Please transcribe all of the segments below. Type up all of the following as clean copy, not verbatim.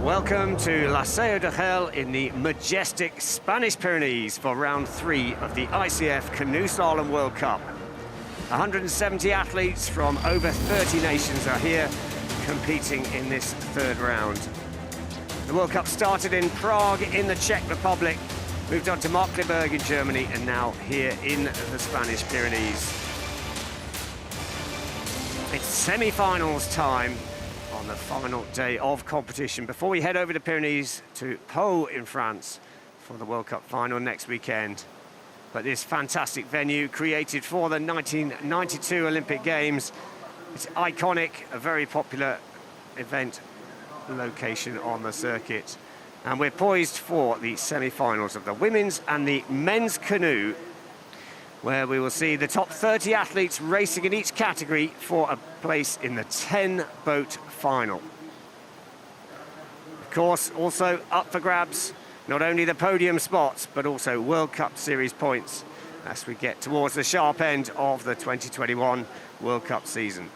Welcome to La Seu de Gel in the majestic Spanish Pyrenees for round 3 of the ICF Canoe-Slalom World Cup. 170 athletes from over 30 nations are here competing in this third round. The World Cup started in Prague in the Czech Republic, moved on to Magdeburg in Germany, and now here in the Spanish Pyrenees. It's semi-finals time on the final day of competition before we head over the Pyrenees to Pau in France for the World Cup final next weekend. But this fantastic venue, created for the 1992 Olympic Games, it's iconic, a very popular event location on the circuit. And we're poised for the semi-finals of the women's and the men's canoe, where we will see the top 30 athletes racing in each category for a place in the 10-boat final. Of course, also up for grabs, not only the podium spots, but also World Cup Series points as we get towards the sharp end of the 2021 World Cup season.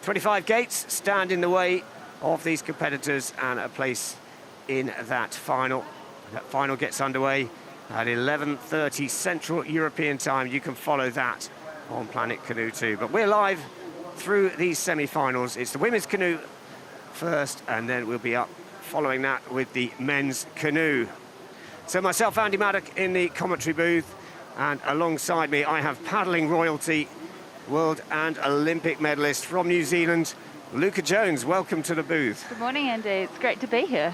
25 gates stand in the way of these competitors and a place in that final. That final gets underway at 11:30 Central European time. You can follow that on Planet Canoe too. But we're live through these semi-finals. It's the women's canoe first, and then we'll be up following that with the men's canoe. So myself, Andy Maddock, in the commentary booth, and alongside me I have paddling royalty, world and Olympic medalist from New Zealand, Luca Jones. Welcome to the booth. Good morning, Andy. It's great to be here.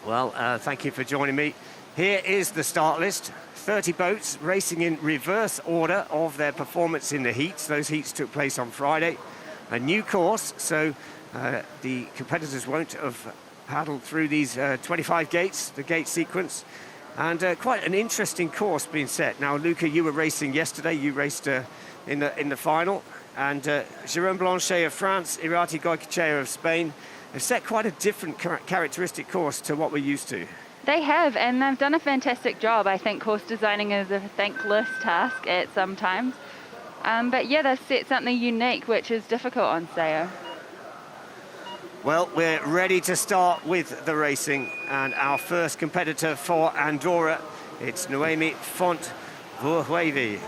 Well, thank you for joining me. Here is the start list. 30 boats racing in reverse order of their performance in the heats. Those heats took place on Friday. A new course, so the competitors won't have paddled through these 25 gates, the gate sequence. And quite an interesting course being set. Now, Luca, you were racing yesterday. You raced in the final. And Jérôme Blanchet of France, Irati Goicoechea of Spain have set quite a different characteristic course to what we're used to. They have, and they've done a fantastic job. I think course designing is a thankless task at some times. But yeah, they've set something unique, which is difficult on Sao. Well, we're ready to start with the racing, and our first competitor for Andorra, it's Noemi Font Verhoeven.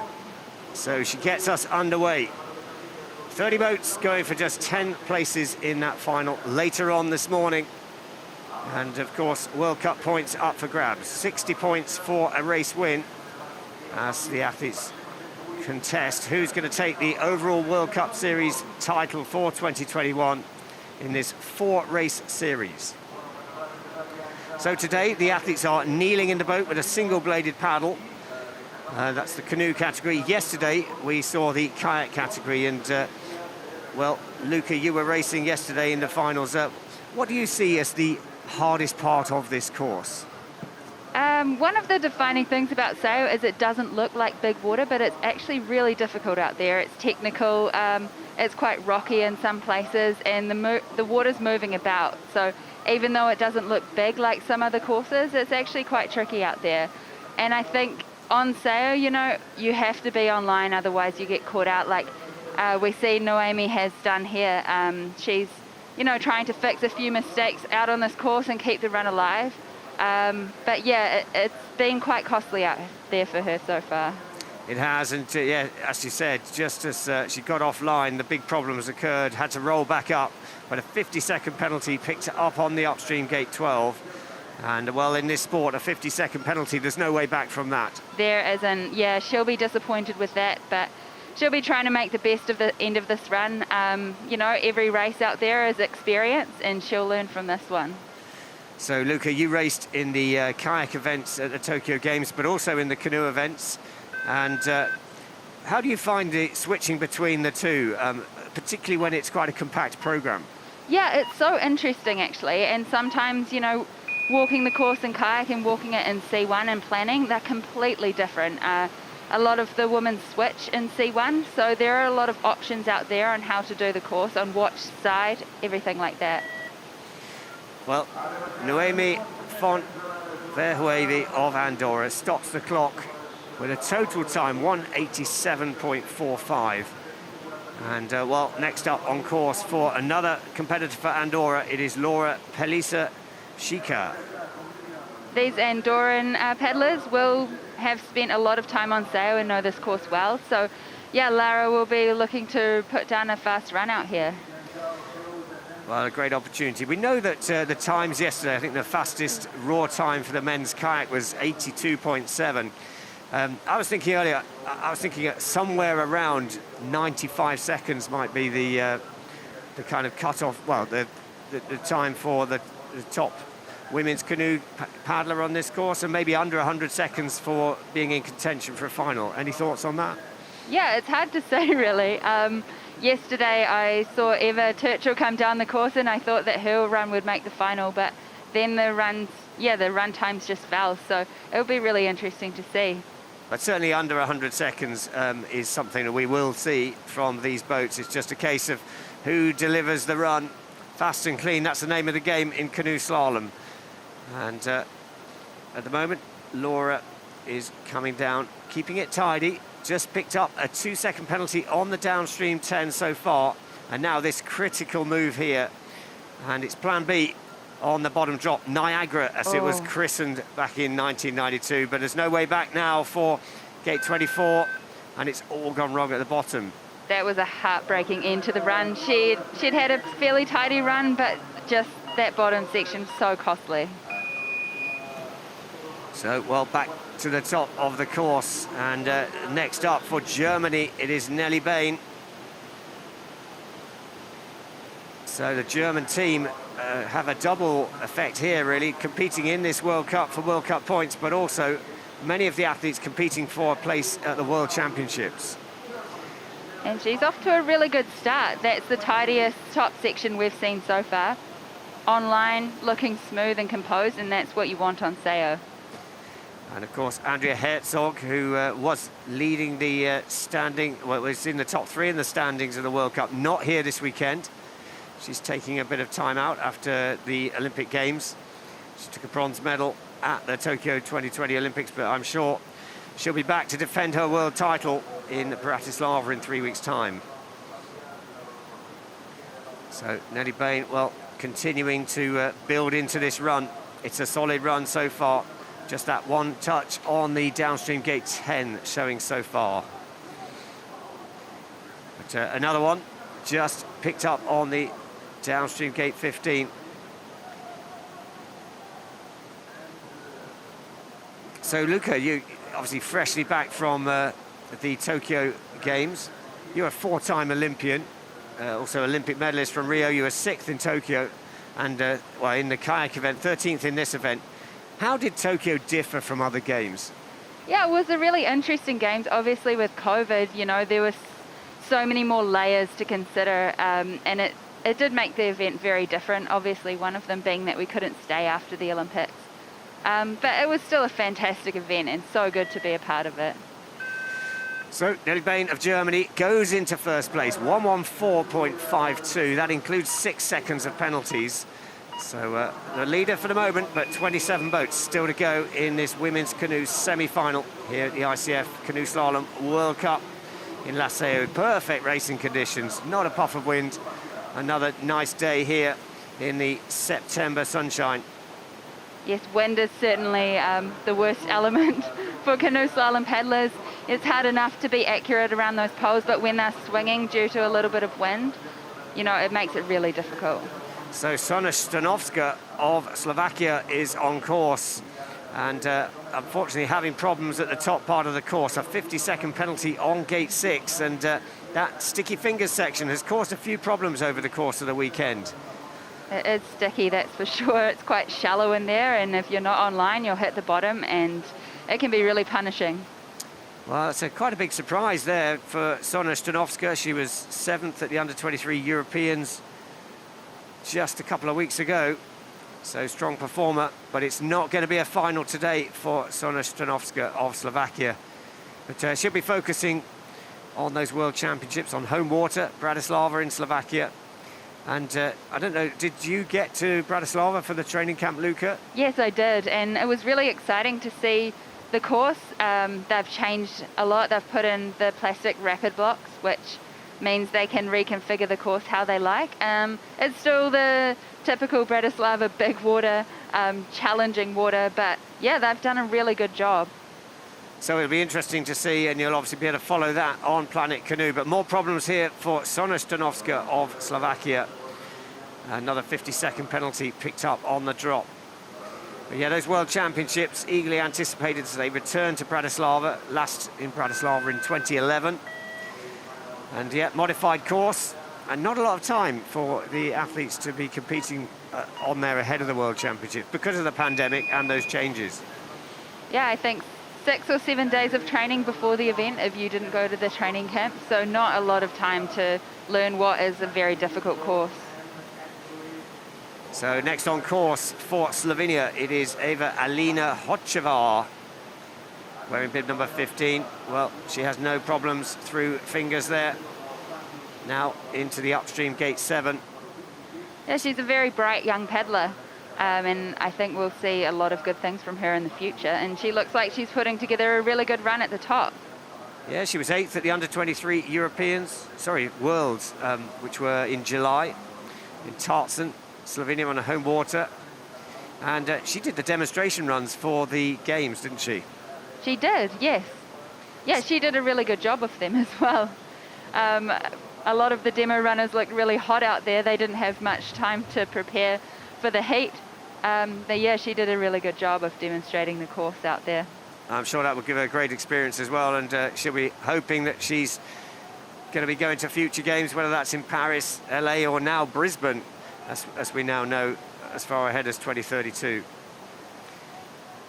So she gets us underway. 30 boats going for just 10 places in that final later on this morning. And of course, World Cup points up for grabs. 60 points for a race win as the athletes contest who's going to take the overall World Cup Series title for 2021 in this 4-race series. So today, the athletes are kneeling in the boat with a single-bladed paddle. That's the canoe category. Yesterday, we saw the kayak category, and well, Luca, you were racing yesterday in the finals. What do you see as the hardest part of this course? One of the defining things about Sao is it doesn't look like big water, but it's actually really difficult out there. It's technical, it's quite rocky in some places, and the water's moving about. So even though it doesn't look big like some other courses, it's actually quite tricky out there. And I think on Sao, you know, you have to be online, otherwise you get caught out, like we see Noemi has done here. She's, you know, trying to fix a few mistakes out on this course and keep the run alive. But yeah, it's been quite costly out there for her so far. It has, and yeah, as you said, just as she got offline, the big problems occurred, had to roll back up, but a 50-second penalty picked her up on the upstream gate 12. And well, in this sport, a 50-second penalty, there's no way back from that. There isn't. Yeah, she'll be disappointed with that, but she'll be trying to make the best of the end of this run. You know, every race out there is experience, and she'll learn from this one. So, Luca, you raced in the kayak events at the Tokyo Games, but also in the canoe events. And how do you find the switching between the two, particularly when it's quite a compact program? Yeah, it's so interesting, actually. And sometimes, you know, walking the course in kayak and walking it in C1 and planning, they're completely different. A lot of the women switch in C1, so there are a lot of options out there on how to do the course, on what side, everything like that. Well, Noemi Font Verhoeven of Andorra stops the clock with a total time 1:87.45. And well, next up on course for another competitor for Andorra, it is Laura Pelisa-Shika. These Andorran paddlers will have spent a lot of time on sail and know this course well. So, yeah, Lara will be looking to put down a fast run out here. Well, a great opportunity. We know that the times yesterday, I think the fastest raw time for the men's kayak was 82.7. I was thinking earlier, somewhere around 95 seconds might be the kind of cut-off, well, the time for the top women's canoe paddler on this course, and maybe under 100 seconds for being in contention for a final. Any thoughts on that? Yeah, it's hard to say, really. Yesterday I saw Eva Turchel come down the course and I thought that her run would make the final, but then the run times just fell, so it'll be really interesting to see. But certainly under 100 seconds is something that we will see from these boats. It's just a case of who delivers the run fast and clean. That's the name of the game in canoe slalom. And at the moment, Laura is coming down, keeping it tidy. Just picked up a 2-second penalty on the downstream 10 so far. And now this critical move here. And it's plan B on the bottom drop, Niagara, as it was christened back in 1992. But there's no way back now for gate 24. And it's all gone wrong at the bottom. That was a heartbreaking end to the run. She'd had a fairly tidy run, but just that bottom section so costly. So, well, back to the top of the course. And next up for Germany, it is Nelly Bain. So the German team have a double effect here, really, competing in this World Cup for World Cup points, but also many of the athletes competing for a place at the World Championships. And she's off to a really good start. That's the tidiest top section we've seen so far. Online, looking smooth and composed, and that's what you want on Sao. And of course, Andrea Herzog, who was leading the was in the top 3 in the standings of the World Cup, not here this weekend. She's taking a bit of time out after the Olympic Games. She took a bronze medal at the Tokyo 2020 Olympics, but I'm sure she'll be back to defend her world title in Bratislava in 3 weeks' time. So Nelly Bain, well, continuing to build into this run. It's a solid run so far. Just that one touch on the downstream gate 10 showing so far. But another one just picked up on the downstream gate 15. So Luca, you obviously freshly back from the Tokyo Games. You're a 4-time Olympian, also Olympic medalist from Rio. You were 6th in Tokyo and well, in the kayak event, 13th in this event. How did Tokyo differ from other games? Yeah, it was a really interesting games. Obviously with COVID, you know, there was so many more layers to consider, and it did make the event very different, obviously one of them being that we couldn't stay after the Olympics. But it was still a fantastic event and so good to be a part of it. So Nelly Bain of Germany goes into first place, 1:14.52. That includes 6 seconds of penalties. So the leader for the moment, but 27 boats still to go in this women's canoe semi-final here at the ICF Canoe Slalom World Cup in La Seu. Perfect racing conditions, not a puff of wind. Another nice day here in the September sunshine. Yes, wind is certainly the worst element for canoe slalom paddlers. It's hard enough to be accurate around those poles, but when they're swinging due to a little bit of wind, you know, it makes it really difficult. So Sona Stanovska of Slovakia is on course and unfortunately having problems at the top part of the course. A 50-second penalty on gate 6, and that sticky fingers section has caused a few problems over the course of the weekend. It is sticky, that's for sure. It's quite shallow in there, and if you're not online, you'll hit the bottom, and it can be really punishing. Well, it's quite a big surprise there for Sona Stanovska. She was 7th at the Under-23 Europeans just a couple of weeks ago, so strong performer, but it's not going to be a final today for Sona Stanovska of Slovakia. But she'll be focusing on those World Championships on home water, Bratislava in Slovakia. And I don't know, did you get to Bratislava for the training camp, Luca? Yes, I did, and it was really exciting to see the course. They've changed a lot. They've put in the plastic rapid blocks, which means they can reconfigure the course how they like. It's still the typical Bratislava big water, challenging water, but yeah, they've done a really good job. So it'll be interesting to see, and you'll obviously be able to follow that on Planet Canoe. But more problems here for Sonja Stanovska of Slovakia. Another 50-second penalty picked up on the drop. But yeah, those World Championships eagerly anticipated as they return to Bratislava, last in Bratislava in 2011. And yeah, modified course, and not a lot of time for the athletes to be competing on there ahead of the World Championships because of the pandemic and those changes. Yeah, I think 6 or 7 days of training before the event if you didn't go to the training camp, so not a lot of time to learn what is a very difficult course. So next on course for Slovenia, it is Eva Alina Hočevar, wearing bib number 15. Well, she has no problems through fingers there. Now into the upstream gate 7. Yeah, she's a very bright young paddler, and I think we'll see a lot of good things from her in the future. And she looks like she's putting together a really good run at the top. Yeah, she was 8th at the under-23 Worlds, which were in July in Tartzen, Slovenia, on her home water. And she did the demonstration runs for the games, didn't she? She did, yes. Yeah, she did a really good job of them as well. A lot of the demo runners looked really hot out there. They didn't have much time to prepare for the heat. But yeah, she did a really good job of demonstrating the course out there. I'm sure that will give her a great experience as well, and she'll be hoping that she's going to be going to future games, whether that's in Paris, LA, or now Brisbane, as we now know, as far ahead as 2032. It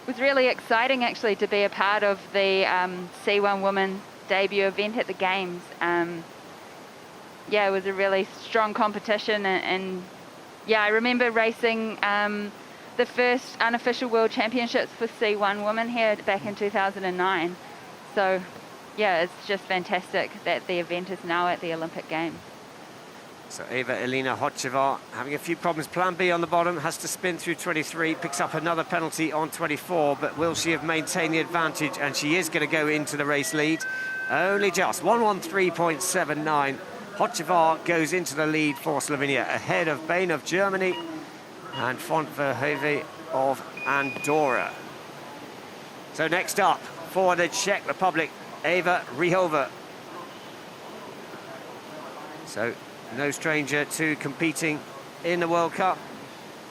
was really exciting actually to be a part of the C1 Women debut event at the Games. Yeah, it was a really strong competition, and yeah, I remember racing the first unofficial World Championships for C1 Women here back in 2009. So yeah, it's just fantastic that the event is now at the Olympic Games. So Eva Elina Hočevar having a few problems. Plan B on the bottom, has to spin through 23, picks up another penalty on 24, but will she have maintained the advantage? And she is going to go into the race lead. Only just 113.79. Hočevar goes into the lead for Slovenia, ahead of Bain of Germany and Font Verheve of Andorra. So next up for the Czech Republic, Eva Rihova. So no stranger to competing in the World Cup.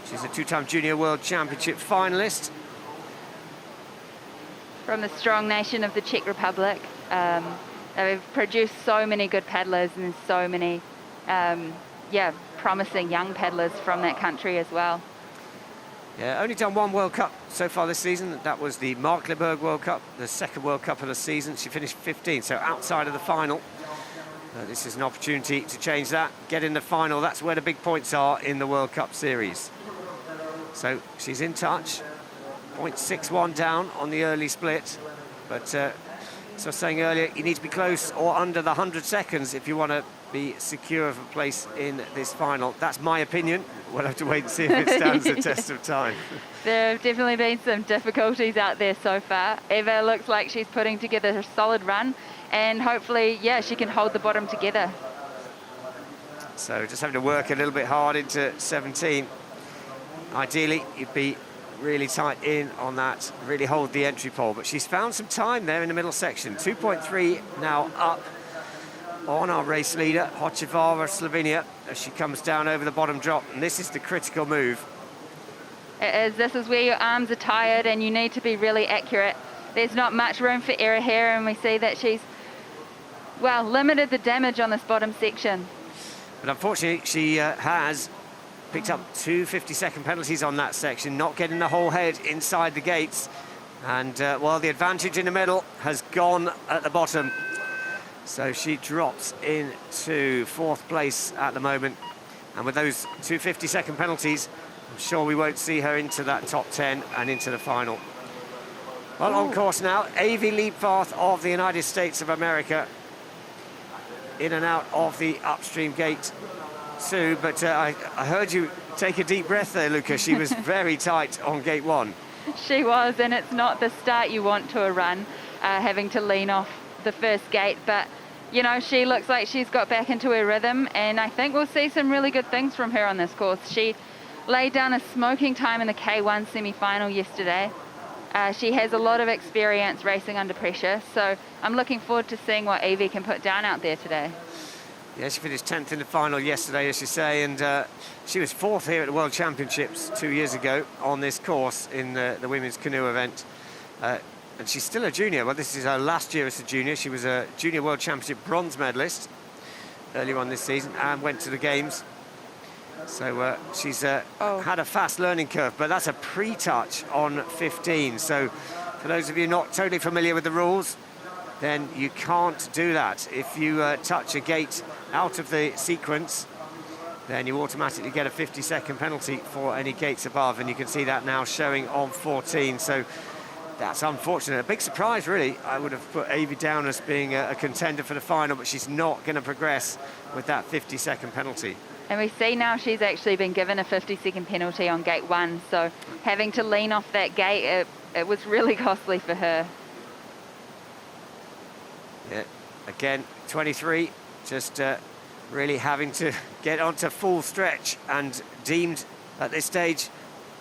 She's a 2-time Junior World Championship finalist. From the strong nation of the Czech Republic. They've produced so many good paddlers and so many promising young paddlers from that country as well. Yeah, only done one World Cup so far this season. That was the Markleberg World Cup, the second World Cup of the season. She finished 15th, so outside of the final. This is an opportunity to change that, get in the final. That's where the big points are in the World Cup series. So she's in touch, 0.61 down on the early split. But as I was saying earlier, you need to be close or under the 100 seconds if you want to be secure of a place in this final. That's my opinion. We'll have to wait and see if it stands the test of time. There have definitely been some difficulties out there so far. Eva looks like she's putting together a solid run, and hopefully, yeah, she can hold the bottom together. So just having to work a little bit hard into 17. Ideally, you'd be really tight in on that, really hold the entry pole. But she's found some time there in the middle section. 2.3 now up on our race leader, Hočevar of Slovenia, as she comes down over the bottom drop. And this is the critical move. It is. This is where your arms are tired and you need to be really accurate. There's not much room for error here, and we see that she's, well, limited the damage on this bottom section. But unfortunately, she has picked up 2 50-second penalties on that section, not getting the whole head inside the gates. And, well, the advantage in the middle has gone at the bottom. So she drops into 4th place at the moment. And with those 2 50-second penalties, I'm sure we won't see her into that top 10 and into the final. Well, on course now, Avi Liebfarth of the United States of America, in and out of the upstream gate 2. But I heard you take a deep breath there, Luca. She was very tight on gate 1. She was, and it's not the start you want to a run, having to lean off the first gate. But you know, she looks like she's got back into her rhythm, and I think we'll see some really good things from her on this course. She laid down a smoking time in the K1 semi-final yesterday. She has a lot of experience racing under pressure, so I'm looking forward to seeing what Evie can put down out there today. Yeah, she finished 10th in the final yesterday, as you say, and she was 4th here at the World Championships 2 years ago on this course in the women's canoe event. And she's still a junior. Well, this is her last year as a junior. She was a Junior World Championship bronze medalist earlier on this season and went to the Games. So she's had a fast learning curve, but that's a pre-touch on 15. So for those of you not totally familiar with the rules, then you can't do that. If you touch a gate out of the sequence, then you automatically get a 50-second penalty for any gates above, and you can see that now showing on 14. So that's unfortunate. A big surprise, really. I would have put Evie down as being a contender for the final, but she's not going to progress with that 50-second penalty. And we see now she's actually been given a 50-second penalty on gate 1, so having to lean off that gate, it was really costly for her. Yeah, again, 23, just really having to get onto full stretch and deemed at this stage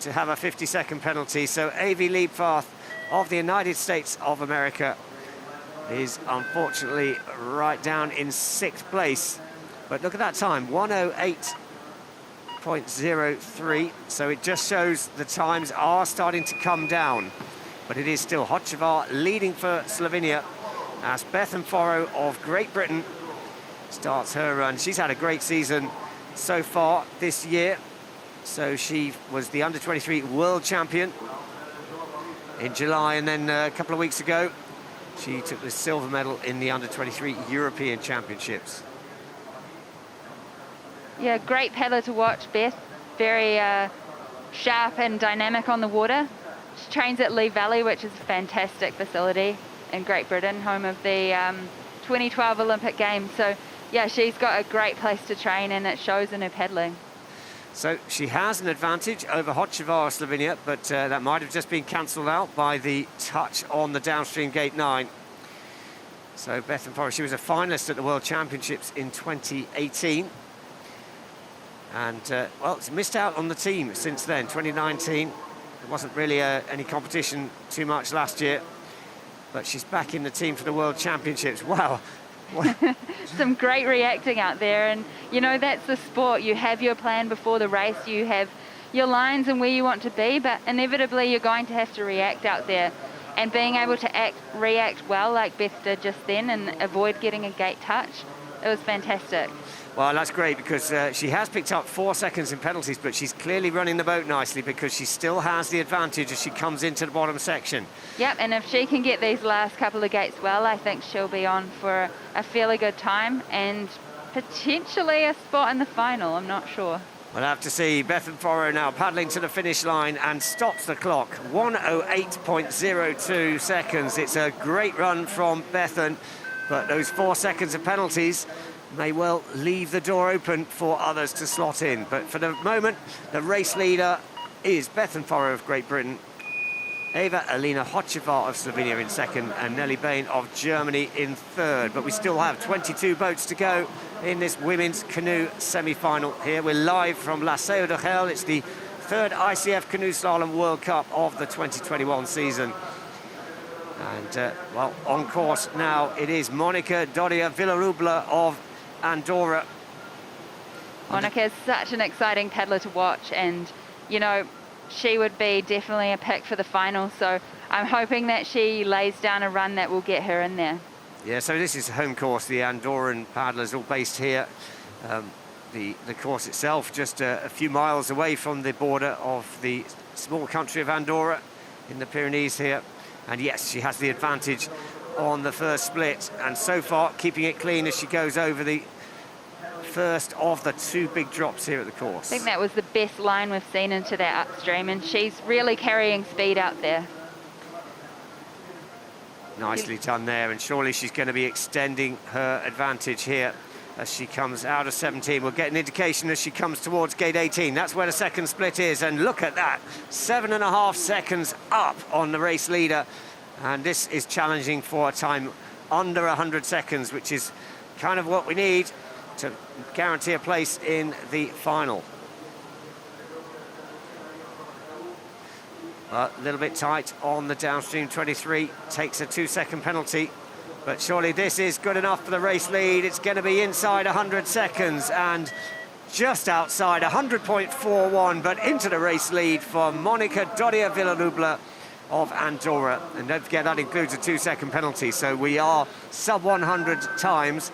to have a 50-second penalty. So Evie Liebfarth of the United States of America is unfortunately right down in 6th place. But look at that time, 1:08.03. So it just shows the times are starting to come down. But it is still Hocevar leading for Slovenia as Bethan Foro of Great Britain starts her run. She's had a great season so far this year. So she was the under-23 world champion in July, and then a couple of weeks ago she took the silver medal in the under-23 European Championships. Yeah, great paddler to watch, Beth. Very sharp and dynamic on the water. She trains at Lee Valley, which is a fantastic facility in Great Britain, home of the 2012 Olympic Games. So yeah, she's got a great place to train, and it shows in her paddling. So she has an advantage over Hocevar of Slovenia, but that might have just been cancelled out by the touch on the downstream gate 9. So Bethan Foro, she was a finalist at the World Championships in 2018. And, well, it's missed out on the team since then, 2019. There wasn't really any competition too much last year, but she's back in the team for the World Championships. Wow. Some great reacting out there, and you know, that's the sport. You have your plan before the race, you have your lines and where you want to be, but inevitably you're going to have to react out there, and being able to react well like Beth did just then and avoid getting a gate touch, it was fantastic. Well, that's great, because she has picked up 4 seconds in penalties, but she's clearly running the boat nicely because she still has the advantage as she comes into the bottom section. Yep, and if she can get these last couple of gates well, I think she'll be on for a fairly good time and potentially a spot in the final, I'm not sure. We'll have to see. Bethan Foro now paddling to the finish line and stops the clock. 1:08.02 seconds. It's a great run from Bethan, but those 4 seconds of penalties may well leave the door open for others to slot in. But for the moment, the race leader is Bethan Foro of Great Britain, Eva-Elina Hocevar of Slovenia in 2nd, and Nelly Bain of Germany in 3rd. But we still have 22 boats to go in this women's canoe semi-final here. We're live from La Seu de Gel. It's the 3rd ICF Canoe Slalom World Cup of the 2021 season. And, well, on course now, it is Monica Doria Villarubla of Andorra. Monica is such an exciting paddler to watch, and you know, she would be definitely a pick for the final, so I'm hoping that she lays down a run that will get her in there. Yeah, so this is home course. The Andorran paddlers all based here. The course itself just a few miles away from the border of the small country of Andorra in the Pyrenees here. And yes, she has the advantage on the first split, and so far keeping it clean as she goes over the first of the 2 big drops here at the course. I think that was the best line we've seen into that upstream, and she's really carrying speed out there. Nicely done there, and surely she's going to be extending her advantage here as she comes out of 17. We'll get an indication as she comes towards gate 18. That's where the second split is, and look at that, 7.5 seconds up on the race leader. And this is challenging for a time under 100 seconds, which is kind of what we need to guarantee a place in the final. A little bit tight on the downstream 23, takes a 2-second penalty. But surely this is good enough for the race lead. It's going to be inside 100 seconds and just outside 100.41, but into the race lead for Monica Doria Villarubla of Andorra. And don't forget that includes a 2-second penalty. So we are sub 100 times,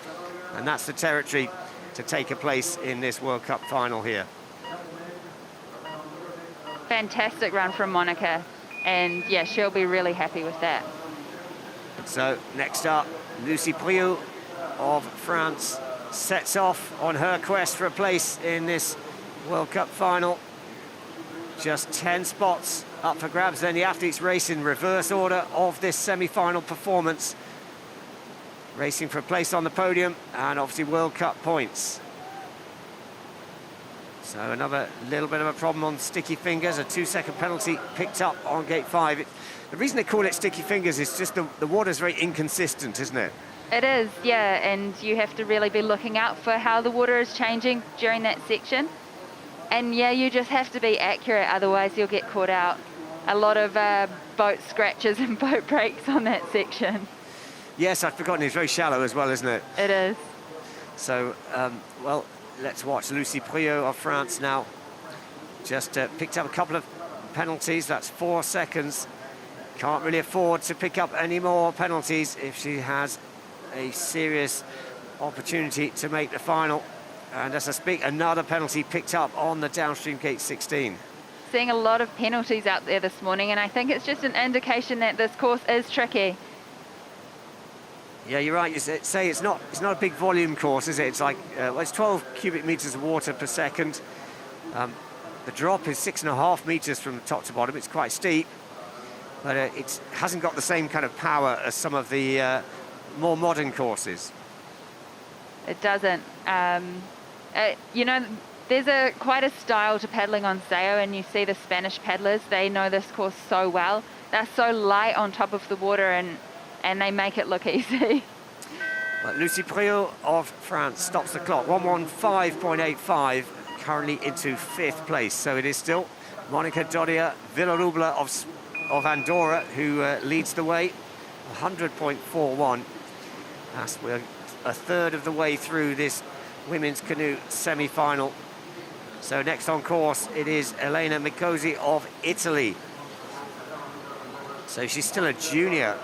and that's the territory to take a place in this World Cup final here. Fantastic run from Monica, and yeah, she'll be really happy with that. So next up, Lucie Priaulx of France sets off on her quest for a place in this World Cup final. Just 10 spots up for grabs. Then the athletes race in reverse order of this semi-final performance, racing for a place on the podium and obviously World Cup points. So another little bit of a problem on sticky fingers, a 2-second penalty picked up on gate 5. The reason they call it sticky fingers is just the water's very inconsistent, isn't it? It is, yeah, and you have to really be looking out for how the water is changing during that section. And yeah, you just have to be accurate, otherwise you'll get caught out. A lot of boat scratches and boat breaks on that section. Yes, I'd forgotten it's very shallow as well, isn't it? It is. So, well, let's watch Lucie Priaulx of France now. Just picked up a couple of penalties, that's 4 seconds. Can't really afford to pick up any more penalties if she has a serious opportunity to make the final. And as I speak, another penalty picked up on the downstream gate 16. Seeing a lot of penalties out there this morning, and I think it's just an indication that this course is tricky. Yeah, you're right. You say it's not a big volume course, is it? It's like well, it's 12 cubic meters of water per second. The drop is 6.5 meters from top to bottom. It's quite steep, but it hasn't got the same kind of power as some of the more modern courses. It doesn't. You know, there's quite a style to paddling on Sao, and you see the Spanish paddlers, they know this course so well. They're so light on top of the water, and they make it look easy. But Lucie Priaulx of France stops the clock, 1:15.85, currently into 5th place. So it is still Monica Doria Villarubla of Andorra who leads the way, 100.41. As we're a third of the way through this women's canoe semi-final. So next on course, it is Elena Micosi of Italy. So she's still a junior,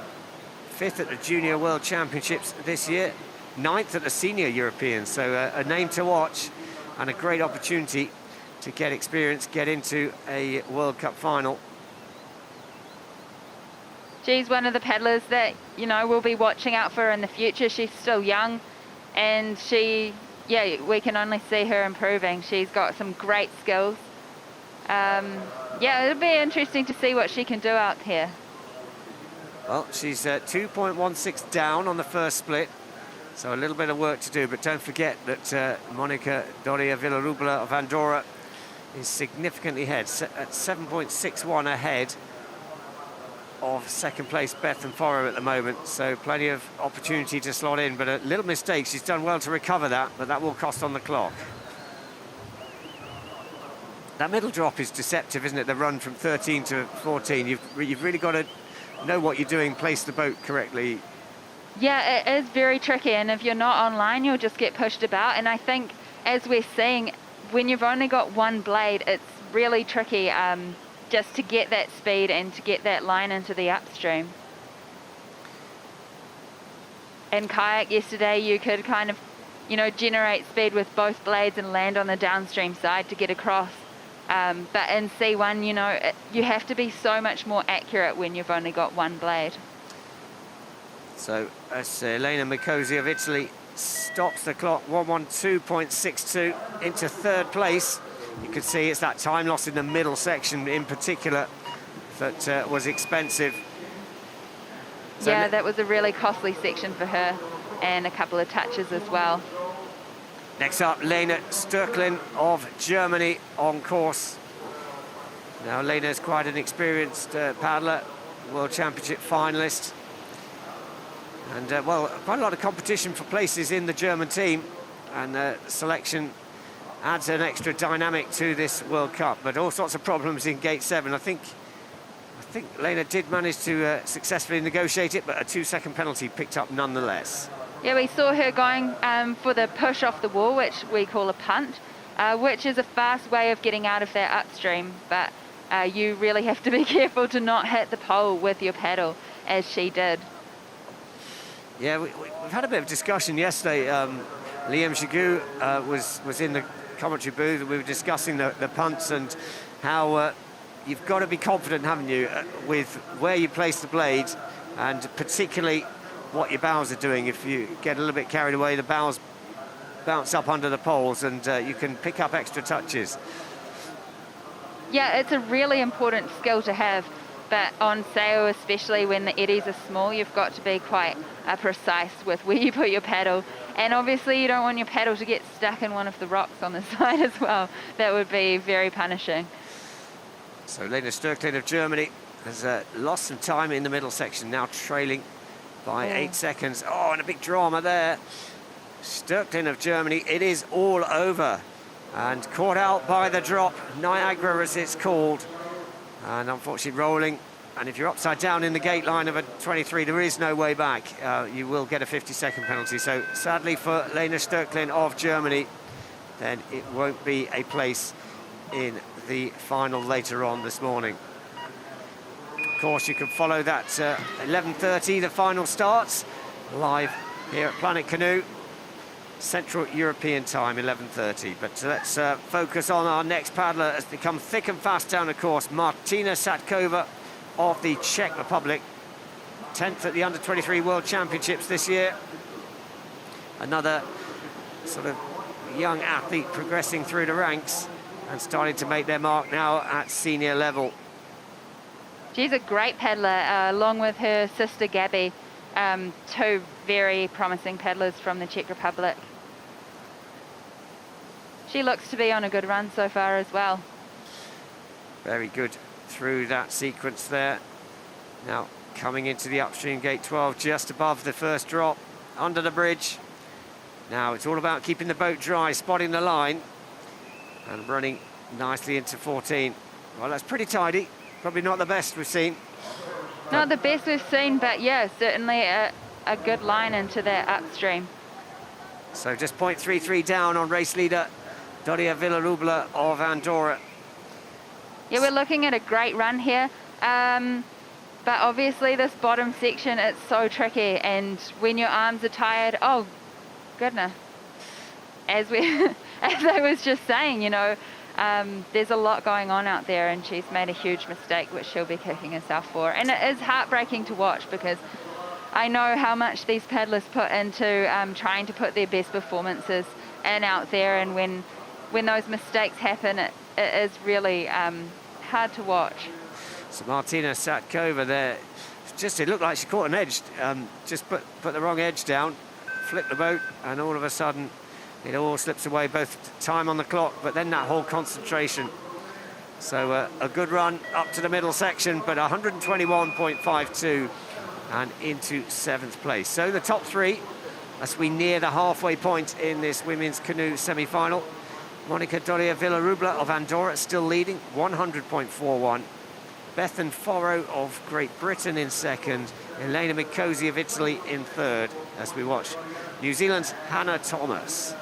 5th at the Junior World Championships this year, 9th at the Senior Europeans. So a name to watch and a great opportunity to get experience, get into a World Cup final. She's one of the paddlers that, you know, we'll be watching out for in the future. She's still young, and we can only see her improving. She's got some great skills. Yeah, it'll be interesting to see what she can do out here. Well, she's 2.16 down on the first split, so a little bit of work to do, but don't forget that Monica Doria Villarubla of Andorra is significantly ahead, at 7.61 ahead of second place Bethan Foro at the moment, so plenty of opportunity to slot in, but a little mistake. She's done well to recover that, but that will cost on the clock. That middle drop is deceptive, isn't it? The run from 13 to 14. You've really got to know what you're doing, place the boat correctly. Yeah, it is very tricky, and if you're not online, you'll just get pushed about. And I think, as we're seeing, when you've only got one blade, it's really tricky just to get that speed and to get that line into the upstream. In kayak yesterday, you could kind of, you know, generate speed with both blades and land on the downstream side to get across. But in C1, you know, you have to be so much more accurate when you've only got one blade. So as Elena Micosi of Italy stops the clock, 1:12.62 into 3rd place. You can see it's that time loss in the middle section in particular that was expensive. So yeah, that was a really costly section for her, and a couple of touches as well. Next up, Lena Sturklin of Germany on course. Now, Lena's quite an experienced paddler, World Championship finalist. And, well, quite a lot of competition for places in the German team, and selection adds an extra dynamic to this World Cup, but all sorts of problems in Gate 7. I think Lena did manage to successfully negotiate it, but a 2-second penalty picked up nonetheless. Yeah, we saw her going for the push off the wall, which we call a punt, which is a fast way of getting out of that upstream, but you really have to be careful to not hit the pole with your paddle, as she did. Yeah, we've had a bit of discussion yesterday. Liam Gigoux was in the commentary booth, and we were discussing the punts and how you've got to be confident, haven't you, with where you place the blade, and particularly what your bows are doing. If you get a little bit carried away, the bows bounce up under the poles, and you can pick up extra touches. Yeah, it's a really important skill to have, but on sail, especially when the eddies are small, you've got to be quite precise with where you put your paddle. And obviously you don't want your paddle to get stuck in one of the rocks on the side as well. That would be very punishing. So Lena Stöckling of Germany has lost some time in the middle section, now trailing by 8 seconds. Oh, and a big drama there. Stöckling of Germany, it is all over. And caught out by the drop, Niagara as it's called. And unfortunately rolling. And if you're upside down in the gate line of a 23, there is no way back. You will get a 50-second penalty. So sadly for Lena Stöckling of Germany, then it won't be a place in the final later on this morning. Of course, you can follow that 11:30, the final starts, live here at Planet Canoe. Central European time, 11:30. But let's focus on our next paddler as they come thick and fast down the course. Martina Satkova of the Czech Republic, 10th at the Under-23 World Championships this year. Another sort of young athlete progressing through the ranks and starting to make their mark now at senior level. She's a great paddler, along with her sister Gabby, two very promising paddlers from the Czech Republic. She looks to be on a good run so far as well. Very good through that sequence there. Now coming into the upstream gate 12, just above the first drop, under the bridge. Now it's all about keeping the boat dry, spotting the line, and running nicely into 14. Well, that's pretty tidy. Probably not the best we've seen. Not the best we've seen, but yeah, certainly a good line into that upstream. So just 0.33 down on race leader Doria Villarubla of Andorra. Yeah, we're looking at a great run here, but obviously this bottom section, it's so tricky, and when your arms are tired, oh goodness, as I was just saying, you know, there's a lot going on out there, and she's made a huge mistake which she'll be kicking herself for. And it is heartbreaking to watch, because I know how much these paddlers put into trying to put their best performances in out there, and when those mistakes happen, it is really hard to watch. So Martina Satkova there, it looked like she caught an edge, just put the wrong edge down, flipped the boat, and all of a sudden it all slips away, both time on the clock, but then that whole concentration. So a good run up to the middle section, but 121.52 and into 7th place. So the top three, as we near the halfway point in this women's canoe semi-final. Monica Doria Villarubla of Andorra still leading, 100.41. Bethan Forrow of Great Britain in second. Elena Mikosi of Italy in third, as we watch New Zealand's Hannah Thomas.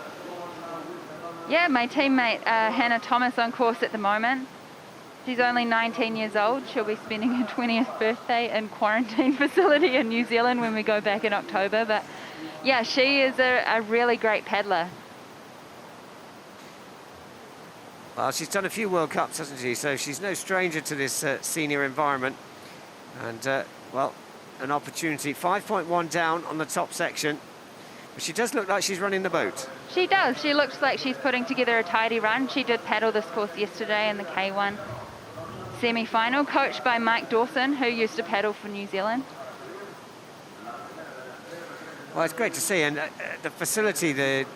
Yeah, my teammate Hannah Thomas on course at the moment. She's only 19 years old. She'll be spending her 20th birthday in quarantine facility in New Zealand when we go back in October. But yeah, she is a really great paddler. Well, she's done a few World Cups, hasn't she? So she's no stranger to this senior environment. And, well, an opportunity. 5.1 down on the top section. But she does look like she's running the boat. She does. She looks like she's putting together a tidy run. She did paddle this course yesterday in the K1 semi-final, coached by Mike Dawson, who used to paddle for New Zealand. Well, it's great to see. And the facility, the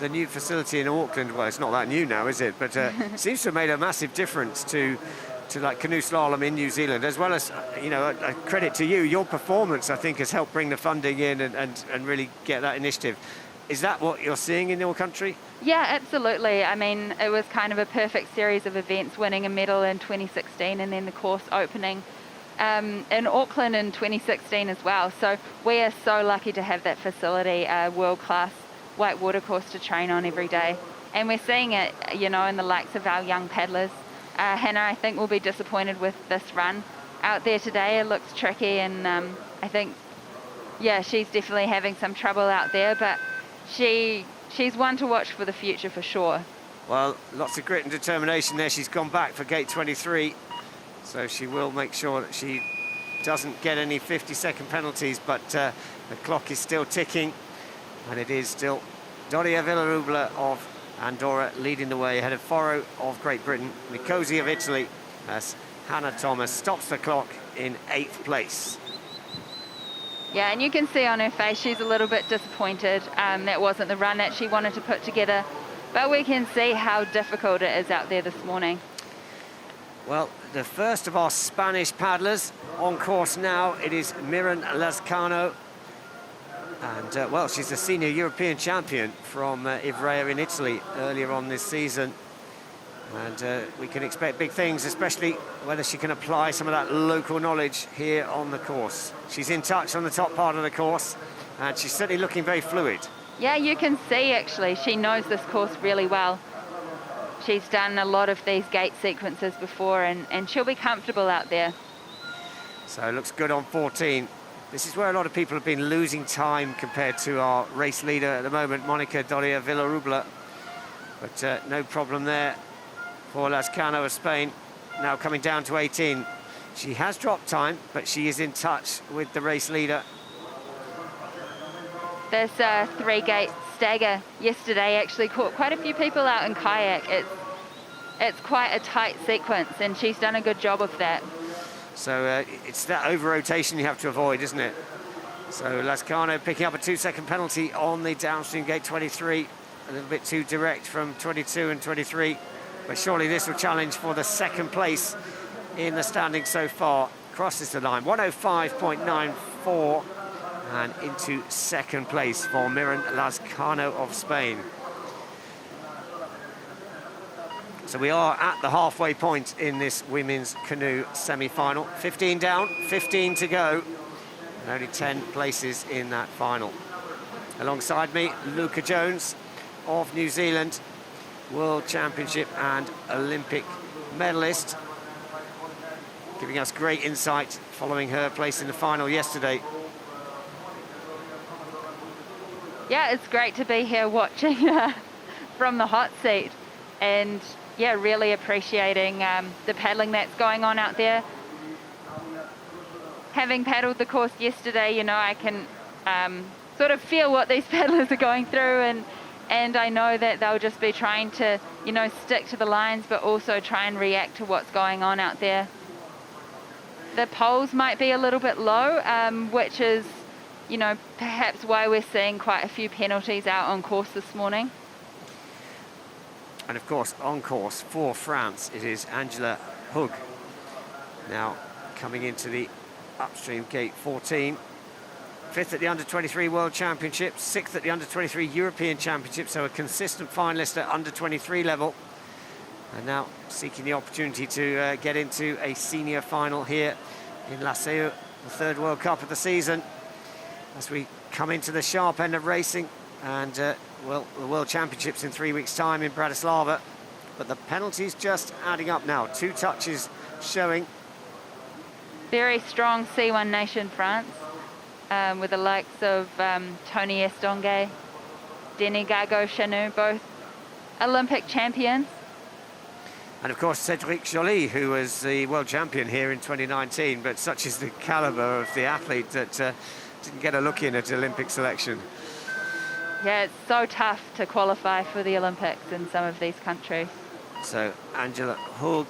new facility in Auckland, well, it's not that new now, is it? But seems to have made a massive difference to to like canoe slalom in New Zealand, as well as, you know, a credit to you. Your performance, I think, has helped bring the funding in and really get that initiative. Is that what you're seeing in your country? Yeah, absolutely. I mean, it was kind of a perfect series of events, winning a medal in 2016 and then the course opening in Auckland in 2016 as well. So we are so lucky to have that facility, a world-class whitewater course to train on every day. And we're seeing it, you know, in the likes of our young paddlers. Hannah, I think, will be disappointed with this run out there today. It looks tricky, and I think, yeah, she's definitely having some trouble out there, but she's one to watch for the future for sure. Well, lots of grit and determination there. She's gone back for gate 23, so she will make sure that she doesn't get any 50-second penalties, but the clock is still ticking, and it is still Doria Villarubla of Andorra leading the way ahead of Foro of Great Britain, Nicosi of Italy, as Hannah Thomas stops the clock in 8th place. Yeah, and you can see on her face she's a little bit disappointed. That wasn't the run that she wanted to put together, but we can see how difficult it is out there this morning. Well, the first of our Spanish paddlers on course now, it is Miran Lazcano. And, well, she's a senior European champion from Ivrea in Italy earlier on this season. And we can expect big things, especially whether she can apply some of that local knowledge here on the course. She's in touch on the top part of the course, and she's certainly looking very fluid. Yeah, you can see, actually, she knows this course really well. She's done a lot of these gate sequences before, and she'll be comfortable out there. So it looks good on 14. This is where a lot of people have been losing time compared to our race leader at the moment, Monica Doria Villarubla. But no problem there for Lazcano of Spain, now coming down to 18. She has dropped time, but she is in touch with the race leader. This three-gate stagger yesterday actually caught quite a few people out in kayak. It's quite a tight sequence, and she's done a good job of that. So it's that over-rotation you have to avoid, isn't it? So Lazcano picking up a 2-second penalty on the downstream gate 23. A little bit too direct from 22 and 23. But surely this will challenge for the second place in the standings so far. Crosses the line, 105.94, and into second place for Miran Lazcano of Spain. So we are at the halfway point in this women's canoe semi-final. 15 down, 15 to go, and only 10 places in that final. Alongside me, Luca Jones of New Zealand, World Championship and Olympic medalist, giving us great insight following her place in the final yesterday. Yeah, it's great to be here watching from the hot seat, and yeah, really appreciating the paddling that's going on out there. Having paddled the course yesterday, you know, I can sort of feel what these paddlers are going through, and I know that they'll just be trying to, you know, stick to the lines, but also try and react to what's going on out there. The poles might be a little bit low, which is, you know, perhaps why we're seeing quite a few penalties out on course this morning. And of course, on course for France, it is Angela Hug. Now coming into the upstream gate 14. 5th at the Under-23 World Championships, 6th at the Under-23 European Championships, so a consistent finalist at Under-23 level. And now seeking the opportunity to get into a senior final here in La Seu, the 3rd World Cup of the season. As we come into the sharp end of racing, and well, the World Championships in 3 weeks' time in Bratislava. But the penalties just adding up now. 2 touches showing. Very strong C1 nation, France. With the likes of Tony Estongue, Denis Gago-Chanou, both Olympic champions. And of course Cédric Joly, who was the world champion here in 2019, but such is the calibre of the athlete that didn't get a look in at Olympic selection. Yeah, it's so tough to qualify for the Olympics in some of these countries. So Angela Hug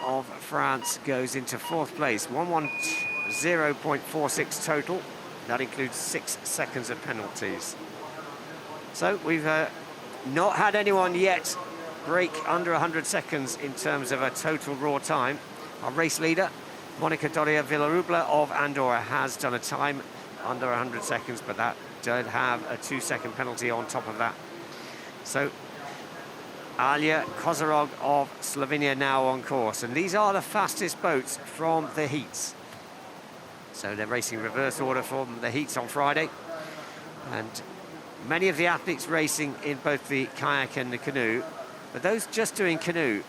of France goes into 4th place, 110.46 total. That includes 6 seconds of penalties. So we've not had anyone yet break under 100 seconds in terms of a total raw time. Our race leader, Monica Doria Villarubla of Andorra, has done a time under 100 seconds, but that did have a 2-second penalty on top of that. So Alia Kozarog of Slovenia now on course, and these are the fastest boats from the heats. So they're racing reverse order from the heats on Friday, and many of the athletes racing in both the kayak and the canoe. But those just doing canoe,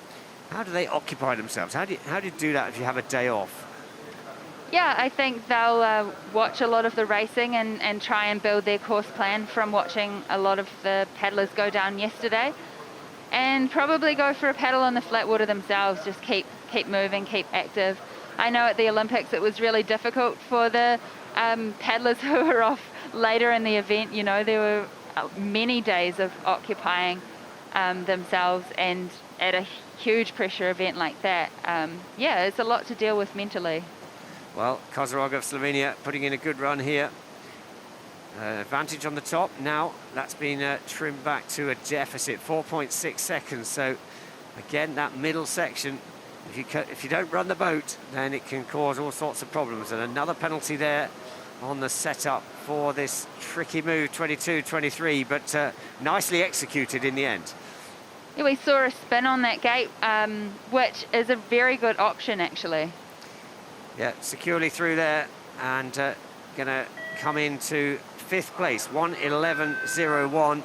how do they occupy themselves? How do you do that if you have a day off? Yeah, I think they'll watch a lot of the racing and try and build their course plan from watching a lot of the paddlers go down yesterday, and probably go for a paddle on the flat water themselves. Just keep moving, keep active. I know at the Olympics it was really difficult for the paddlers who were off later in the event. You know, there were many days of occupying themselves, and at a huge pressure event like that, yeah, it's a lot to deal with mentally. Well, Kozarog of Slovenia putting in a good run here. Advantage on the top. Now that's been trimmed back to a deficit, 4.6 seconds. So again, that middle section, if you don't run the boat, then it can cause all sorts of problems. And another penalty there on the setup for this tricky move, 22-23, but nicely executed in the end. Yeah, we saw a spin on that gate, which is a very good option actually. Yeah, securely through there, and gonna come into 5th place, 1:11.01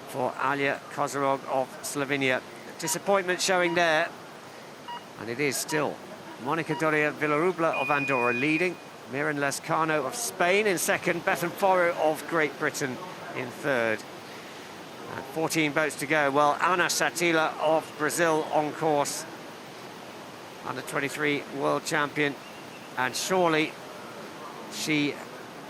for Alia Kozarog of Slovenia. Disappointment showing there, and it is still Monica Doria Villarubla of Andorra leading, Miren Lescano of Spain in 2nd, Bethan Foru of Great Britain in 3rd. 14 boats to go. Well, Ana Satila of Brazil on course, under 23 world champion, and surely she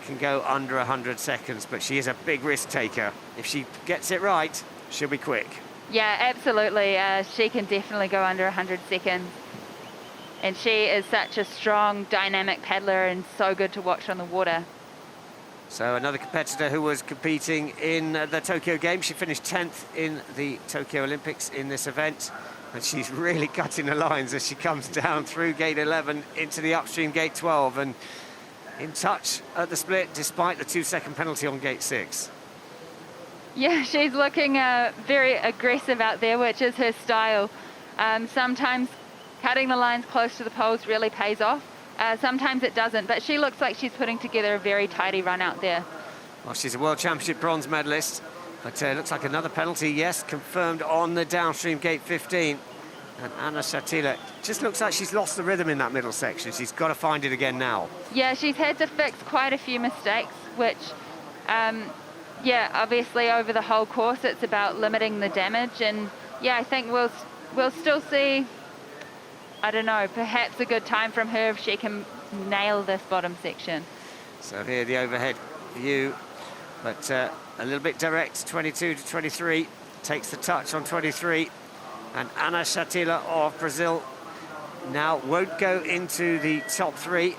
can go under 100 seconds, but she is a big risk taker. If she gets it right, she'll be quick. Yeah, absolutely. She can definitely go under 100 seconds. And she is such a strong, dynamic paddler and so good to watch on the water. So another competitor who was competing in the Tokyo Games. She finished 10th in the Tokyo Olympics in this event. And she's really cutting the lines as she comes down through gate 11 into the upstream gate 12, and in touch at the split despite the 2-second penalty on gate 6. Yeah, she's looking very aggressive out there, which is her style. Sometimes cutting the lines close to the poles really pays off. Sometimes it doesn't, but she looks like she's putting together a very tidy run out there. Well, she's a World Championship bronze medalist. But it looks like another penalty, yes, confirmed on the downstream gate 15. And Ana Satila just looks like she's lost the rhythm in that middle section. She's got to find it again now. Yeah, she's had to fix quite a few mistakes, which, yeah, obviously over the whole course it's about limiting the damage. And yeah, I think we'll still see, I don't know, perhaps a good time from her if she can nail this bottom section. So here the overhead view, but a little bit direct, 22-23, takes the touch on 23, and Ana Satila of Brazil now won't go into the top 3,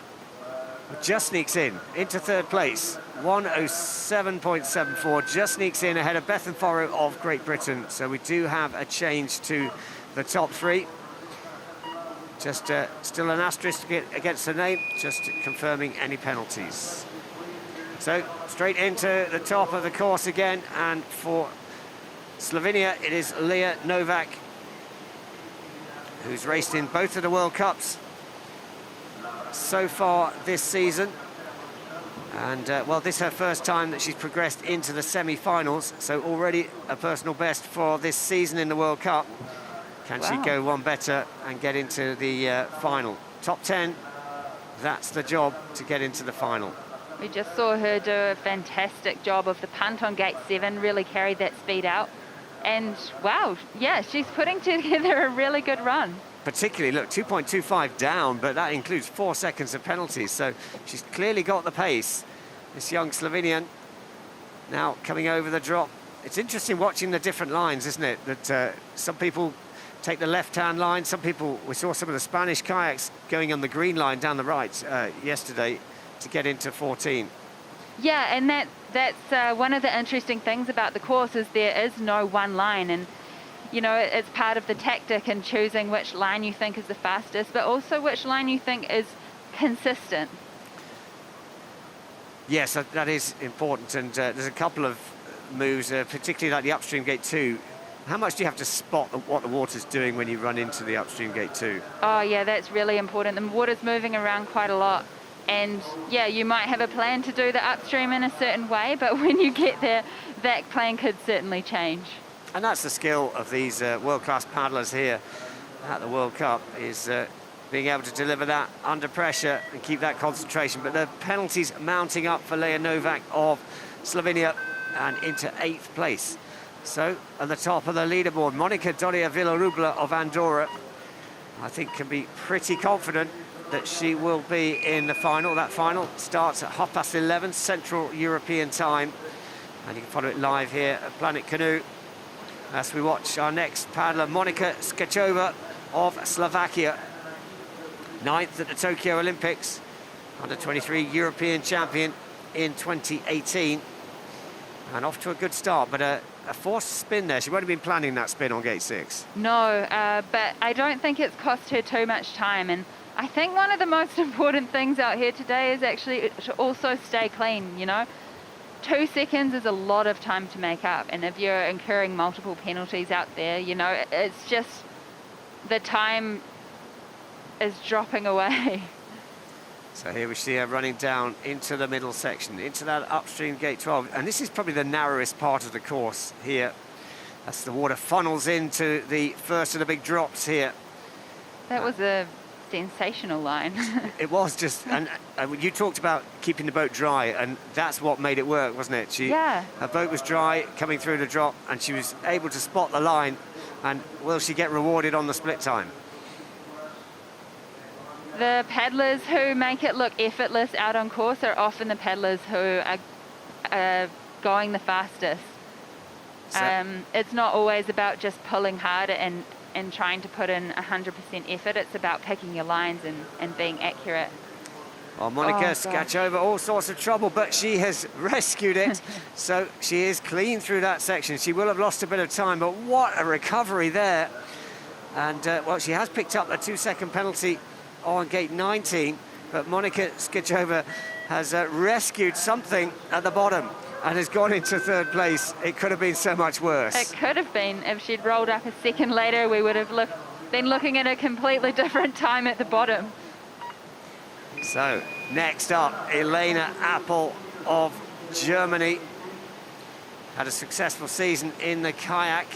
but just sneaks in into 3rd place, 1:07.74, just sneaks in ahead of Bethan Foru of Great Britain. So we do have a change to the top 3. Just still an asterisk against the name, just confirming any penalties. So straight into the top of the course again, and for Slovenia it is Leah Novak, who's raced in both of the World Cups so far this season. And well, this is her first time that she's progressed into the semi-finals, so already a personal best for this season in the World Cup. Can she go one better and get into the final? Top 10, that's the job to get into the final. We just saw her do a fantastic job of the punt on gate 7, really carried that speed out. And wow, yeah, she's putting together a really good run. Particularly, look, 2.25 down, but that includes 4 seconds of penalties. So she's clearly got the pace, this young Slovenian. Now coming over the drop. It's interesting watching the different lines, isn't it? That some people take the left-hand line. Some people, we saw some of the Spanish kayaks going on the green line down the right yesterday to get into 14. Yeah, and that's one of the interesting things about the course is there is no one line, and you know, it's part of the tactic in choosing which line you think is the fastest, but also which line you think is consistent. Yes, that is important, and there's a couple of moves, particularly like the upstream gate 2. How much do you have to spot what the water's doing when you run into the upstream gate 2? Oh yeah, that's really important. The water's moving around quite a lot, and yeah, you might have a plan to do the upstream in a certain way, but when you get there, that plan could certainly change. And that's the skill of these world-class paddlers here at the World Cup, is being able to deliver that under pressure and keep that concentration. But the penalties mounting up for Leah Novak of Slovenia and into 8th place. So at the top of the leaderboard, Monica Doria Villarubla of Andorra, I think can be pretty confident that she will be in the final. That final starts at 11:30 Central European time, and you can follow it live here at Planet Canoe as we watch our next paddler, Monika Skečová of Slovakia, 9th at the Tokyo Olympics, under-23 European champion in 2018, and off to a good start, but a forced spin there. She won't have been planning that spin on gate 6. No, but I don't think it's cost her too much time, and I think one of the most important things out here today is actually to also stay clean, you know. 2 seconds is a lot of time to make up, and if you're incurring multiple penalties out there, you know, it's just the time is dropping away. So here we see her running down into the middle section, into that upstream gate 12. And this is probably the narrowest part of the course here, as the water funnels into the first of the big drops here. That was a sensational line. It was just, and you talked about keeping the boat dry, and that's what made it work, wasn't it? Yeah. Her boat was dry coming through the drop, and she was able to spot the line. And will she get rewarded on the split time? The paddlers who make it look effortless out on course are often the paddlers who are going the fastest. It's not always about just pulling hard and trying to put in 100% effort. It's about picking your lines and being accurate. Well, Monika Skečová, all sorts of trouble, but she has rescued it. So she is clean through that section. She will have lost a bit of time, but what a recovery there. And, well, she has picked up a 2-second penalty on gate 19, but Monika Skečová has rescued something at the bottom and has gone into 3rd place. It could have been so much worse. It could have been. If she'd rolled up a second later, we would have been looking at a completely different time at the bottom. So, next up, Elena Appel of Germany. Had a successful season in the kayak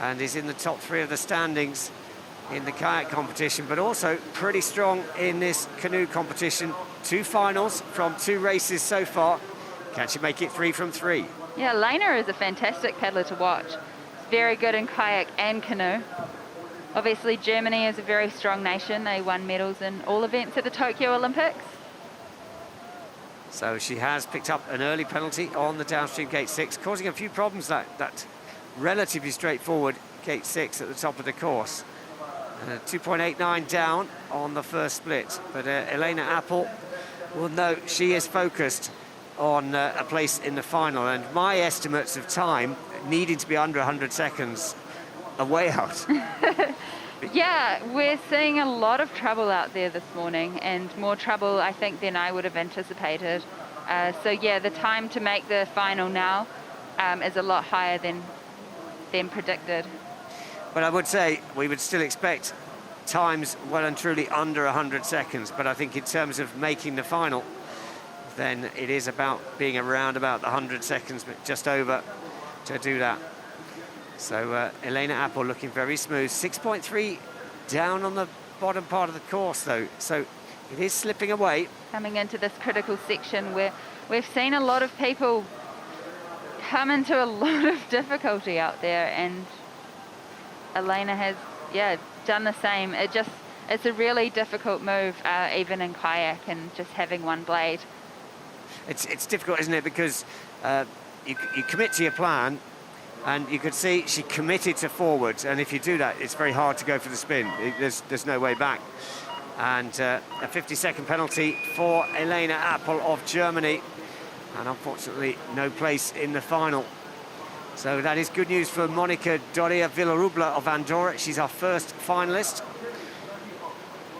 and is in the top 3 of the standings in the kayak competition, but also pretty strong in this canoe competition. 2 finals from 2 races so far. Can she make it 3 from 3? Yeah, Lena is a fantastic paddler to watch. Very good in kayak and canoe. Obviously, Germany is a very strong nation. They won medals in all events at the Tokyo Olympics. So she has picked up an early penalty on the downstream gate 6, causing a few problems, that relatively straightforward gate 6 at the top of the course. 2.89 down on the first split, but Elena Appel will know she is focused on a place in the final, and my estimates of time needing to be under 100 seconds are way out. Yeah, we're seeing a lot of trouble out there this morning, and more trouble, I think, than I would have anticipated. So yeah, the time to make the final now is a lot higher than predicted. But I would say we would still expect times well and truly under 100 seconds. But I think in terms of making the final, then it is about being around about the 100 seconds, but just over to do that. So Elena Appel looking very smooth. 6.3 down on the bottom part of the course, though. So it is slipping away. Coming into this critical section where we've seen a lot of people come into a lot of difficulty out there, and Elena has, done the same. It's a really difficult move, even in kayak, and just having one blade. It's difficult, isn't it? Because you commit to your plan, and you could see she committed to forwards, and if you do that, it's very hard to go for the spin. There's no way back. And a 50-second penalty for Elena Appel of Germany, and unfortunately no place in the final. So that is good news for Monica Doria Villarubla of Andorra. She's our first finalist.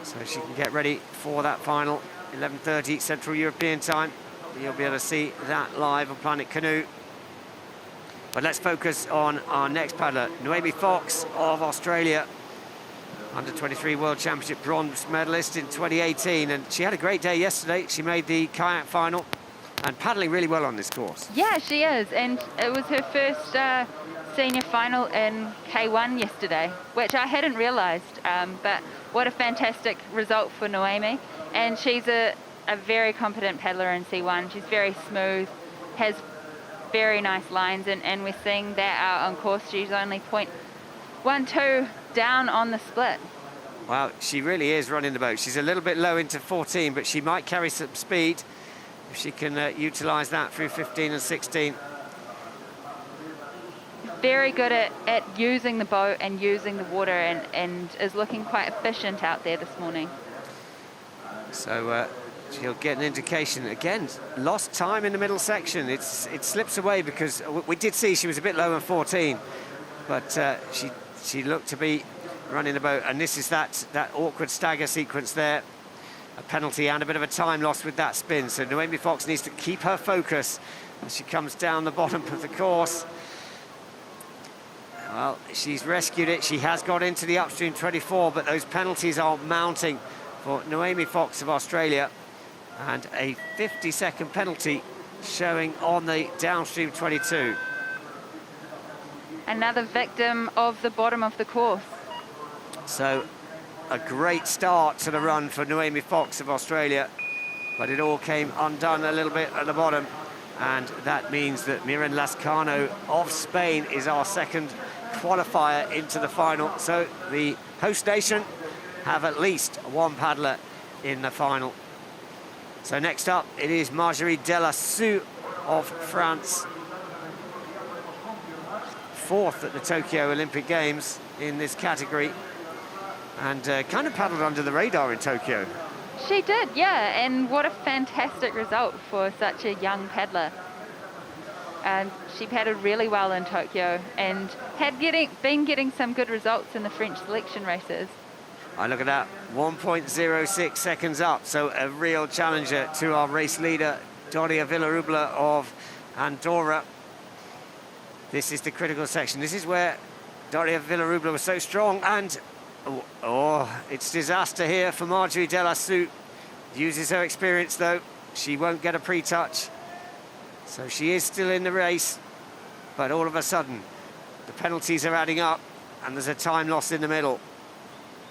So she can get ready for that final, 11:30 Central European time. You'll be able to see that live on Planet Canoe. But let's focus on our next paddler, Noemi Fox of Australia. Under-23 World Championship bronze medalist in 2018. And she had a great day yesterday. She made the kayak final and paddling really well on this course. Yeah, she is. And it was her first senior final in K1 yesterday, which I hadn't realised. But what a fantastic result for Noemi. And she's a very competent paddler in C1. She's very smooth, has very nice lines, and we're seeing that out on course. She's only 0.12 down on the split. Wow, she really is running the boat. She's a little bit low into 14, but she might carry some speed if she can utilise that through 15 and 16. Very good at using the boat and using the water, and is looking quite efficient out there this morning. So she'll get an indication. Again, lost time in the middle section. It slips away because we did see she was a bit low in 14, but she looked to be running the boat. And this is that awkward stagger sequence there. A penalty and a bit of a time loss with that spin. So Noemi Fox needs to keep her focus as she comes down the bottom of the course. Well, she's rescued it. She has got into the upstream 24, but those penalties are mounting for Noemi Fox of Australia. And a 50-second penalty showing on the downstream 22. Another victim of the bottom of the course. So a great start to the run for Noemi Fox of Australia, but it all came undone a little bit at the bottom. And that means that Miren Lascano of Spain is our second qualifier into the final. So the host nation have at least one paddler in the final. So next up, it is Marjorie Delassou of France. Fourth at the Tokyo Olympic Games in this category. And kind of paddled under the radar in Tokyo. She did, yeah, and what a fantastic result for such a young paddler. And she paddled really well in Tokyo and had been getting some good results in the French selection races. I look at that, 1.06 seconds up, so a real challenger to our race leader, Doria Villarubla of Andorra. This is the critical section. This is where Doria Villarubla was so strong, and it's disaster here for Marjorie Delassou. Uses her experience though. She won't get a pre-touch. So she is still in the race, but all of a sudden the penalties are adding up and there's a time loss in the middle.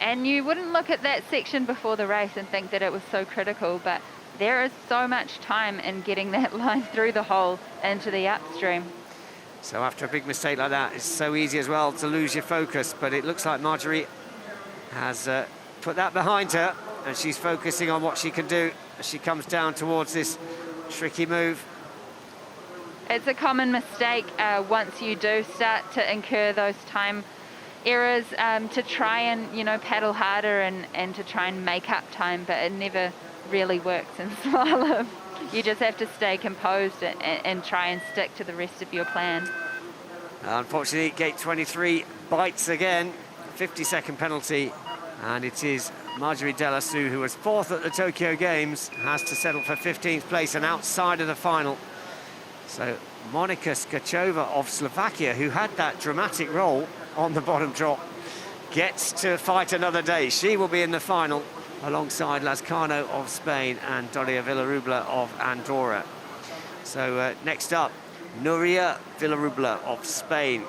And you wouldn't look at that section before the race and think that it was so critical, but there is so much time in getting that line through the hole into the upstream. So after a big mistake like that, it's so easy as well to lose your focus, but it looks like Marjorie has put that behind her, and she's focusing on what she can do as she comes down towards this tricky move. It's a common mistake once you do start to incur those time errors to try and, paddle harder and to try and make up time, but it never really works in slalom. You just have to stay composed and try and stick to the rest of your plan. Unfortunately, gate 23 bites again. 50-second penalty, and it is Marjorie Delassou, who was fourth at the Tokyo Games, has to settle for 15th place and outside of the final. So Monika Skachova of Slovakia, who had that dramatic roll on the bottom drop, gets to fight another day. She will be in the final alongside Lascano of Spain and Doria Villarubla of Andorra. So next up, Nuria Villarubla of Spain.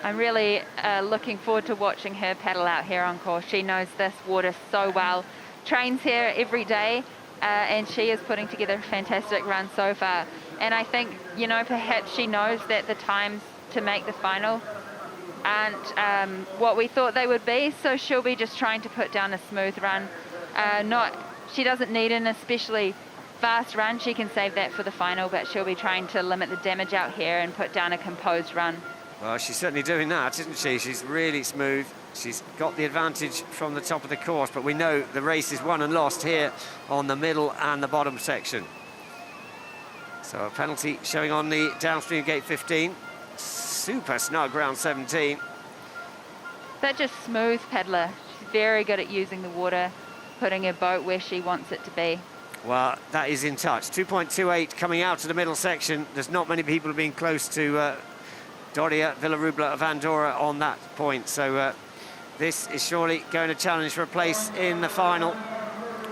I'm really looking forward to watching her paddle out here on course. She knows this water so well, trains here every day, and she is putting together a fantastic run so far. And I think, perhaps she knows that the times to make the final aren't what we thought they would be, so she'll be just trying to put down a smooth run. She doesn't need an especially fast run. She can save that for the final, but she'll be trying to limit the damage out here and put down a composed run. Well, she's certainly doing that, isn't she? She's really smooth. She's got the advantage from the top of the course, but we know the race is won and lost here on the middle and the bottom section. So a penalty showing on the downstream gate 15. Super snug round 17. Such a smooth paddler. She's very good at using the water, putting her boat where she wants it to be. Well, that is in touch. 2.28 coming out of the middle section. There's not many people being close to Doria Villarubla of Andorra on that point. So this is surely going to challenge for a place in the final.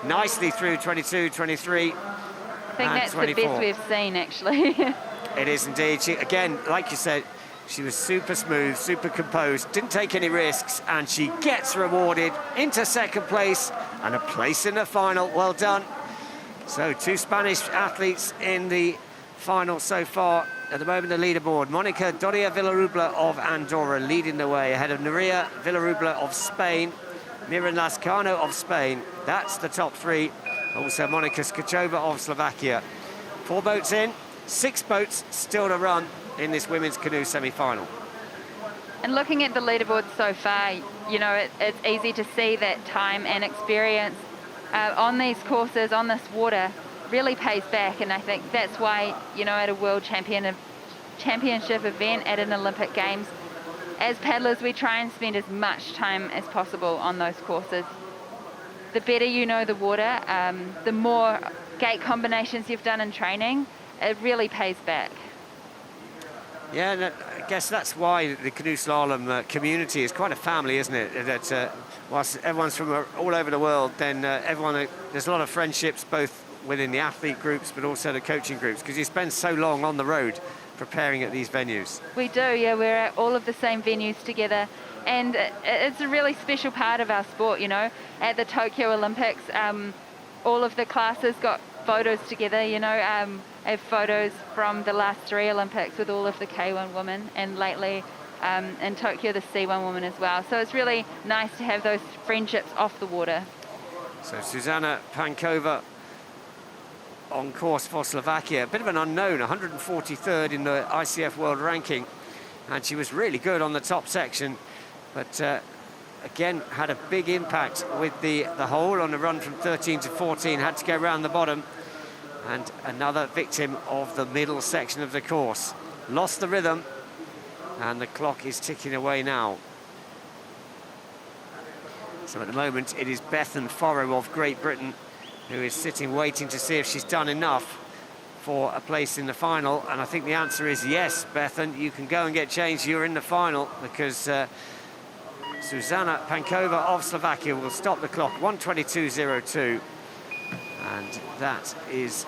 Nicely through 22, 23. I think that's 24. the best we've seen, actually. It is indeed. She, again, like you said, she was super smooth, super composed, didn't take any risks, and she gets rewarded into second place and a place in the final. Well done. So 2 Spanish athletes in the final so far. At the moment, the leaderboard, Monica Doria Villarubla of Andorra leading the way ahead of Nuria Villarubla of Spain, Miran Lascano of Spain. That's the top 3. Also Monika Skachova of Slovakia. 4 boats in, 6 boats still to run in this women's canoe semi-final. And looking at the leaderboard so far, you know, it's easy to see that time and experience on these courses, on this water, really pays back. And I think that's why, you know, at a world championship event, at an Olympic Games, as paddlers, we try and spend as much time as possible on those courses. The better you know the water, the more gate combinations you've done in training, it really pays back. Yeah, and I guess that's why the canoe slalom community is quite a family, isn't it? That whilst everyone's from all over the world, then there's a lot of friendships both within the athlete groups but also the coaching groups, because you spend so long on the road preparing at these venues. We do, yeah, we're at all of the same venues together, and it's a really special part of our sport, you know. At the Tokyo Olympics, all of the classes got photos together, you know. I have photos from the last 3 Olympics with all of the K1 women, and lately in Tokyo the C1 women as well. So it's really nice to have those friendships off the water. So Zuzana Pankova on course for Slovakia, a bit of an unknown, 143rd in the ICF world ranking, and she was really good on the top section, but again had a big impact with the hole on the run from 13 to 14, had to go around the bottom, and another victim of the middle section of the course. Lost the rhythm, and the clock is ticking away now. So at the moment it is Bethan Forrow of Great Britain who is sitting waiting to see if she's done enough for a place in the final, and I think the answer is yes, Bethan, you can go and get changed, you're in the final, because Zuzana Pankova of Slovakia will stop the clock, 1:22.02, and that is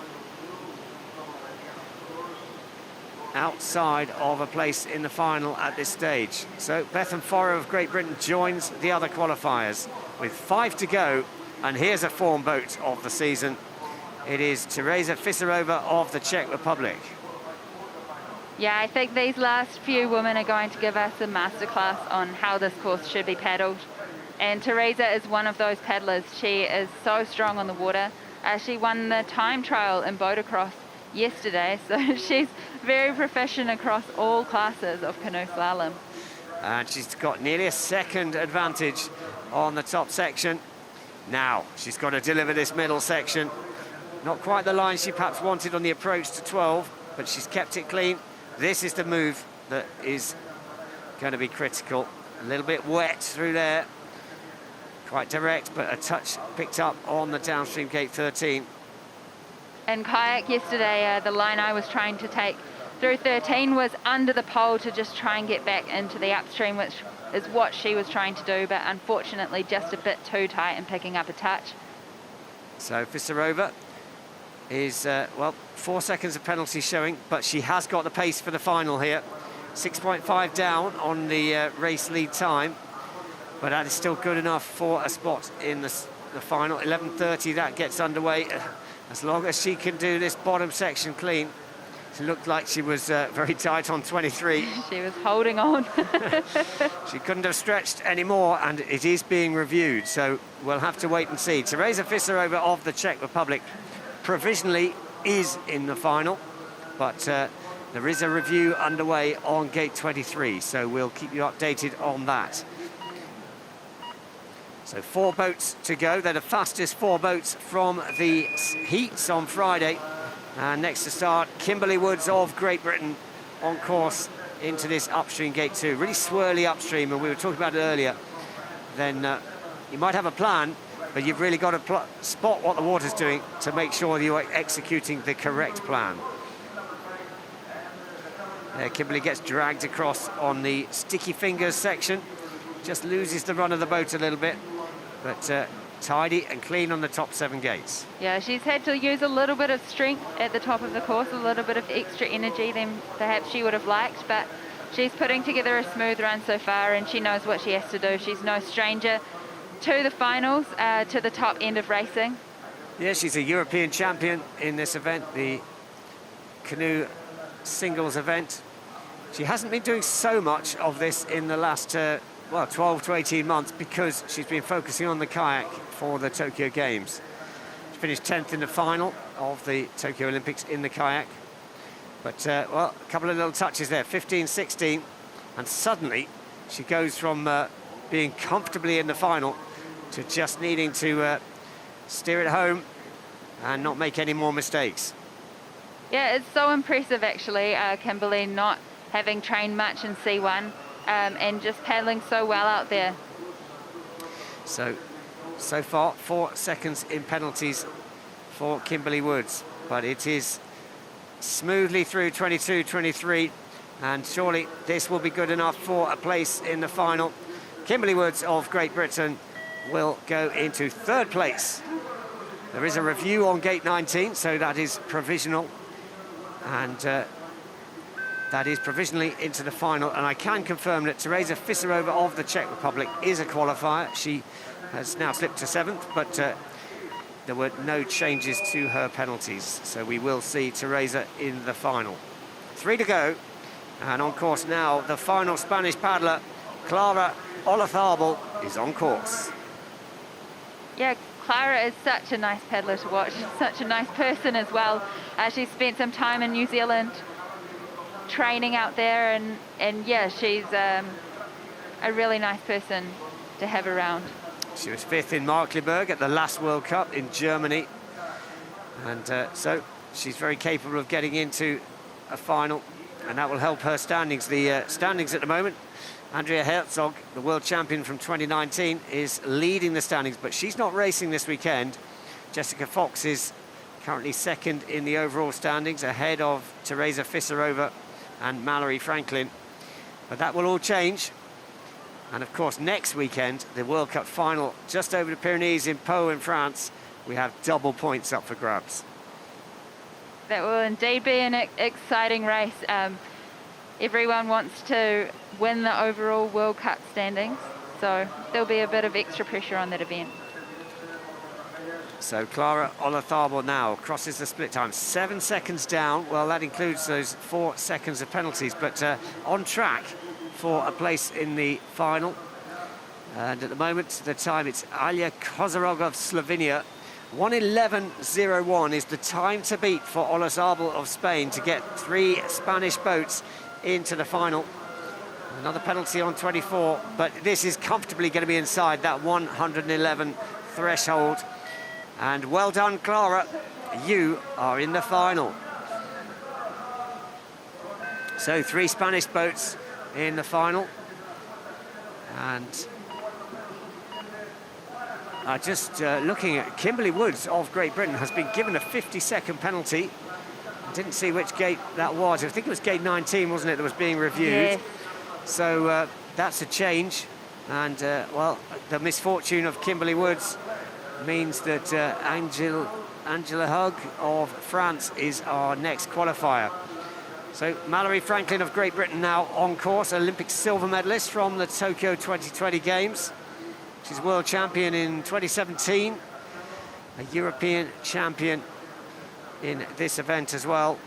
outside of a place in the final at this stage. So Bethan Forrow of Great Britain joins the other qualifiers with 5 to go, and here's a form boat of the season. It is Teresa Fisarova of the Czech Republic. Yeah, I think these last few women are going to give us a masterclass on how this course should be paddled. And Teresa is one of those paddlers. She is so strong on the water. She won the time trial in Boatacross yesterday, so she's very proficient across all classes of canoe slalom. And she's got nearly a second advantage on the top section. Now she's got to deliver this middle section. Not quite the line she perhaps wanted on the approach to 12, but she's kept it clean. This is the move that is going to be critical. A little bit wet through there. Quite direct, but a touch picked up on the downstream gate 13. In kayak yesterday, the line I was trying to take through 13 was under the pole to just try and get back into the upstream, which is what she was trying to do, but unfortunately just a bit too tight and picking up a touch. So Fisarova is, well, 4 seconds of penalty showing, but she has got the pace for the final here. 6.5 down on the race lead time, but that is still good enough for a spot in the final. 11:30, that gets underway. As long as she can do this bottom section clean. She looked like she was very tight on 23. She was holding on. She couldn't have stretched anymore, and it is being reviewed, so we'll have to wait and see. Teresa Fisarova of the Czech Republic provisionally is in the final, but there is a review underway on gate 23, so we'll keep you updated on that. So 4 boats to go. They're the fastest 4 boats from the heats on Friday. And next to start, Kimberly Woods of Great Britain on course into this upstream gate 2. Really swirly upstream, and we were talking about it earlier. Then you might have a plan, but you've really got to spot what the water's doing to make sure that you're executing the correct plan. Kimberly gets dragged across on the sticky fingers section. Just loses the run of the boat a little bit, but tidy and clean on the top 7 gates. Yeah, she's had to use a little bit of strength at the top of the course, a little bit of extra energy than perhaps she would have liked, but she's putting together a smooth run so far, and she knows what she has to do. She's no stranger to the finals, to the top end of racing. Yeah, she's a European champion in this event, the canoe singles event. She hasn't been doing so much of this in the last 12 to 18 months because she's been focusing on the kayak for the Tokyo Games. She finished 10th in the final of the Tokyo Olympics in the kayak. But, well, a couple of little touches there, 15, 16, and suddenly she goes from being comfortably in the final to just needing to steer it home and not make any more mistakes. Yeah, it's so impressive, actually, Kimberly not having trained much in C1 and just paddling so well out there. So far, 4 seconds in penalties for Kimberly Woods, but it is smoothly through 22, 23, and surely this will be good enough for a place in the final. Kimberly Woods of Great Britain will go into 3rd place. There is a review on gate 19, so that is provisional, and that is provisionally into the final. And I can confirm that Teresa Fisarova of the Czech Republic is a qualifier. She has now slipped to 7th, but there were no changes to her penalties, so we will see Teresa in the final. 3 to go, and on course now, the final Spanish paddler, Clara Olazabal, is on course. Yeah, Clara is such a nice paddler to watch, such a nice person as well. She spent some time in New Zealand training out there, and yeah, she's a really nice person to have around. She was 5th in Markkleeberg at the last World Cup in Germany, and so she's very capable of getting into a final, and that will help her standings. The standings at the moment, Andrea Herzog, the world champion from 2019, is leading the standings, but she's not racing this weekend. Jessica Fox is currently 2nd in the overall standings, ahead of Teresa Fisarova and Mallory Franklin. But that will all change. And of course, next weekend, the World Cup final, just over the Pyrenees in Pau in France, we have double points up for grabs. That will indeed be an exciting race. Everyone wants to win the overall World Cup standings, so there'll be a bit of extra pressure on that event. So Clara Olazabal now crosses the split time, 7 seconds down. Well, that includes those 4 seconds of penalties, but on track for a place in the final. And at the moment, the time, it's Alja Kozarog of Slovenia. 1:11.01 is the time to beat for Olazabal of Spain to get 3 Spanish boats into the final. Another penalty on 24, but this is comfortably going to be inside that 111 threshold. And well done, Clara. You are in the final. So 3 Spanish boats in the final. And just looking at Kimberly Woods of Great Britain has been given a 50-second penalty. I didn't see which gate that was. I think it was gate 19, wasn't it, that was being reviewed? Yes. So that's a change. And, well, the misfortune of Kimberly Woods means that Angela Hug of France is our next qualifier. So Mallory Franklin of Great Britain now on course, Olympic silver medalist from the Tokyo 2020 Games. She's world champion in 2017, a European champion in this event as well.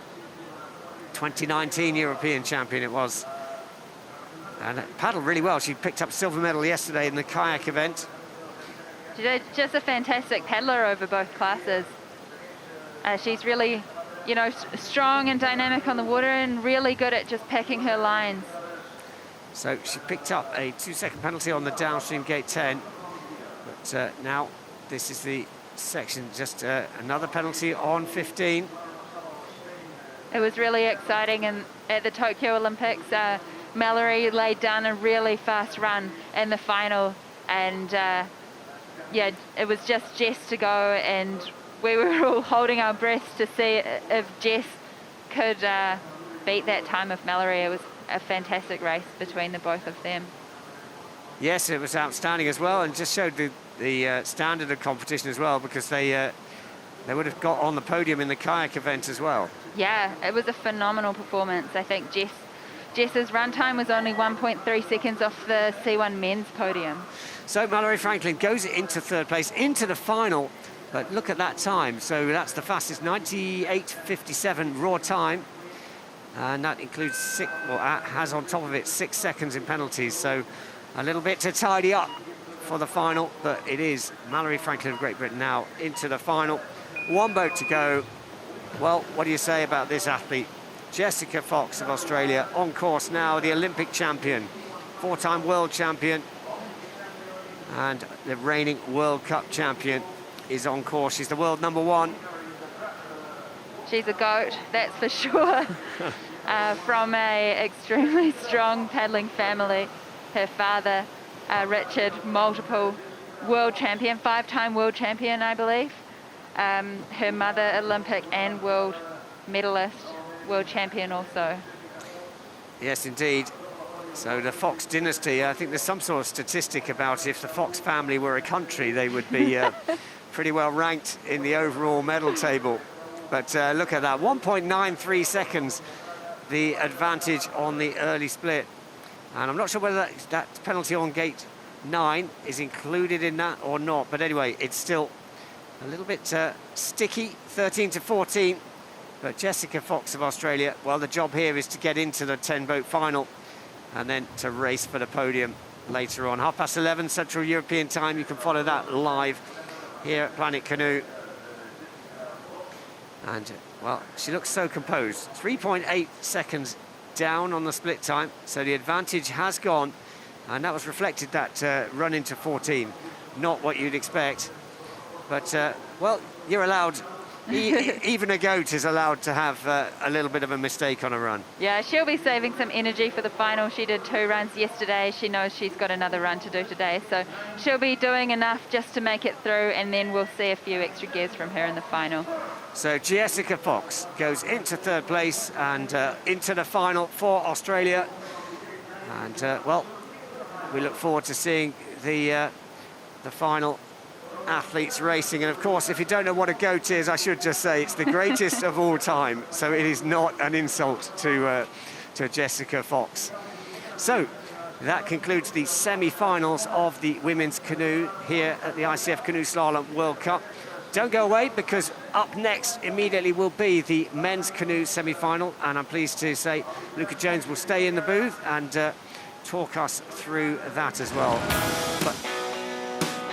2019 European champion it was. And paddled really well. She picked up silver medal yesterday in the kayak event. She's just a fantastic paddler over both classes. She's really, you know, strong and dynamic on the water and really good at just packing her lines. So she picked up a 2-second penalty on the downstream gate 10. But now this is the section, just another penalty on 15. It was really exciting, and at the Tokyo Olympics, Mallory laid down a really fast run in the final, and yeah, it was just Jess to go, and we were all holding our breaths to see if Jess could beat that time of Mallory. It was a fantastic race between the both of them. Yes, it was outstanding as well, and just showed the standard of competition as well, because they would have got on the podium in the kayak event as well. Yeah, it was a phenomenal performance. I think Jess's run time was only 1.3 seconds off the C1 men's podium. So Mallory Franklin goes into third place, into the final, but look at that time. So that's the fastest, 98.57 raw time, and that includes has on top of it 6 seconds in penalties. So a little bit to tidy up for the final, but it is Mallory Franklin of Great Britain now into the final. One boat to go. Well, what do you say about this athlete? Jessica Fox of Australia on course now, the Olympic champion, 4-time world champion, and the reigning World Cup champion is on course. She's the world #1. She's a goat, that's for sure. From a extremely strong paddling family. Her father, Richard, multiple world champion, 5-time world champion, I believe. Her mother, Olympic and world medalist, world champion also. Yes, indeed. So the Fox dynasty, I think there's some sort of statistic about if the Fox family were a country, they would be pretty well ranked in the overall medal table. But look at that, 1.93 seconds, the advantage on the early split. And I'm not sure whether that penalty on gate 9 is included in that or not. But anyway, it's still a little bit sticky, 13-14. But Jessica Fox of Australia, well, the job here is to get into the 10-boat final and then to race for the podium later on. 11:30 Central European time. You can follow that live here at Planet Canoe. And, well, she looks so composed. 3.8 seconds down on the split time, so the advantage has gone, and that was reflected, that run into 14. Not what you'd expect, but, well, you're allowed... Even a goat is allowed to have a little bit of a mistake on a run. Yeah, she'll be saving some energy for the final. She did 2 runs yesterday. She knows she's got another run to do today. So she'll be doing enough just to make it through, and then we'll see a few extra gears from her in the final. So Jessica Fox goes into third place and into the final for Australia. And, well, we look forward to seeing the final athletes racing. And of course, if you don't know what a goat is, I should just say it's the greatest of all time, so it is not an insult to Jessica Fox. So that concludes the semi-finals of the women's canoe here at the ICF Canoe Slalom World Cup. Don't go away, because up next immediately will be the men's canoe semi-final, and I'm pleased to say Luca Jones will stay in the booth and talk us through that as well. But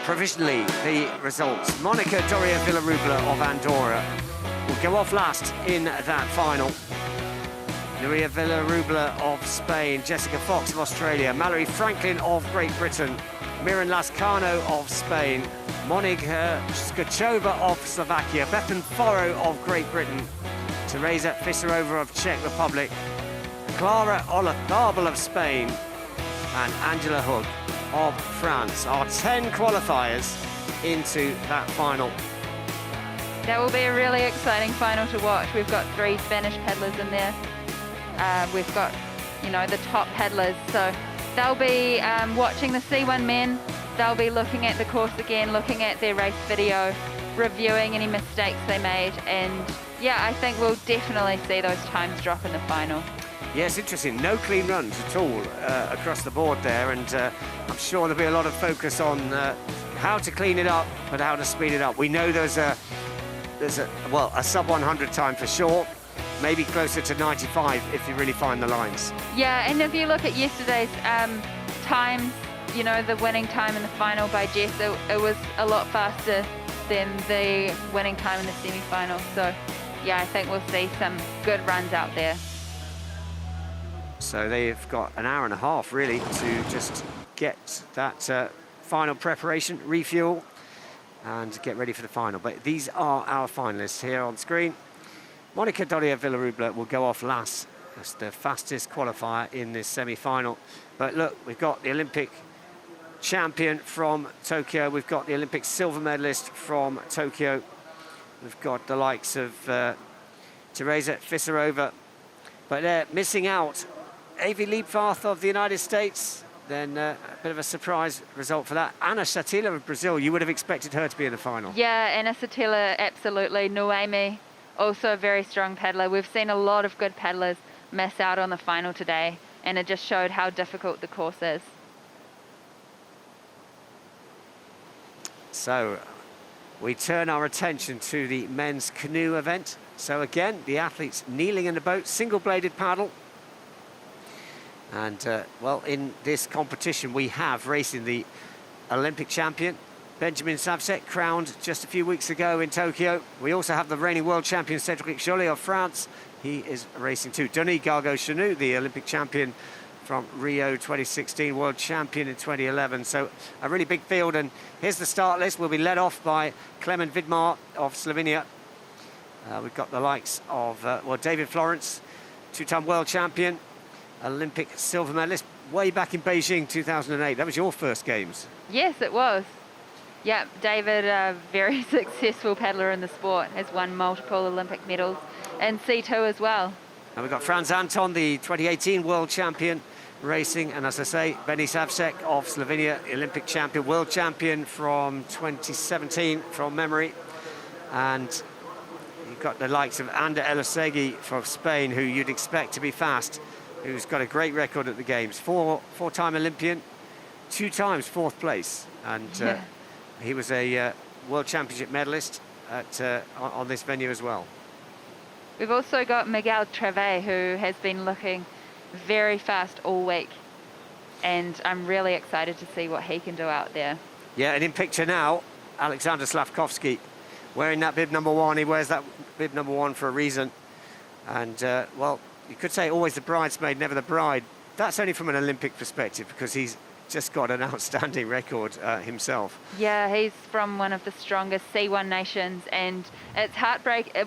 provisionally, the results. Monica Doria Villarubla of Andorra will go off last in that final. Nuria Villarubla of Spain, Jessica Fox of Australia, Mallory Franklin of Great Britain, Miran Lascano of Spain, Monika Skachova of Slovakia, Bethan Foro of Great Britain, Teresa Fisarova of Czech Republic, Clara Olazabal of Spain, and Angela Hook of France. Our 10 qualifiers into that final. That will be a really exciting final to watch. We've got 3 Spanish paddlers in there. We've got, you know, the top paddlers. So they'll be watching the C1 men. They'll be looking at the course again, looking at their race video, reviewing any mistakes they made. And yeah, I think we'll definitely see those times drop in the final. Yes, interesting. No clean runs at all across the board there, and I'm sure there'll be a lot of focus on how to clean it up, but how to speed it up. We know there's a sub 100 time for sure, maybe closer to 95 if you really find the lines. Yeah, and if you look at yesterday's times, you know, the winning time in the final by Jess, it was a lot faster than the winning time in the semi-final. So yeah, I think we'll see some good runs out there. So they've got an hour and a half, really, to just get that final preparation, refuel, and get ready for the final. But these are our finalists here on screen. Monica Doria Villarubla will go off last. That's the fastest qualifier in this semi-final. But look, we've got the Olympic champion from Tokyo. We've got the Olympic silver medalist from Tokyo. We've got the likes of Teresa Fisarova. But they're missing out. Avi Liebfarth of the United States. Then a bit of a surprise result for that. Ana Satila of Brazil, you would have expected her to be in the final. Yeah, Ana Satila, absolutely. Noemi, also a very strong paddler. We've seen a lot of good paddlers miss out on the final today, and it just showed how difficult the course is. So we turn our attention to the men's canoe event. So again, the athletes kneeling in the boat, single-bladed paddle. And, well, in this competition, we have racing the Olympic champion, Benjamin Savsek, crowned just a few weeks ago in Tokyo. We also have the reigning world champion, Cédric Joly of France. He is racing too. Denis Gargaud-Chanou, the Olympic champion from Rio 2016, world champion in 2011. So a really big field. And here's the start list. We'll be led off by Klemen Vidmar of Slovenia. We've got the likes of, well, David Florence, two-time world champion, Olympic silver medalist, way back in Beijing 2008. That was your first games. Yes, it was. Yeah, David, a very successful paddler in the sport, has won multiple Olympic medals and C2 as well. And we've got Franz Anton, the 2018 world champion racing, and as I say, Benny Savsek of Slovenia, Olympic champion, world champion from 2017 from memory. And you've got the likes of Ander Elosegui from Spain, who you'd expect to be fast, who's got a great record at the games. Four-time Olympian, 2 times 4th place. And he was a World Championship medalist on this venue as well. We've also got Miguel Trave, who has been looking very fast all week. And I'm really excited to see what he can do out there. Yeah, and in picture now, Alexander Slavkovsky, wearing that bib number 1. He wears that bib number 1 for a reason. And, well, you could say always the bridesmaid, never the bride. That's only from an Olympic perspective, because he's just got an outstanding record himself. Yeah, he's from one of the strongest C1 nations, and it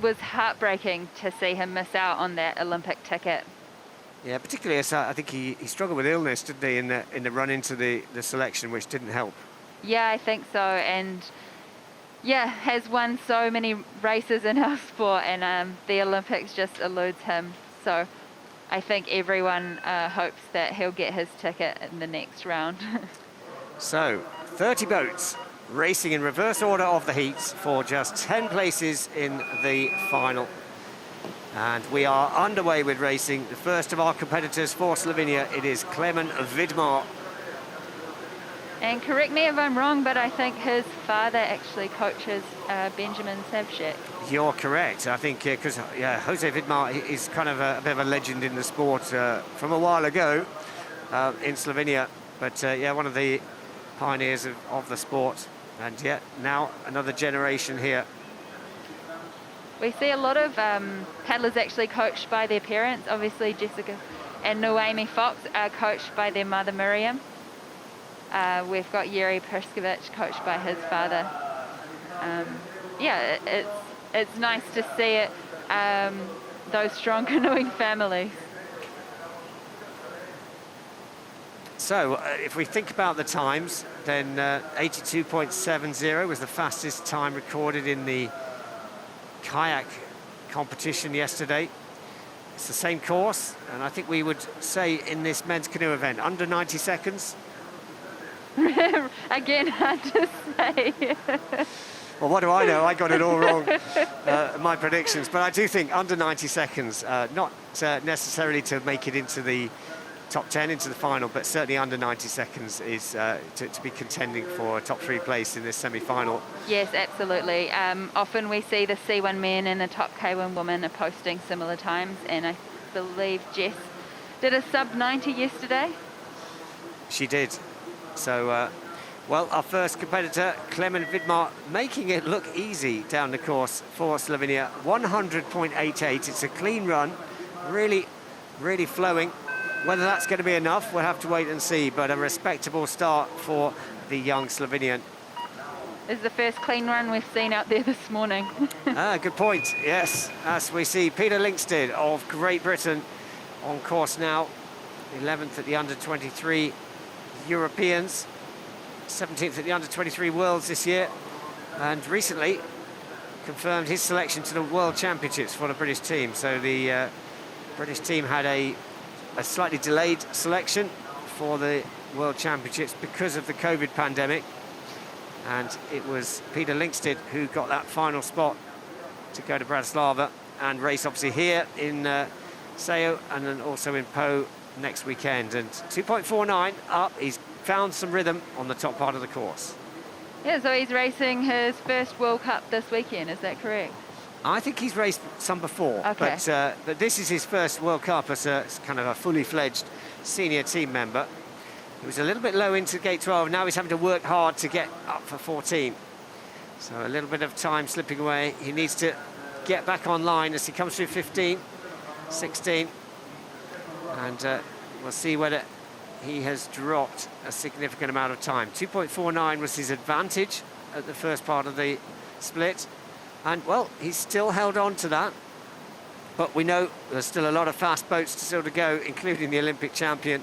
was heartbreaking to see him miss out on that Olympic ticket. Yeah, particularly as I think he struggled with illness, didn't he, in the run into the selection, which didn't help. Yeah, I think so, and yeah, has won so many races in our sport, and the Olympics just eludes him. So I think everyone hopes that he'll get his ticket in the next round. So 30 boats racing in reverse order of the heats for just 10 places in the final. And we are underway with racing. The first of our competitors for Slovenia, it is Klemen Vidmar. And correct me if I'm wrong, but I think his father actually coaches Benjamin Savsek. You're correct. I think, because Jose Vidmar is kind of a bit of a legend in the sport from a while ago in Slovenia. But yeah, one of the pioneers of the sport. And yet now another generation here. We see a lot of paddlers actually coached by their parents. Obviously, Jessica and Noemi Fox are coached by their mother, Miriam. We've got Yuri Perskovich coached by his father. Yeah, it's nice to see it, those strong canoeing families. So if we think about the times, then 82.70 was the fastest time recorded in the kayak competition yesterday. It's the same course, and I think we would say in this men's canoe event, under 90 seconds. Again, hard to say. Well, what do I know? I got it all wrong, my predictions. But I do think under 90 seconds, not necessarily to make it into the top 10, into the final, but certainly under 90 seconds is to be contending for a top 3 place in this semi-final. Yes, absolutely. Often we see the C1 men and the top K1 women are posting similar times, and I believe Jess did a sub 90 yesterday. She did. So, well, our first competitor, Klemen Vidmar, making it look easy down the course for Slovenia. 100.88. It's a clean run, really, really flowing. Whether that's going to be enough, we'll have to wait and see, but a respectable start for the young Slovenian. is the first clean run we've seen out there this morning. Good point, yes. As we see Peter Linkstead of Great Britain on course now, 11th at the under-23 Europeans, 17th at the under-23 Worlds this year, and recently confirmed his selection to the World Championships for the British team. So the British team had a slightly delayed selection for the World Championships because of the COVID pandemic, and it was Peter Linkstead who got that final spot to go to Bratislava and race obviously here in Seo and then also in Po next weekend. And 2.49 up, he's found some rhythm on the top part of the course. Yeah, so he's racing his first World Cup this weekend, is that correct? I think he's raced some before, okay. But this is his first World Cup as a kind of a fully fledged senior team member. He was a little bit low into gate 12, now he's having to work hard to get up for 14. So a little bit of time slipping away. He needs to get back online as he comes through 15, 16. And we'll see whether he has dropped a significant amount of time. 2.49 was his advantage at the first part of the split. And, well, he's still held on to that. But we know there's still a lot of fast boats to still to go, including the Olympic champion.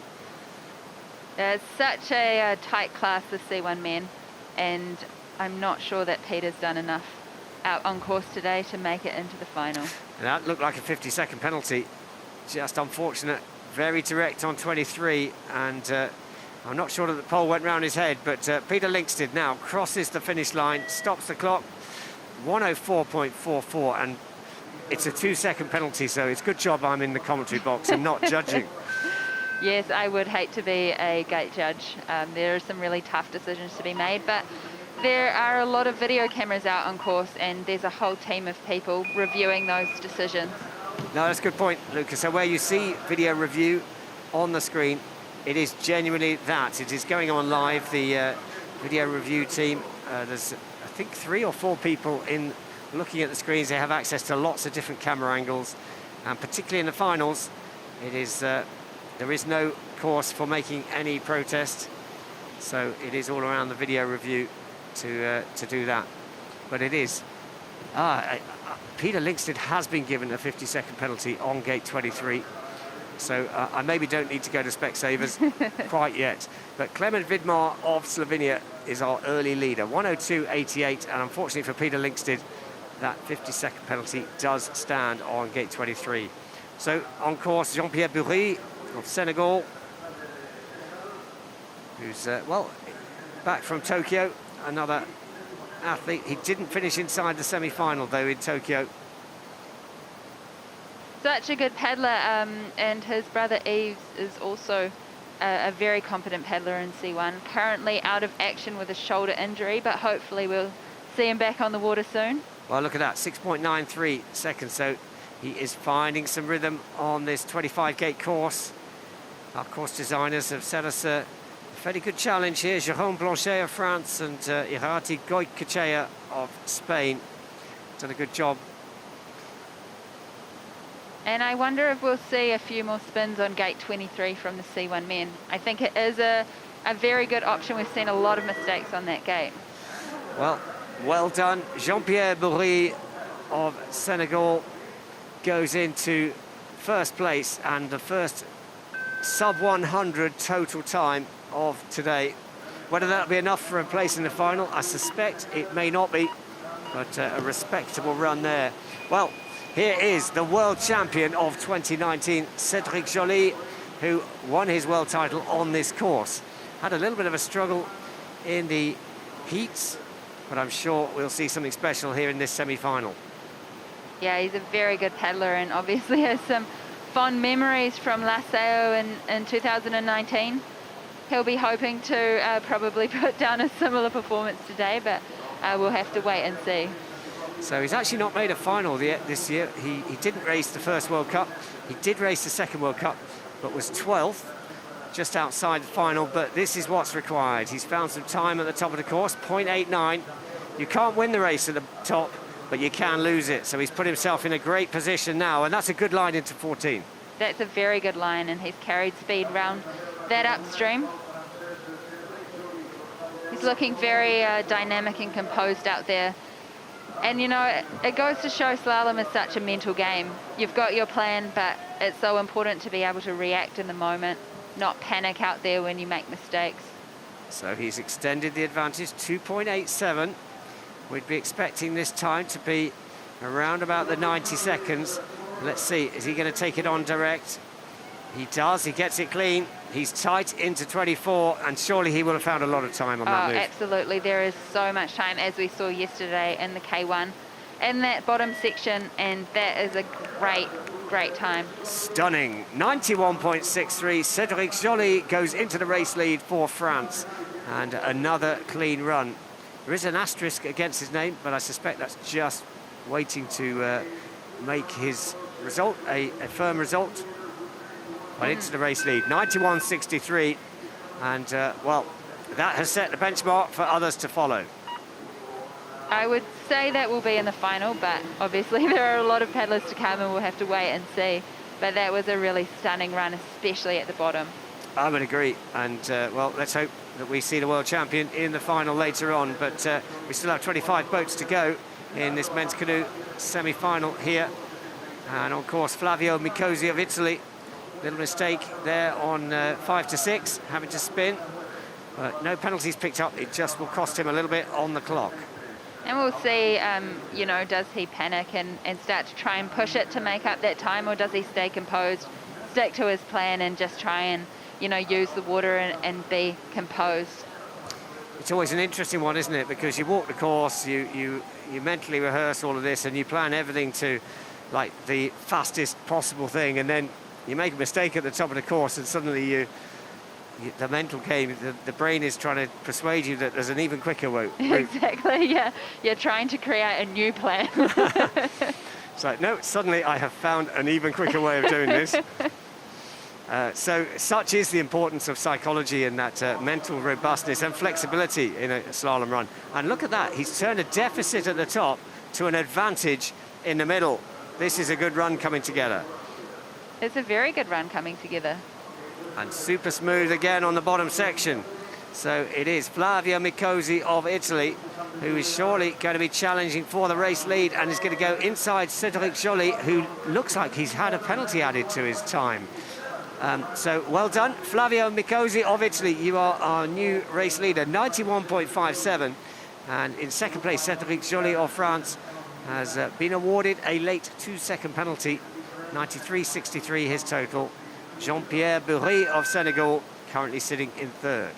It's such a tight class, the C1 men, and I'm not sure that Peter's done enough out on course today to make it into the final. And that looked like a 50-second penalty. Just unfortunate, very direct on 23, and I'm not sure that the pole went round his head, but Peter Linkstead now crosses the finish line, stops the clock, 104.44, and it's a 2-second penalty, so it's a good job I'm in the commentary box and not judging. Yes, I would hate to be a gate judge. There are some really tough decisions to be made, but there are a lot of video cameras out on course, and there's a whole team of people reviewing those decisions. No, that's a good point, Lucas. So where you see video review on the screen, it is genuinely that. It is going on live, the video review team. There's, I think, 3 or 4 people in looking at the screens. They have access to lots of different camera angles, and particularly in the finals, it is there is no course for making any protest, so it is all around the video review to do that. But it is Peter Linkstead has been given a 50-second penalty on gate 23, so I maybe don't need to go to Specsavers quite yet. But Clement Vidmar of Slovenia is our early leader, 102.88, and unfortunately for Peter Linkstead, that 50-second penalty does stand on gate 23. So on course, Jean-Pierre Bourri of Senegal, who's, well, back from Tokyo, another athlete. He didn't finish inside the semi-final, though, in Tokyo. Such a good paddler, and his brother Yves is also a very competent paddler in C1. Currently out of action with a shoulder injury, but hopefully we'll see him back on the water soon. Well, look at that, 6.93 seconds, so he is finding some rhythm on this 25-gate course. Our course designers have set us a fairly good challenge here. Jérôme Blanchet of France and Irati Goicoechea of Spain. Done a good job. And I wonder if we'll see a few more spins on gate 23 from the C1 men. I think it is a very good option. We've seen a lot of mistakes on that gate. Well done. Jean-Pierre Bourri of Senegal goes into first place, and the first sub-100 total time of today. Whether that'll be enough for a place in the final, I suspect it may not be, but a respectable run there. Well, here is the world champion of 2019, Cédric Joly, who won his world title on this course. Had a little bit of a struggle in the heats, but I'm sure we'll see something special here in this semi-final. Yeah, he's a very good paddler and obviously has some fond memories from La Seo in 2019. He'll be hoping to probably put down a similar performance today, but we'll have to wait and see. So he's actually not made a final this year. He didn't race the first World Cup. He did race the second World Cup, but was 12th, just outside the final. But this is what's required. He's found some time at the top of the course, 0.89. You can't win the race at the top, but you can lose it. So he's put himself in a great position now, and that's a good line into 14. That's a very good line, and he's carried speed round that upstream. He's He's looking very dynamic and composed out there. And, you know, it goes to show slalom is such a mental game. You've got your plan, but it's so important to be able to react in the moment, not panic out there when you make mistakes. So he's extended the advantage, 2.87. We'd be expecting this time to be around about the 90 seconds. Let's see, is he going to take it on direct? He does, he gets it clean. He's tight into 24, and surely he will have found a lot of time on that move. Absolutely, there is so much time, as we saw yesterday in the K1, in that bottom section, and that is a great time. Stunning, 91.63. Cédric Joly goes into the race lead for France, and another clean run. There is an asterisk against his name, but I suspect that's just waiting to make his result a firm result. But into the race lead, 91.63, and well, that has set the benchmark for others to follow. I would say that will be in the final, but obviously there are a lot of paddlers to come and we'll have to wait and see. But that was a really stunning run, especially at the bottom. I would agree, and well, let's hope that we see the world champion in the final later on, but we still have 25 boats to go in this men's canoe semi-final here. And of course, Flavio Micosi of Italy. Little mistake there on 5 to 6, having to spin. But no penalties picked up. It just will cost him a little bit on the clock. And we'll see, you know, does he panic and start to try and push it to make up that time, or does he stay composed, stick to his plan and just try and, you know, use the water and be composed? It's always an interesting one, isn't it? Because you walk the course, you mentally rehearse all of this, and you plan everything to like the fastest possible thing, and then you make a mistake at the top of the course, and suddenly the mental game, the brain is trying to persuade you that there's an even quicker route. Exactly, yeah. You're trying to create a new plan. It's like, no, suddenly I have found an even quicker way of doing this. So such is the importance of psychology and that mental robustness and flexibility in a slalom run. And look at that, he's turned a deficit at the top to an advantage in the middle. This is a good run coming together. It's a very good run coming together. And super smooth again on the bottom section. So it is Flavio Micosi of Italy, who is surely going to be challenging for the race lead and is going to go inside Cédric Joly, who looks like he's had a penalty added to his time. So well done, Flavio Micosi of Italy. You are our new race leader, 91.57. And in second place, Cédric Joly of France has been awarded a late 2-second penalty. 93.63 his total. Jean-Pierre Bourri of Senegal currently sitting in third.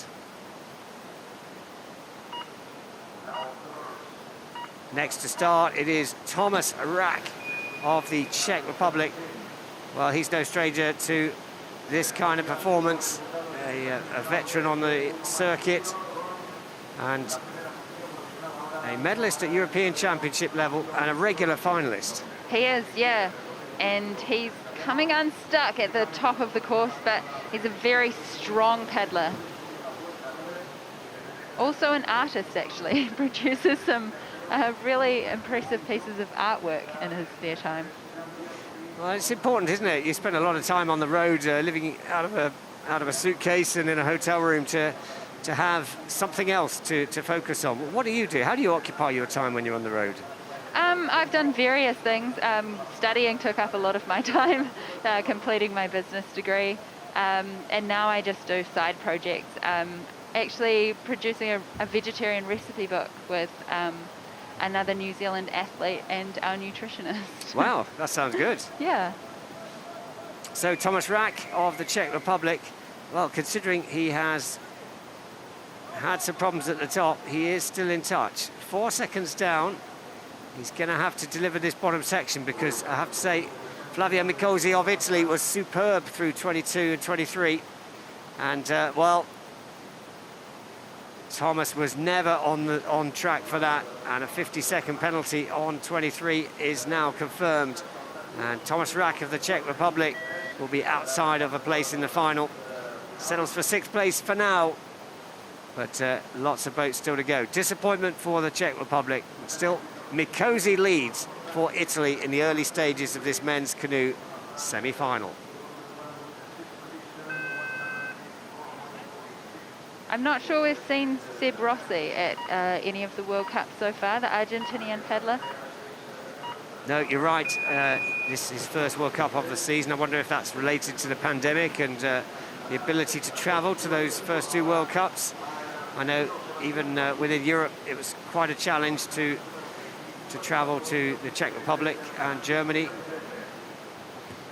Next to start, it is Thomas Rack of the Czech Republic. Well, he's no stranger to this kind of performance. A veteran on the circuit and a medalist at European Championship level and a regular finalist. He is, yeah. And he's coming unstuck at the top of the course, but he's a very strong paddler. Also an artist, actually. Produces some really impressive pieces of artwork in his spare time. Well, it's important, isn't it? You spend a lot of time on the road, living out of a suitcase and in a hotel room to have something else to focus on. What do you do? How do you occupy your time when you're on the road? I've done various things. Studying took up a lot of my time, completing my business degree, and now I just do side projects. Actually producing a vegetarian recipe book with another New Zealand athlete and our nutritionist. Wow, that sounds good. Yeah. So Thomas Rack of the Czech Republic, well, considering he has had some problems at the top, he is still in touch. 4 seconds down. He's going to have to deliver this bottom section because I have to say Flavio Micosi of Italy was superb through 22 and 23. And, well, Thomas was never on track for that. And a 50-second penalty on 23 is now confirmed. And Thomas Rack of the Czech Republic will be outside of a place in the final. Settles for 6th place for now. But lots of boats still to go. Disappointment for the Czech Republic. Still, Micosi leads for Italy in the early stages of this men's canoe semi-final. I'm not sure we've seen Seb Rossi at any of the World Cups so far, the Argentinian paddler. No, you're right. This is his first World Cup of the season. I wonder if that's related to the pandemic and the ability to travel to those first two World Cups. I know even within Europe, it was quite a challenge to travel to the Czech Republic and Germany.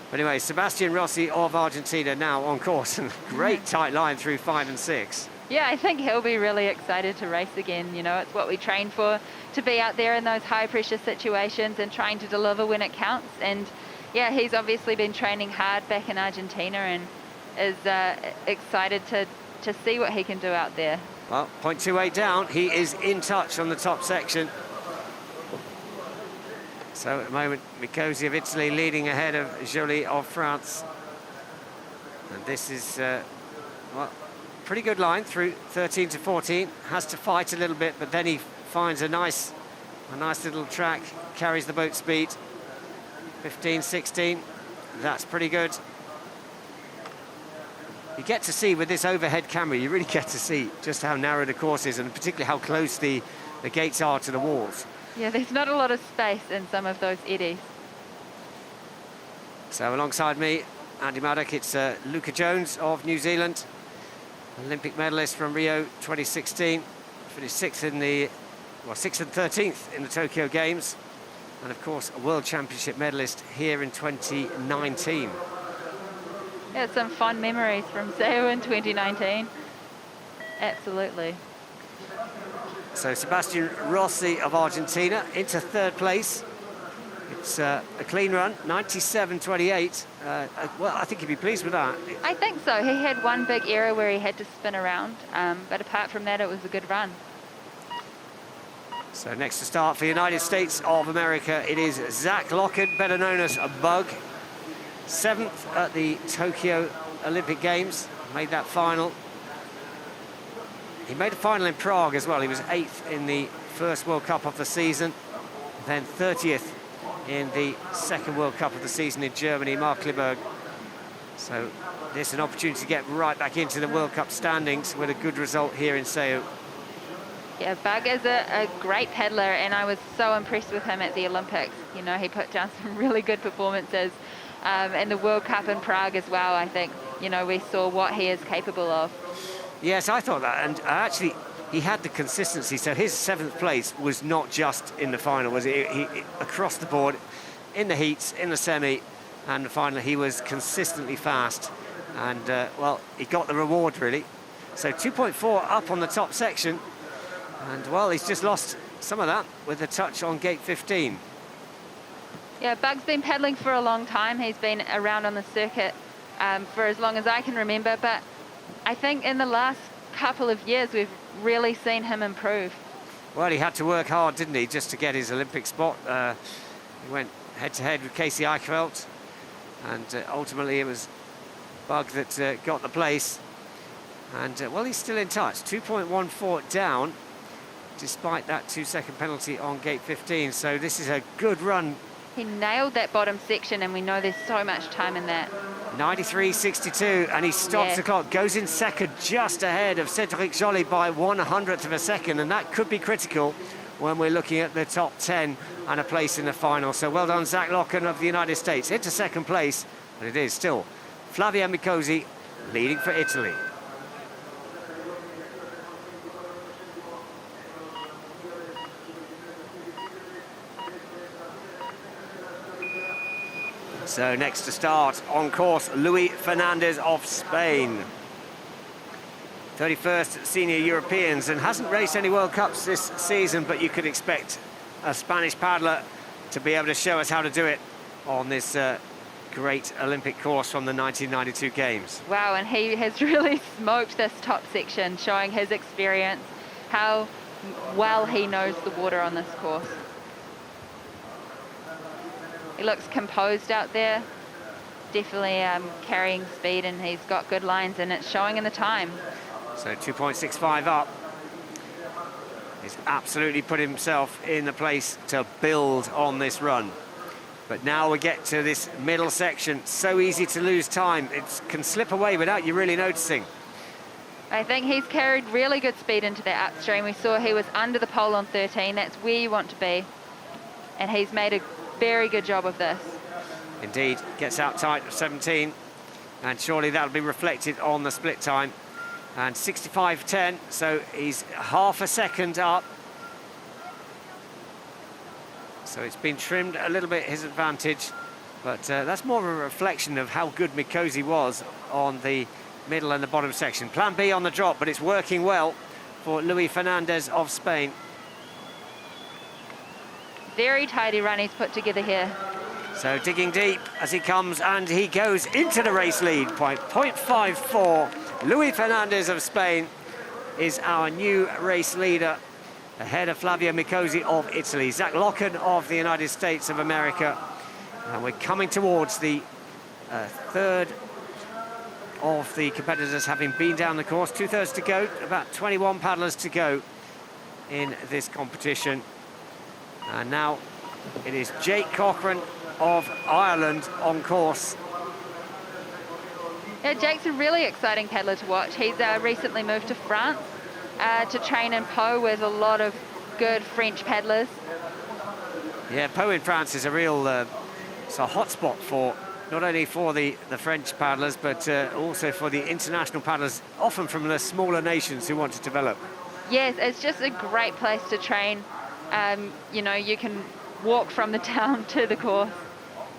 But anyway, Sebastian Rossi of Argentina now on course. Great tight line through 5 and 6. Yeah, I think he'll be really excited to race again. You know, it's what we train for, to be out there in those high pressure situations and trying to deliver when it counts. And yeah, he's obviously been training hard back in Argentina and is excited to see what he can do out there. Well, 0.28 down, he is in touch on the top section. So at the moment, Mikosi of Italy leading ahead of Joly of France. And this is, well, pretty good line through 13 to 14. Has to fight a little bit, but then he finds a nice little track, carries the boat speed. 15, 16, that's pretty good. You get to see with this overhead camera, you really get to see just how narrow the course is and particularly how close the gates are to the walls. Yeah, there's not a lot of space in some of those eddies. So alongside me, Andy Maddock, it's Luca Jones of New Zealand, Olympic medalist from Rio 2016, finished 6th in the, well, 6th and 13th in the Tokyo Games, and of course a World Championship medalist here in 2019. Yeah, some fond memories from Sao in 2019. Absolutely. So Sebastian Rossi of Argentina into 3rd place. It's a clean run, 97.28. Well, I think he'd be pleased with that. I think so. He had one big error where he had to spin around, but apart from that, it was a good run. So next to start for the United States of America, it is Zach Locken, better known as Bug. 7th at the Tokyo Olympic Games, made that final. He made a final in Prague as well. He was 8th in the first World Cup of the season, then 30th in the second World Cup of the season in Germany, Markkleeberg. So this is an opportunity to get right back into the World Cup standings with a good result here in Seoul. Yeah, Bug is a great paddler, and I was so impressed with him at the Olympics. You know, he put down some really good performances. And the World Cup in Prague as well, I think, you know, we saw what he is capable of. Yes, I thought that, and actually he had the consistency, so his 7th place was not just in the final, was it? He across the board, in the heats, in the semi, and finally he was consistently fast, and well, he got the reward really. So 2.4 up on the top section, and well, he's just lost some of that with a touch on gate 15. Yeah, Bug's been paddling for a long time. He's been around on the circuit for as long as I can remember, but I think in the last couple of years we've really seen him improve. Well, he had to work hard, didn't he, just to get his Olympic spot. He went head-to-head with Casey Eichfeldt, and ultimately it was Bug that got the place. And, well, he's still in touch. 2.14 down, despite that 2-second penalty on gate 15. So this is a good run. He nailed that bottom section, and we know there's so much time in that. 93.62, and he stops the clock, goes in second, just ahead of Cédric Joly by 1/100th of a second, and that could be critical when we're looking at the top 10 and a place in the final. So well done, Zach Locken of the United States, into 2nd place, but it is still Flavio Mikosi leading for Italy. So next to start, on course, Luis Fernandez of Spain. 31st senior Europeans, and hasn't raced any World Cups this season, but you could expect a Spanish paddler to be able to show us how to do it on this great Olympic course from the 1992 Games. Wow, and he has really smoked this top section, showing his experience, how well he knows the water on this course. He looks composed out there, definitely carrying speed, and he's got good lines, and it's showing in the time. So 2.65 up. He's absolutely put himself in the place to build on this run. But now we get to this middle section, so easy to lose time. It can slip away without you really noticing. I think he's carried really good speed into that upstream. We saw he was under the pole on 13. That's where you want to be. And he's made a very good job of this. Indeed, gets out tight of 17. And surely that'll be reflected on the split time. And 65.10, so he's half a second up. So it's been trimmed a little bit, his advantage. But that's more of a reflection of how good Mikosi was on the middle and the bottom section. Plan B on the drop, but it's working well for Luis Fernandez of Spain. Very tidy run he's put together here. So digging deep as he comes, and he goes into the race lead by 0.54. Luis Fernandez of Spain is our new race leader, ahead of Flavio Mikosi of Italy, Zach Locken of the United States of America. And we're coming towards the third of the competitors having been down the course. 2/3 to go, about 21 paddlers to go in this competition. And now it is Jake Cochran of Ireland on course. Yeah, Jake's a really exciting paddler to watch. He's recently moved to France to train in Pau with a lot of good French paddlers. Yeah, Pau in France is a real it's a hotspot for not only for the French paddlers, but also for the international paddlers, often from the smaller nations who want to develop. Yes, it's just a great place to train. You know, you can walk from the town to the course,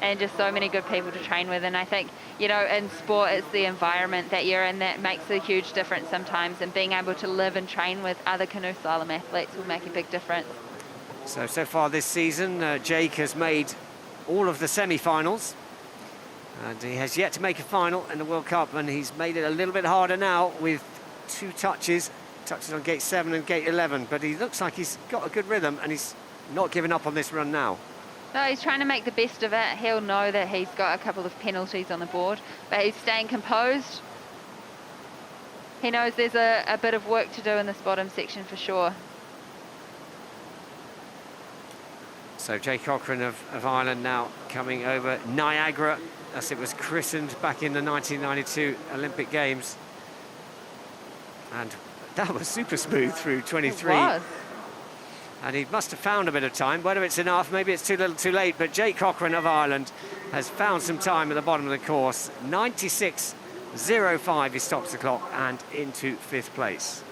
and just so many good people to train with. And I think, you know, in sport, it's the environment that you're in that makes a huge difference sometimes, and being able to live and train with other canoe slalom athletes will make a big difference. So far this season, Jake has made all of the semi-finals, and he has yet to make a final in the World Cup, and he's made it a little bit harder now with 2 touches on gate 7 and gate 11, but he looks like he's got a good rhythm, and he's not giving up on this run now. No, he's trying to make the best of it. He'll know that he's got a couple of penalties on the board, but he's staying composed. He knows there's a bit of work to do in this bottom section for sure. So Jake Cochran of Ireland now coming over Niagara, as it was christened back in the 1992 Olympic Games. And that was super smooth through 23. It was. And he must have found a bit of time. Whether it's enough, maybe it's too little too late, but Jake Cochran of Ireland has found some time at the bottom of the course. 96.05 he stops the clock and into 5th place.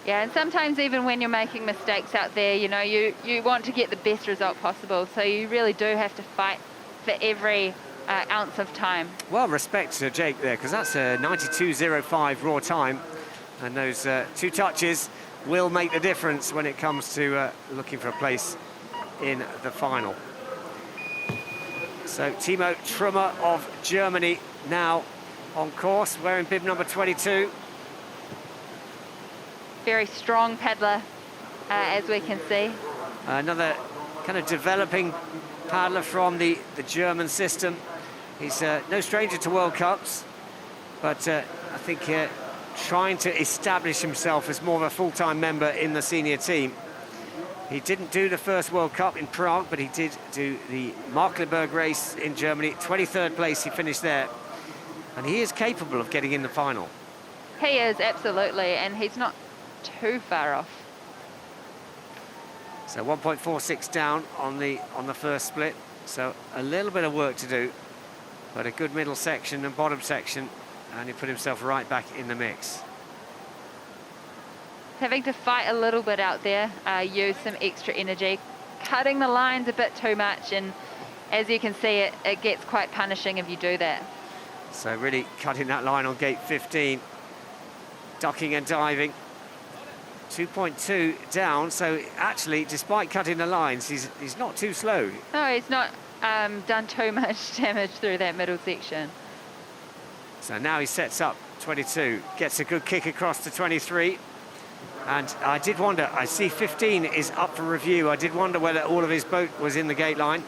Yeah, and sometimes even when you're making mistakes out there, you know, you want to get the best result possible, so you really do have to fight for every ounce of time. Well, respect to Jake there, because that's a 92.05 raw time, and those 2 touches will make the difference when it comes to looking for a place in the final. So Timo Trummer of Germany now on course, wearing bib number 22. Very strong paddler, as we can see. Another kind of developing paddler from the German system. He's no stranger to World Cups, but I think trying to establish himself as more of a full-time member in the senior team. He didn't do the first World Cup in Prague, but he did do the Markleberg race in Germany. 23rd place he finished there, and he is capable of getting in the final. He is, absolutely, and he's not too far off. So 1.46 down on the first split, so a little bit of work to do, but a good middle section and bottom section, and he put himself right back in the mix. Having to fight a little bit out there, use some extra energy, cutting the lines a bit too much, and as you can see, it gets quite punishing if you do that. So really cutting that line on gate 15, ducking and diving. 2.2 down, so actually, despite cutting the lines, he's not too slow. No, he's not done too much damage through that middle section. So now he sets up 22, gets a good kick across to 23. And I did wonder, I see 15 is up for review. I did wonder whether all of his boat was in the gate line.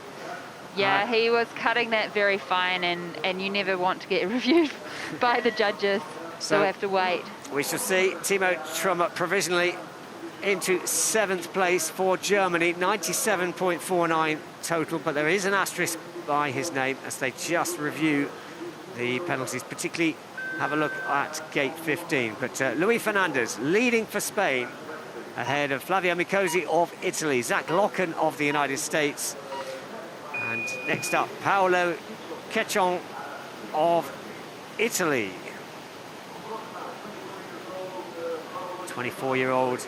Yeah, he was cutting that very fine, and you never want to get reviewed by the judges, so we have to wait. We shall see. Timo Trummer provisionally into 7th place for Germany, 97.49 total, but there is an asterisk by his name as they just review the penalties, particularly have a look at gate 15. But Luis Fernandez leading for Spain, ahead of Flavio Micosi of Italy, Zach Locken of the United States, and next up, Paolo Cechon of Italy. 24-year-old.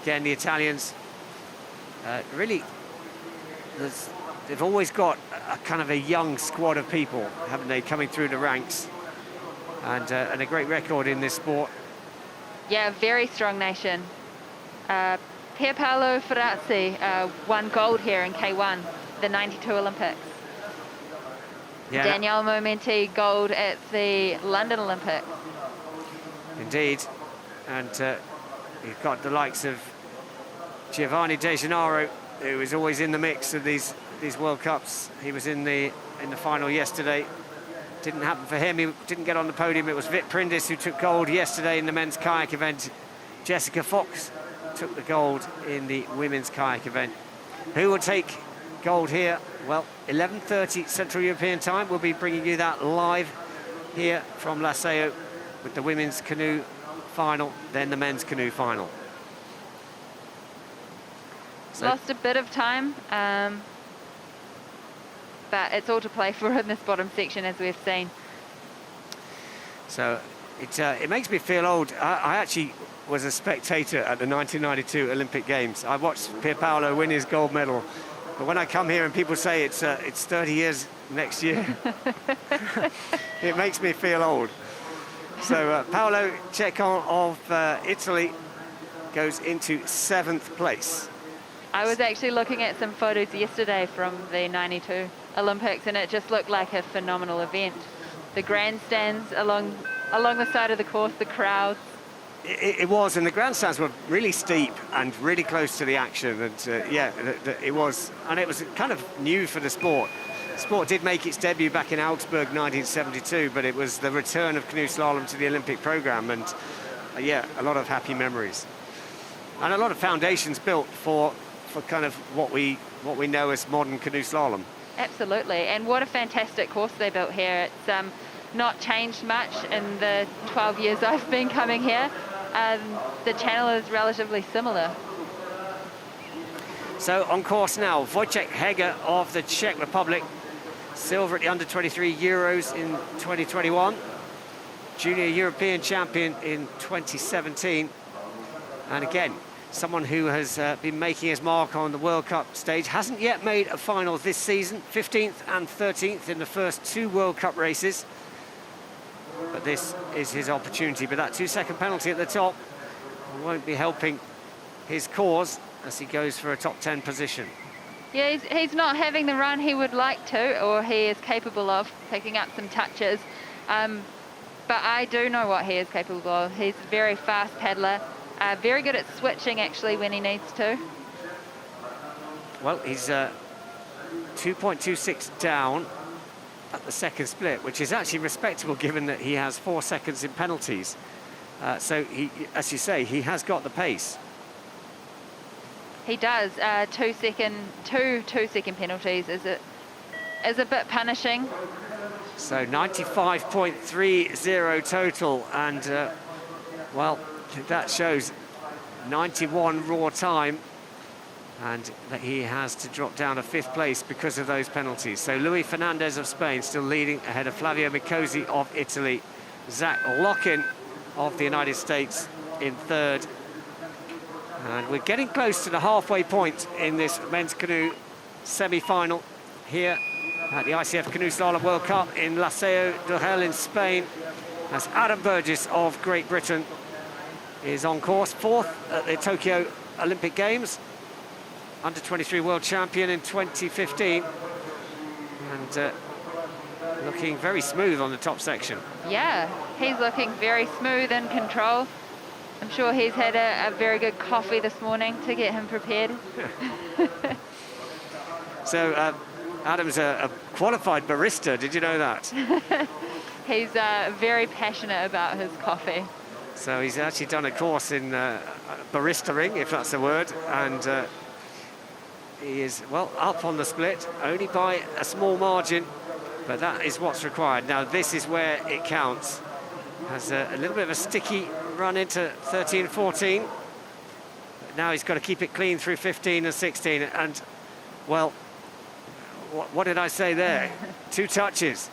Again, the Italians, really, they've always got a kind of a young squad of people, haven't they, coming through the ranks, and a great record in this sport. Yeah, very strong nation. Pier Paolo Ferrazzi won gold here in K1, the 92 Olympics. Yeah. Daniele Momenti gold at the London Olympics. Indeed, and you've got the likes of Giovanni De Gennaro, who is always in the mix of these World Cups. He was in the final yesterday. Didn't happen for him. He didn't get on the podium. It was Vit Prindis who took gold yesterday in the men's kayak event. Jessica Fox took the gold in the women's kayak event. Who will take gold here? Well, 11:30 Central European time. We'll be bringing you that live here from Laseo with the women's canoe final, then the men's canoe final. So lost a bit of time, but it's all to play for in this bottom section, as we've seen. So it makes me feel old. I actually was a spectator at the 1992 Olympic Games. I watched Pier Paolo win his gold medal, but when I come here and people say it's 30 years next year, it makes me feel old. So Paolo Cechon of Italy goes into 7th place. I was actually looking at some photos yesterday from the 92 Olympics, and it just looked like a phenomenal event. The grandstands along the side of the course, the crowds. It was, and the grandstands were really steep and really close to the action, and yeah, it was, and it was kind of new for the sport. Sport did make its debut back in Augsburg 1972, but it was the return of canoe slalom to the Olympic program, and yeah, a lot of happy memories. And a lot of foundations built for kind of what we know as modern canoe slalom. Absolutely, and what a fantastic course they built here. It's not changed much in the 12 years I've been coming here. The channel is relatively similar. So on course now, Wojciech Heger of the Czech Republic, silver at the under-23 Euros in 2021, junior European champion in 2017, and again, someone who has been making his mark on the World Cup stage. Hasn't yet made a final this season, 15th and 13th in the first 2 World Cup races. But this is his opportunity. But that 2-second penalty at the top won't be helping his cause as he goes for a top 10 position. Yeah, he's not having the run he would like to, or he is capable of, picking up some touches. But I do know what he is capable of. He's a very fast paddler. Very good at switching, actually, when he needs to. Well, he's 2.26 down at the second split, which is actually respectable given that he has 4 seconds in penalties. So, he, as you say, he has got the pace. He does. 2 second penalties is a bit punishing. So 95.30 total, and well, that shows 91 raw time, and that he has to drop down to 5th place because of those penalties. So Luis Fernandez of Spain still leading ahead of Flavio Micosi of Italy, Zach Locken of the United States in 3rd. And we're getting close to the halfway point in this men's canoe semi-final here at the ICF Canoe Slalom World Cup in Laseo de Hel in Spain, as Adam Burgess of Great Britain is on course, 4th at the Tokyo Olympic Games, under-23 world champion in 2015, and looking very smooth on the top section. Yeah, he's looking very smooth in control. I'm sure he's had a very good coffee this morning to get him prepared. So Adam's a qualified barista, did you know that? He's very passionate about his coffee. So he's actually done a course in baristering, if that's a word, and he is, well, up on the split, only by a small margin, but that is what's required. Now, this is where it counts. has a little bit of a sticky run into 13, 14. But now he's got to keep it clean through 15 and 16. And, well, what did I say there? 2 touches.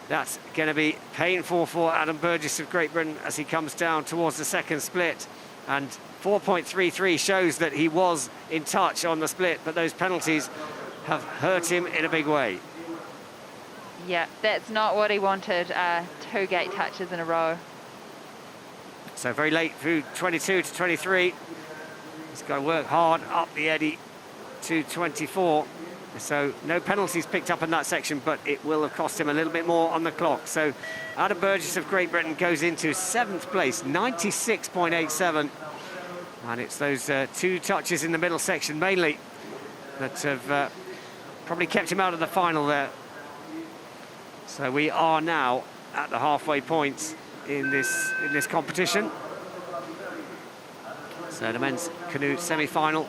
That's going to be painful for Adam Burgess of Great Britain as he comes down towards the second split. And 4.33 shows that he was in touch on the split, but those penalties have hurt him in a big way. Yeah, that's not what he wanted, 2 gate touches in a row. So very late through 22 to 23. He's got to work hard up the eddy to 24. So no penalties picked up in that section, but it will have cost him a little bit more on the clock. So Adam Burgess of Great Britain goes into 7th place, 96.87. And it's those 2 touches in the middle section mainly that have probably kept him out of the final there. So we are now at the halfway point in this competition. So the men's canoe semi-final,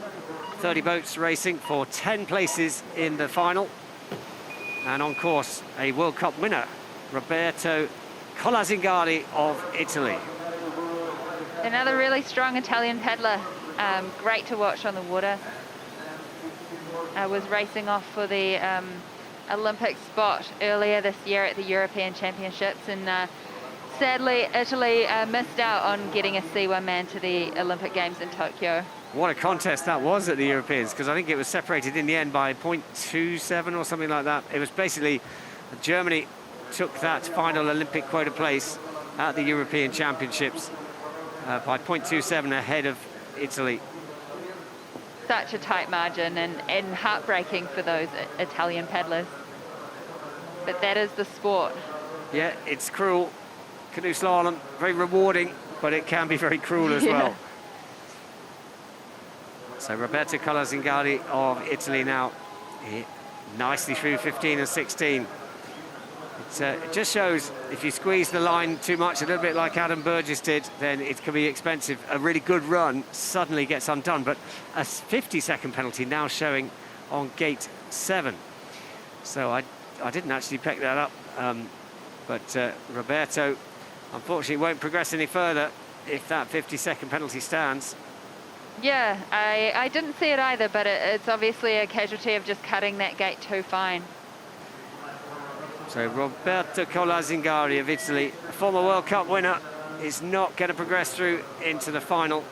30 boats racing for 10 places in the final. And on course, a World Cup winner, Roberto Colazingali of Italy. Another really strong Italian paddler, great to watch on the water. Was racing off for the Olympic spot earlier this year at the European Championships, and sadly Italy missed out on getting a C1 man to the Olympic Games in Tokyo. What a contest that was at the Europeans, because I think it was separated in the end by 0.27 or something like that. It was basically Germany took that final Olympic quota place at the European Championships by 0.27 ahead of Italy. Such a tight margin, and heartbreaking for those Italian paddlers. But that is the sport. Yeah, it's cruel. Canoe slalom, very rewarding, but it can be very cruel as well. So Roberto Colazingali of Italy now, nicely through 15 and 16. It just shows if you squeeze the line too much, a little bit like Adam Burgess did, then it can be expensive. A really good run suddenly gets undone, but a 50-second penalty now showing on gate 7. So I didn't actually pick that up, but Roberto unfortunately won't progress any further if that 50-second penalty stands. Yeah, I didn't see it either, but it's obviously a casualty of just cutting that gate too fine. So Roberto Colazingali of Italy, a former World Cup winner, is not going to progress through into the final.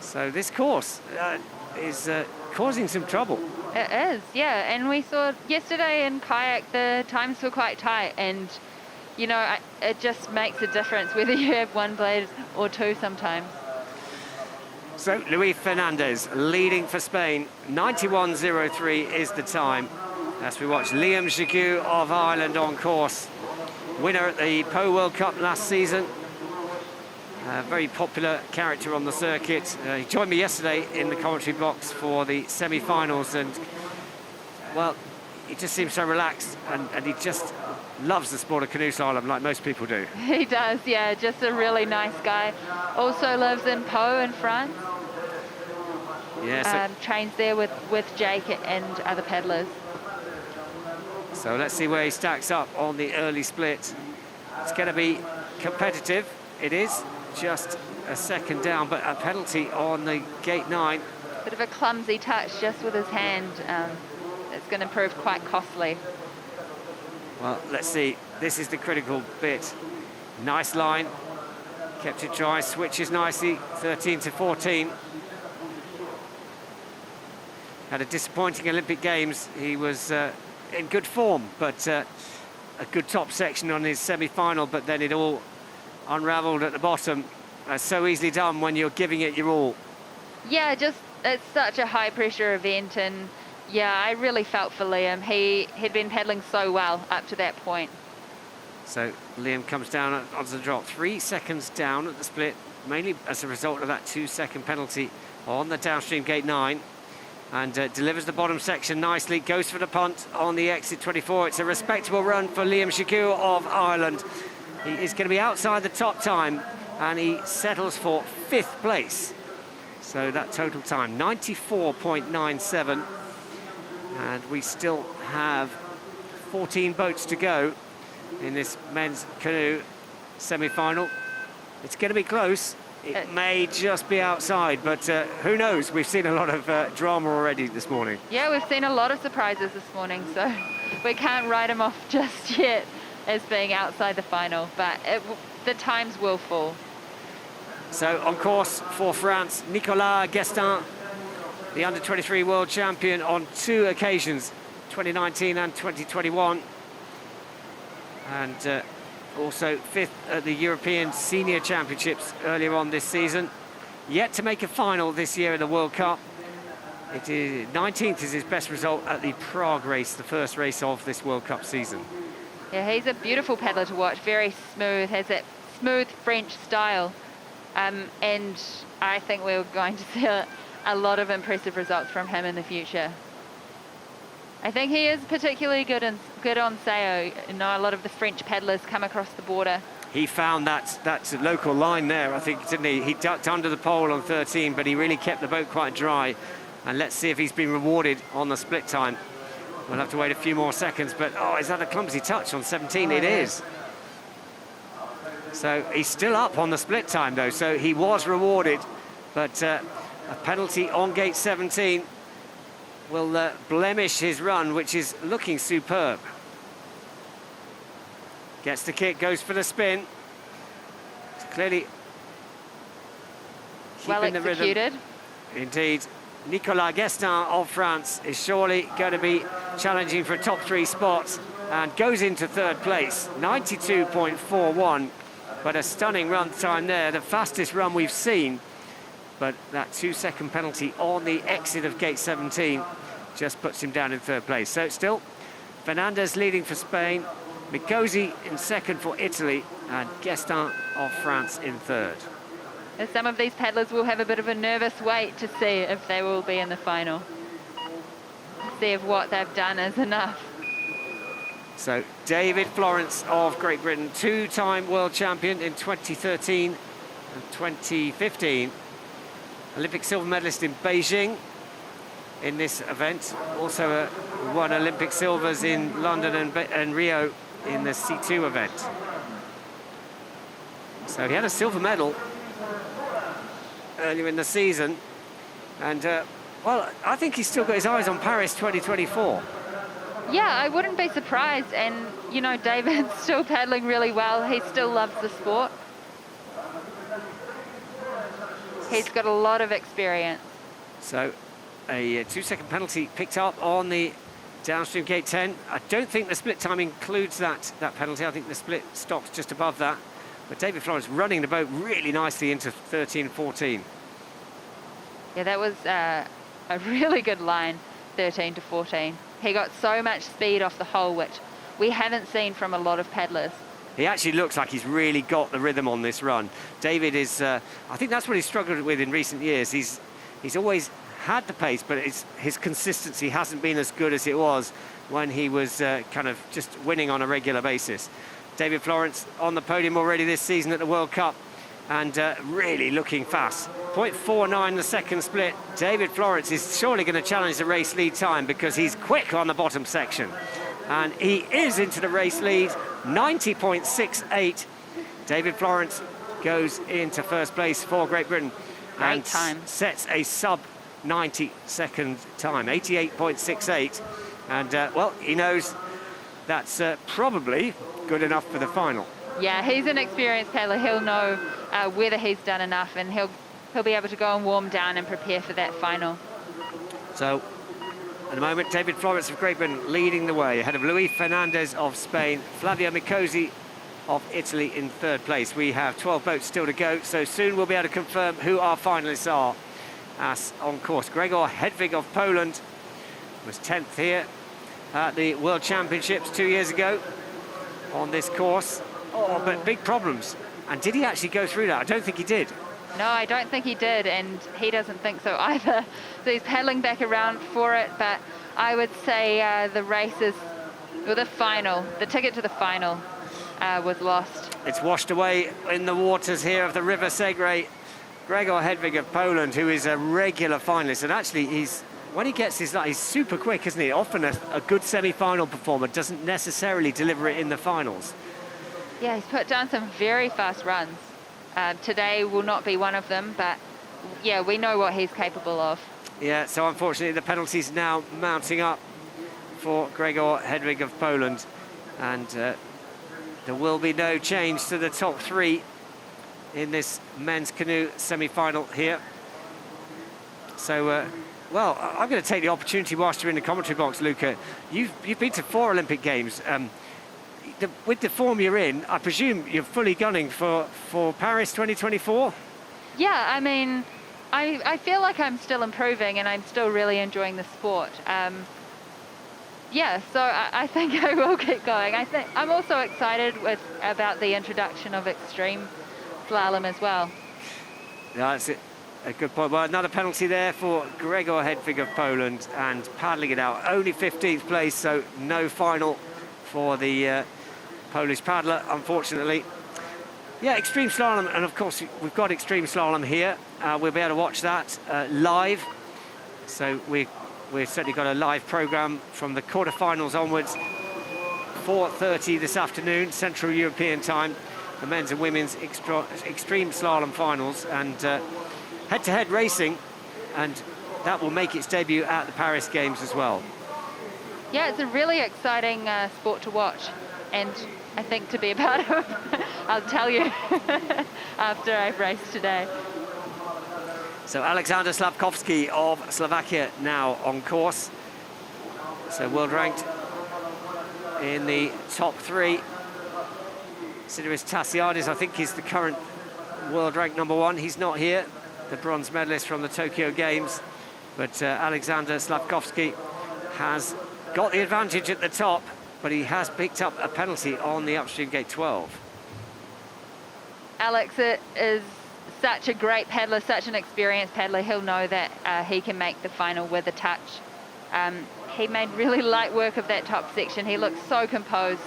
So this course is causing some trouble. It is, yeah, and we saw yesterday in kayak the times were quite tight, and you know, it just makes a difference whether you have one blade or 2 sometimes. So Luis Fernandez leading for Spain, 91.03 is the time. As we watch Liam Gigoux of Ireland on course, winner at the Po World Cup last season. A very popular character on the circuit. He joined me yesterday in the commentary box for the semi-finals, and well, he just seems so relaxed, and he just loves the sport of canoe slalom like most people do. He does, yeah, just a really nice guy. Also lives in Po in France. Yes. Trains there with Jake and other paddlers. So let's see where he stacks up on the early split. It's going to be competitive. It is just a second down, but a penalty on the gate 9. Bit of a clumsy touch just with his hand. It's going to prove quite costly. Well, let's see. This is the critical bit. Nice line. Kept it dry, switches nicely, 13 to 14. Had a disappointing Olympic Games. He was in good form, but a good top section on his semi-final, but then it all unravelled at the bottom. So easily done when you're giving it your all. Yeah, just it's such a high-pressure event, and yeah, I really felt for Liam. He had been paddling so well up to that point. So Liam comes down onto the drop, 3 seconds down at the split, mainly as a result of that 2-second penalty on the downstream gate 9. And delivers the bottom section nicely, goes for the punt on the exit 24. It's a respectable run for Liam Gigoux of Ireland. He is going to be outside the top time, and he settles for 5th place. So that total time, 94.97. And we still have 14 boats to go in this men's canoe semi-final. It's going to be close. It may just be outside, but who knows? We've seen a lot of drama already this morning. Yeah, we've seen a lot of surprises this morning, so we can't write him off just yet as being outside the final, but the times will fall. So on course for France, Nicolas Guestin, the under-23 world champion on 2 occasions, 2019 and 2021. And also 5th at the European Senior Championships earlier on this season. Yet to make a final this year in the World Cup. 19th is his best result at the Prague race, the first race of this World Cup season. Yeah, he's a beautiful paddler to watch, very smooth, has that smooth French style. And I think we're going to see a lot of impressive results from him in the future. I think he is particularly good on Sao. You know, a lot of the French paddlers come across the border. He found that local line there, I think, didn't he? He ducked under the pole on 13, but he really kept the boat quite dry. And let's see if he's been rewarded on the split time. We'll have to wait a few more seconds, but oh, is that a clumsy touch on 17? It is. So he's still up on the split time, though, so he was rewarded. But a penalty on gate 17 will blemish his run, which is looking superb. Gets the kick, goes for the spin. It's clearly well keeping the executed. rhythm. Indeed. Nicolas Guestin of France is surely going to be challenging for a top 3 spot and goes into 3rd place, 92.41. But a stunning run time there, the fastest run we've seen. But that 2-second penalty on the exit of gate 17 just puts him down in 3rd place. So still, Fernandez leading for Spain, Mikosi in 2nd for Italy, and Guestin of France in 3rd. And some of these paddlers will have a bit of a nervous wait to see if they will be in the final. See if what they've done is enough. So David Florence of Great Britain, 2-time world champion in 2013 and 2015. Olympic silver medalist in Beijing in this event. Also won Olympic silvers in London and Rio in the C2 event. So he had a silver medal earlier in the season. And, well, I think he's still got his eyes on Paris 2024. Yeah, I wouldn't be surprised. And, you know, David's still paddling really well. He still loves the sport. He's got a lot of experience. So a 2-second penalty picked up on the downstream gate 10. I don't think the split time includes that penalty. I think the split stops just above that. But David Florence running the boat really nicely into 13 and 14. Yeah, that was a really good line, 13 to 14. He got so much speed off the hole, which we haven't seen from a lot of paddlers. He actually looks like he's really got the rhythm on this run. David is, I think that's what he's struggled with in recent years. He's always had the pace, but his consistency hasn't been as good as it was when he was kind of just winning on a regular basis. David Florence on the podium already this season at the World Cup and really looking fast. 0.49 the second split. David Florence is surely going to challenge the race lead time because he's quick on the bottom section. And he is into the race lead, 90.68. David Florence goes into first place for Great Britain. Great time. Sets a sub 90-second time, 88.68. And, well, he knows that's probably good enough for the final. Yeah, he's an experienced paddler. He'll know whether he's done enough, and he'll be able to go and warm down and prepare for that final. So, at the moment, David Florence of Great Britain leading the way, ahead of Luis Fernandez of Spain, Flavio Mikosi of Italy in third place. We have 12 boats still to go, so soon we'll be able to confirm who our finalists are as on course. Gregor Hedvig of Poland was 10th here at the World Championships 2 years ago on this course. Oh, but big problems. And did he actually go through that? I don't think he did. No, I don't think he did, and he doesn't think so either. So he's paddling back around for it, but I would say the races, or the final, the ticket to the final was lost. It's washed away in the waters here of the River Segre. Gregor Hedvig of Poland, who is a regular finalist, and actually when he gets his line, he's super quick, isn't he? Often a good semi-final performer doesn't necessarily deliver it in the finals. Yeah, he's put down some very fast runs. Today will not be one of them, but yeah, we know what he's capable of. Yeah, so unfortunately the penalties now mounting up for Gregor Hedwig of Poland, and there will be no change to the top three in this men's canoe semi-final here. So, well, I'm going to take the opportunity whilst you're in the commentary box, Luca. You've been to 4 Olympic Games. With the form you're in, I presume you're fully gunning for Paris 2024? Yeah, I mean, I feel like I'm still improving and I'm still really enjoying the sport. Yeah, so I think I will keep going. I'm also excited about the introduction of extreme slalom as well. Yeah, that's a good point. Well, another penalty there for Gregor Hedwig of Poland, and paddling it out. Only 15th place, so no final for the Polish paddler, unfortunately. Yeah, extreme slalom, and of course we've got extreme slalom here. We'll be able to watch that live. So we've certainly got a live program from the quarterfinals onwards. 4:30 this afternoon, Central European time, the men's and women's extreme slalom finals, and head-to-head racing, and that will make its debut at the Paris Games as well. Yeah, it's a really exciting sport to watch, and I think to be a part of, I'll tell you after I've raced today. So Alexander Slavkovsky of Slovakia now on course. So world ranked in the top 3. Sidiris Tassiadis, I think, is the current world ranked #1. He's not here, the bronze medalist from the Tokyo Games. But Alexander Slavkovsky has got the advantage at the top, but he has picked up a penalty on the upstream gate 12. Alex is such a great paddler, such an experienced paddler. He'll know that he can make the final with a touch. He made really light work of that top section. He looks so composed.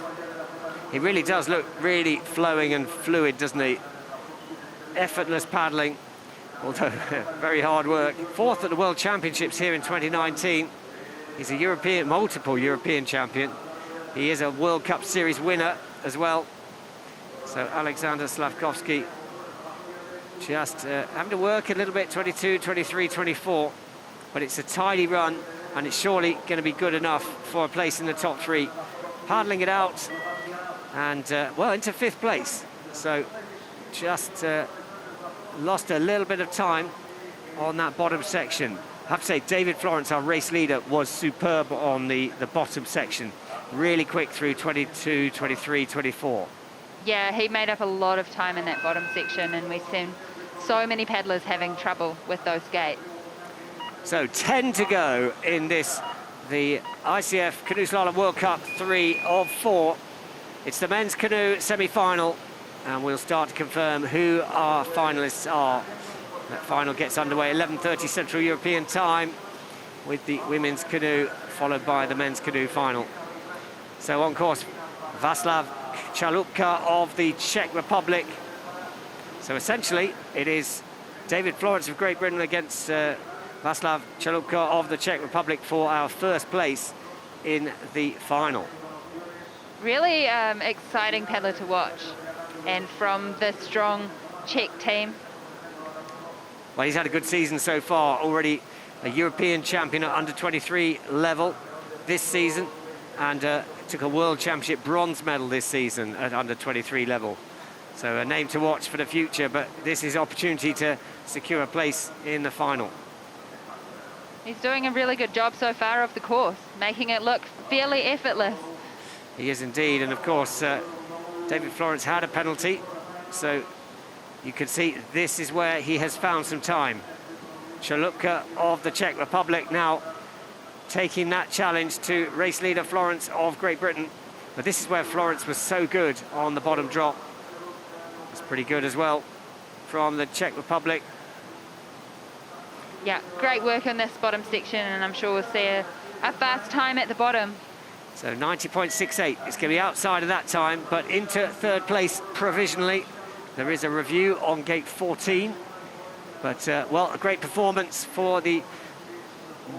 He really does look really flowing and fluid, doesn't he? Effortless paddling, although very hard work. 4th at the World Championships here in 2019. He's a multiple European champion. He is a World Cup Series winner as well. So Alexander Slavkovsky just having to work a little bit, 22, 23, 24. But it's a tidy run, and it's surely going to be good enough for a place in the top 3. Paddling it out, and well, into 5th place. So just lost a little bit of time on that bottom section. I have to say, David Florence, our race leader, was superb on the bottom section. Really quick through 22, 23, 24. Yeah, he made up a lot of time in that bottom section, and we've seen so many paddlers having trouble with those gates. So 10 to go in this, the ICF Canoe Slalom World Cup 3 of 4. It's the men's canoe semi-final, and we'll start to confirm who our finalists are. That final gets underway 11:30 Central European time, with the women's canoe followed by the men's canoe final. So on course, Václav Chalupka of the Czech Republic. So essentially, it is David Florence of Great Britain against Václav Chalupka of the Czech Republic for our first place in the final. Really exciting paddler to watch, and from the strong Czech team. Well, he's had a good season so far, already a European champion at under-23 level this season, and took a World Championship bronze medal this season at under-23 level. So a name to watch for the future, but this is opportunity to secure a place in the final. He's doing a really good job so far of the course, making it look fairly effortless. He is indeed, and of course, David Florence had a penalty, so you can see this is where he has found some time. Chalupka of the Czech Republic now taking that challenge to race leader Florence of Great Britain. But this is where Florence was so good on the bottom drop. It's pretty good as well from the Czech Republic. Yeah, great work on this bottom section, and I'm sure we'll see a fast time at the bottom. So 90.68, it's going to be outside of that time, but into 3rd place provisionally. There is a review on gate 14, but well, a great performance for the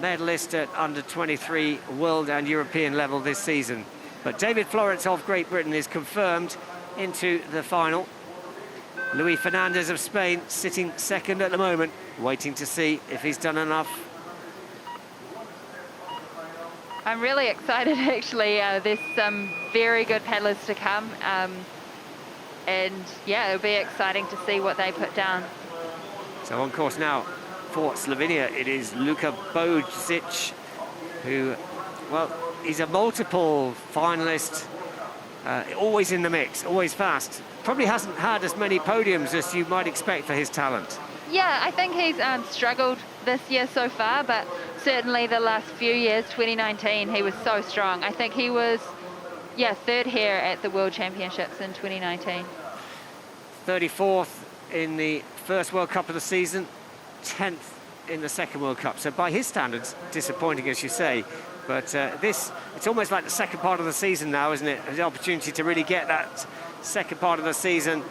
medalist at under-23 world and European level this season. But David Florence of Great Britain is confirmed into the final. Luis Fernandez of Spain sitting second at the moment, waiting to see if he's done enough. I'm really excited, actually. There's some very good paddlers to come. And yeah, it'll be exciting to see what they put down. So on course now for Slovenia, it is Luka Bojic, who, well, he's a multiple finalist, always in the mix, always fast. Probably hasn't had as many podiums as you might expect for his talent. Yeah, I think he's struggled this year so far, but certainly the last few years, 2019, he was so strong. I think he was, yeah, third here at the World Championships in 2019. 34th in the first World Cup of the season, 10th in the second World Cup. So by his standards, disappointing, as you say. But it's almost like the second part of the season now, isn't it? The opportunity to really get that second part of the season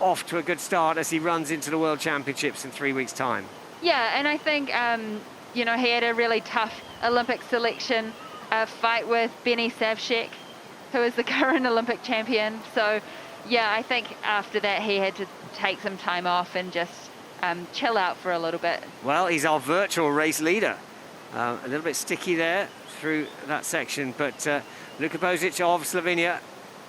off to a good start as he runs into the World Championships in 3 weeks' time. Yeah, and I think, you know, he had a really tough Olympic selection fight with Benny Savchek, who is the current Olympic champion. So, yeah, I think after that he had to take some time off and just chill out for a little bit. Well, he's our virtual race leader. A little bit sticky there through that section, but Luka Bojic of Slovenia,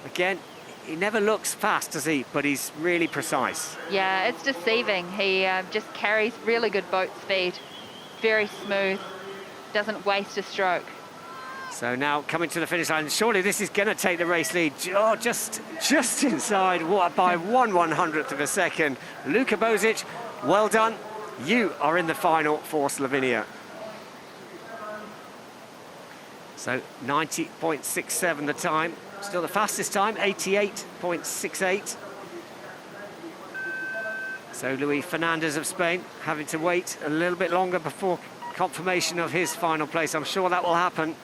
again, he never looks fast, does he? But he's really precise. Yeah, it's deceiving. He just carries really good boat speed, very smooth, doesn't waste a stroke. So now coming to the finish line, surely this is going to take the race lead. Oh, just inside by 1/100th of a second. Luka Bojic, well done. You are in the final for Slovenia. So 90.67 the time. Still the fastest time, 88.68. So Luis Fernandez of Spain having to wait a little bit longer before confirmation of his final place. I'm sure that will happen.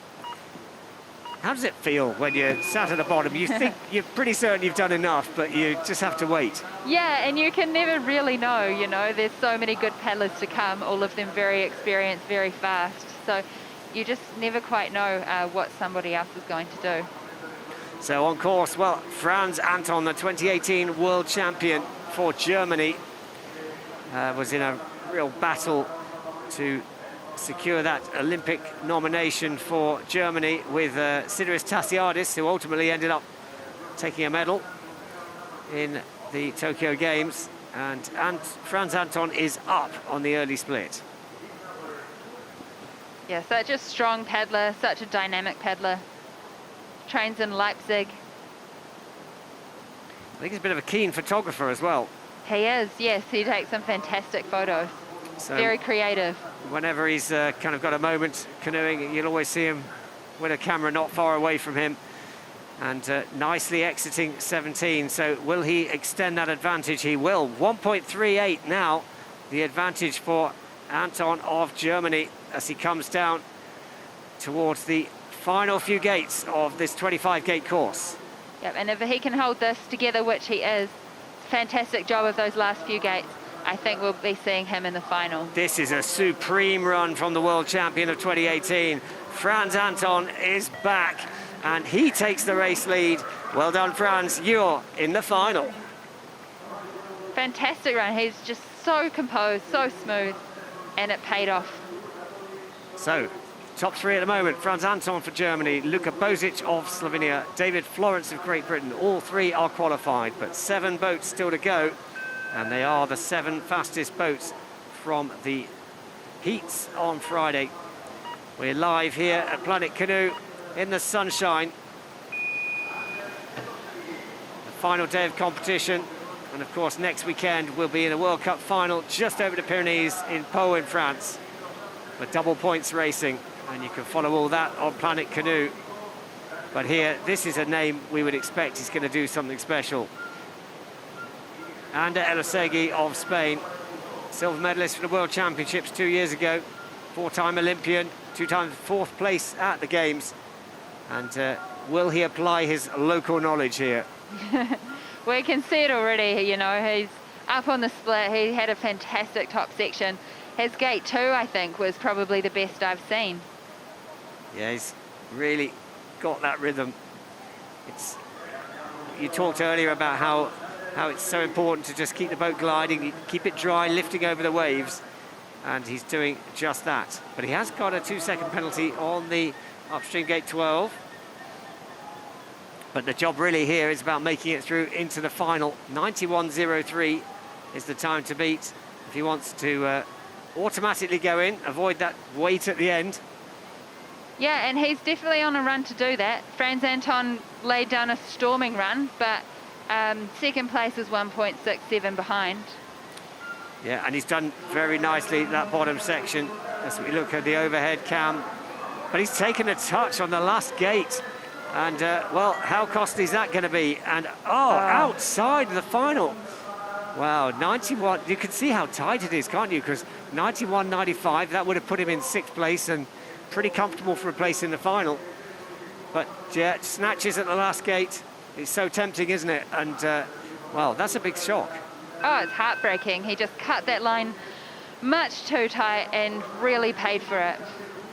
How does it feel when you're sat at the bottom? You think you're pretty certain you've done enough, but you just have to wait. Yeah, and you can never really know, you know. There's so many good paddlers to come, all of them very experienced, very fast. So you just never quite know what somebody else is going to do. So on course, well, Franz Anton, the 2018 world champion for Germany, was in a real battle to secure that Olympic nomination for Germany with Sidiris Tassiadis, who ultimately ended up taking a medal in the Tokyo Games. And Franz Anton is up on the early split. Yeah, such a strong paddler, such a dynamic paddler. Trains in Leipzig. I think he's a bit of a keen photographer as well. He is, yes. He takes some fantastic photos. So very creative. Whenever he's kind of got a moment canoeing, you'll always see him with a camera not far away from him. And nicely exiting 17. So will he extend that advantage? He will. 1.38 now, the advantage for Anton of Germany as he comes down towards the final few gates of this 25-gate course. Yep, and if he can hold this together, which he is, fantastic job of those last few gates, I think we'll be seeing him in the final. This is a supreme run from the world champion of 2018. Franz Anton is back, and he takes the race lead. Well done, Franz. You're in the final. Fantastic run. He's just so composed, so smooth, and it paid off. So, top three at the moment, Franz Anton for Germany, Luka Bojic of Slovenia, David Florence of Great Britain. All three are qualified, but 7 boats still to go. And they are the 7 fastest boats from the heats on Friday. We're live here at Planet Canoe in the sunshine. The final day of competition. And of course, next weekend we'll be in a World Cup final just over the Pyrenees in Pau in France for double points racing. And you can follow all that on Planet Canoe. But here, this is a name we would expect is going to do something special. Ander Elosegui of Spain, silver medalist for the World Championships 2 years ago, 4-time Olympian, 2 times 4th place at the Games. And will he apply his local knowledge here? We can see it already, you know, he's up on the split. He had a fantastic top section. His gate 2, I think, was probably the best I've seen. Yeah, he's really got that rhythm. It's you talked earlier about how it's so important to just keep the boat gliding, keep it dry, lifting over the waves, and he's doing just that. But he has got a 2-second penalty on the upstream gate 12. But the job really here is about making it through into the final. 91.03 is the time to beat if he wants to automatically go in, avoid that wait at the end. Yeah, and he's definitely on a run to do that. Franz Anton laid down a storming run, but second place is 1.67 behind. Yeah, and he's done very nicely that bottom section as we look at the overhead cam. But he's taken a touch on the last gate. And, well, how costly is that going to be? And, outside the final. Wow, 91. You can see how tight it is, can't you? Because 91.95, that would have put him in 6th place and pretty comfortable for a place in the final. But, yeah, snatches at the last gate. It's so tempting, isn't it? And, well, that's a big shock. Oh, it's heartbreaking. He just cut that line much too tight and really paid for it.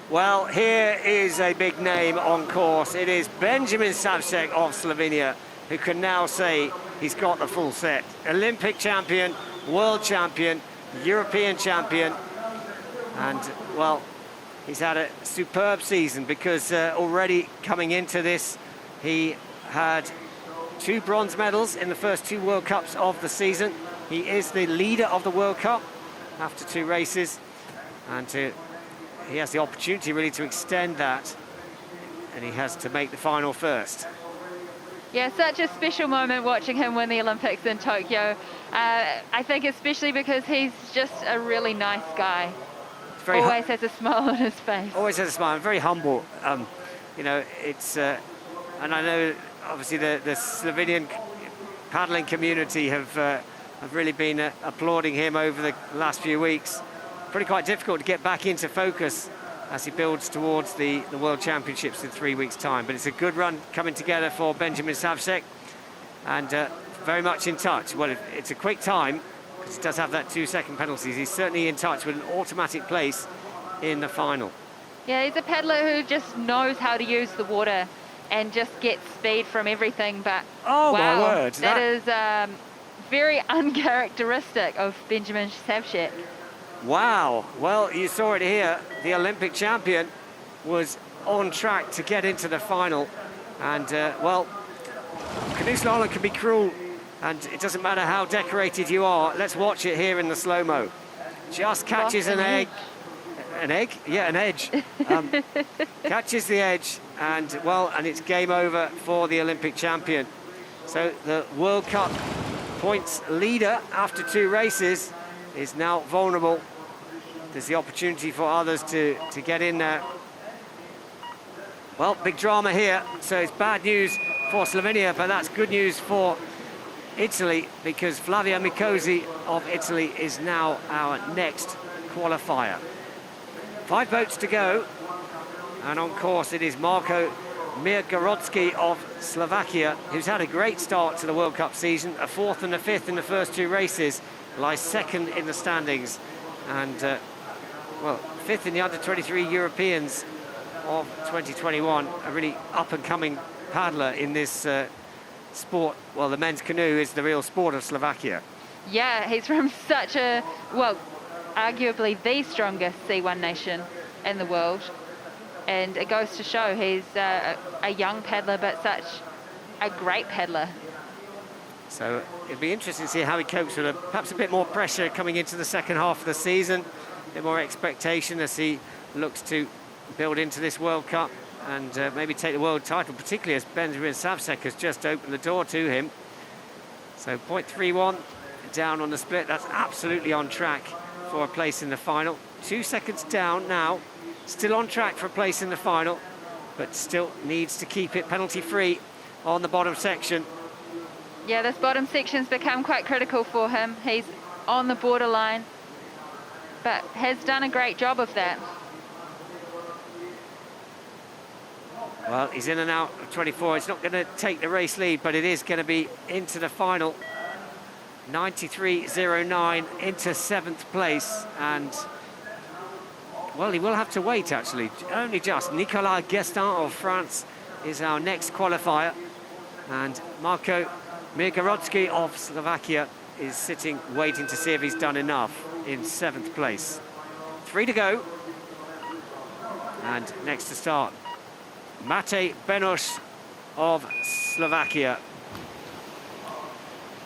Well, here is a big name on course. It is Benjamin Savcek of Slovenia, who can now say he's got the full set. Olympic champion, world champion, European champion. And, well, he's had a superb season because already coming into this, he had 2 bronze medals in the first 2 World Cups of the season. He is the leader of the World Cup after 2 races, and he has the opportunity really to extend that, and he has to make the final first. Yeah, such a special moment watching him win the Olympics in Tokyo. I think especially because he's just a really nice guy. Always has a smile on his face. Always has a smile, very humble. You know, it's, and I know obviously the Slovenian paddling community have really been applauding him over the last few weeks. Pretty quite difficult to get back into focus as he builds towards the World Championships in 3 weeks' time. But it's a good run coming together for Benjamin Savcek, and very much in touch. Well, it's a quick time, because he does have that 2-second penalty. He's certainly in touch with an automatic place in the final. Yeah, he's a paddler who just knows how to use the water and just gets speed from everything. But oh, wow, my word, that is very uncharacteristic of Benjamin Savcek. Wow, well, you saw it here. The Olympic champion was on track to get into the final. And, well, canoe slalom can be cruel, and it doesn't matter how decorated you are. Let's watch it here in the slow-mo. Just catches an egg. An egg? Yeah, an edge. Catches the edge, and, well, and it's game over for the Olympic champion. So the World Cup points leader after 2 races is now vulnerable. There's the opportunity for others to get in there. Well, big drama here. So it's bad news for Slovenia, but that's good news for Italy, because Flavia Micosi of Italy is now our next qualifier. 5 boats to go, and on course it is Marko Mirgorodsky of Slovakia, who's had a great start to the World Cup season, a 4th and a 5th in the first 2 races, lies 2nd in the standings, and well, 5th in the under-23 Europeans of 2021, a really up-and-coming paddler in this sport. Well, the men's canoe is the real sport of Slovakia. Yeah, he's from such a, well, arguably the strongest C1 nation in the world, and it goes to show he's a young paddler, but such a great paddler. So it'll be interesting to see how he copes with perhaps a bit more pressure coming into the second half of the season, a bit more expectation as he looks to build into this World Cup and maybe take the world title, particularly as Benjamin Savcek has just opened the door to him. So 0.31 down on the split, that's absolutely on track for a place in the final. 2 seconds down now, still on track for a place in the final, but still needs to keep it penalty free on the bottom section. Yeah, this bottom section's become quite critical for him. He's on the borderline, but has done a great job of that. Well, he's in and out of 24. It's not going to take the race lead, but it is going to be into the final. 93.09 into 7th place, and well, he will have to wait actually, only just. Nicolas Guestin of France is our next qualifier. And Marko Mirgorodski of Slovakia is sitting, waiting to see if he's done enough in 7th place. 3 to go. And next to start, Matej Benoš of Slovakia.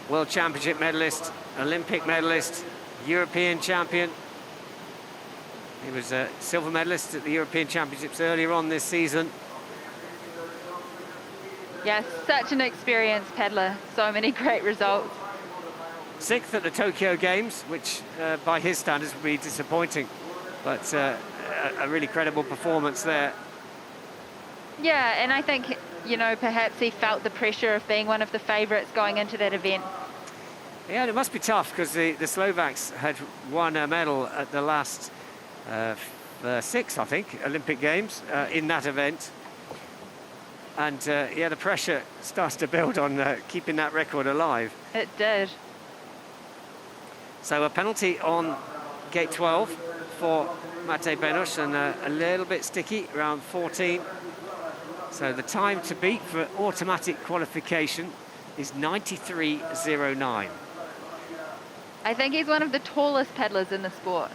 World Championship medalist, Olympic medalist, European champion. He was a silver medalist at the European Championships earlier on this season. Yeah, such an experienced paddler. So many great results. 6th at the Tokyo Games, which by his standards would be disappointing. But a really credible performance there. Yeah, and I think, you know, perhaps he felt the pressure of being one of the favourites going into that event. Yeah, it must be tough because the Slovaks had won a medal at the last 6, I think, Olympic Games in that event. And yeah, the pressure starts to build on keeping that record alive. It did. So a penalty on gate 12 for Matej Benoš, and a little bit sticky, around 14. So the time to beat for automatic qualification is 93.09. I think he's one of the tallest paddlers in the sport,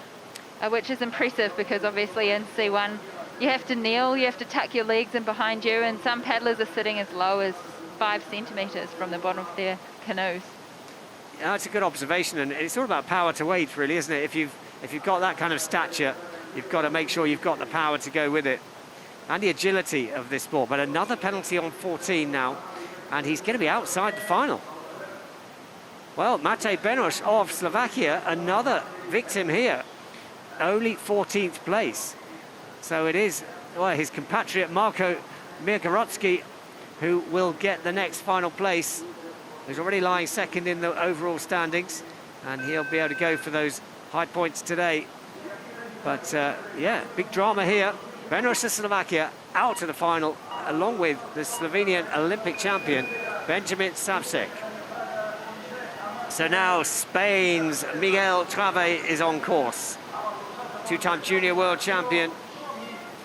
which is impressive because obviously in C1 you have to kneel, you have to tuck your legs in behind you, and some paddlers are sitting as low as 5 centimetres from the bottom of their canoes. Yeah, that's a good observation, and it's all about power to weight, really, isn't it? If you've got that kind of stature, you've got to make sure you've got the power to go with it and the agility of this sport. But another penalty on 14 now, and he's going to be outside the final. Well, Matej Benoš of Slovakia, another victim here, only 14th place. So it is, well, his compatriot Marko Mirgorodski who will get the next final place. He's already lying second in the overall standings, and he'll be able to go for those high points today. But yeah, big drama here. Benoš of Slovakia out to the final, along with the Slovenian Olympic champion, Benjamin Savcek. So now Spain's Miguel Trave is on course. Two-time junior world champion.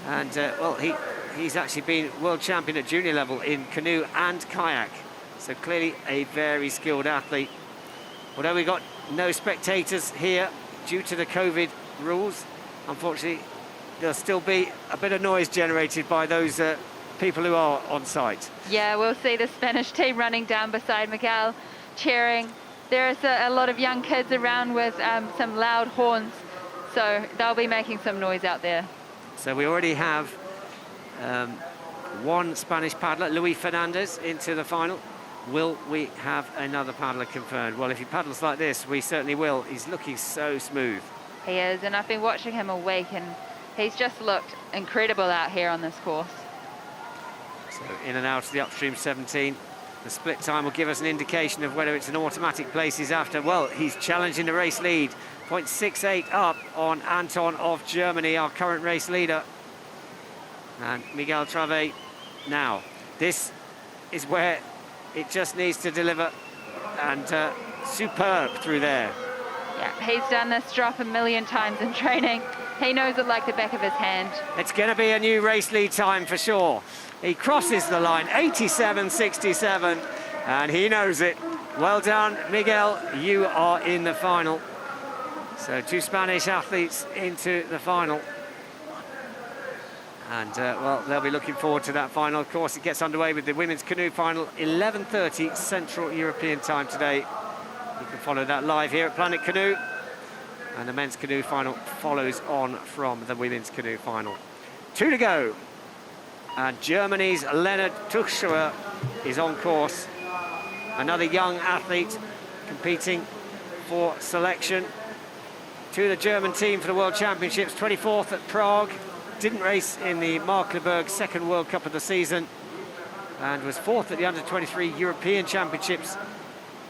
And, well, he's actually been world champion at junior level in canoe and kayak. So clearly a very skilled athlete. Although we've got no spectators here due to the COVID rules, unfortunately, there'll still be a bit of noise generated by those people who are on site. Yeah, we'll see the Spanish team running down beside Miguel, cheering. There's a lot of young kids around with some loud horns, so they'll be making some noise out there. So we already have one Spanish paddler, Luis Fernandez, into the final. Will we have another paddler confirmed? Well, if he paddles like this, we certainly will. He's looking so smooth. He is, and I've been watching him all week, and he's just looked incredible out here on this course. So in and out of the upstream 17. The split time will give us an indication of whether it's an automatic place he's after. Well, he's challenging the race lead. 0.68 up on Anton of Germany, our current race leader. And Miguel Trave now. This is where it just needs to deliver. And superb through there. Yeah, he's done this drop a million times in training. He knows it like the back of his hand. It's going to be a new race lead time for sure. He crosses the line, 87.67, and he knows it. Well done, Miguel, you are in the final. So 2 Spanish athletes into the final. And, well, they'll be looking forward to that final. Of course, it gets underway with the women's canoe final, 11:30 Central European time today. You can follow that live here at Planet Canoe. And the men's canoe final follows on from the women's canoe final. 2 to go. And Germany's Leonard Tuchscherer is on course. Another young athlete competing for selection to the German team for the World Championships. 24th at Prague. Didn't race in the Markleberg second World Cup of the season. And was 4th at the Under-23 European Championships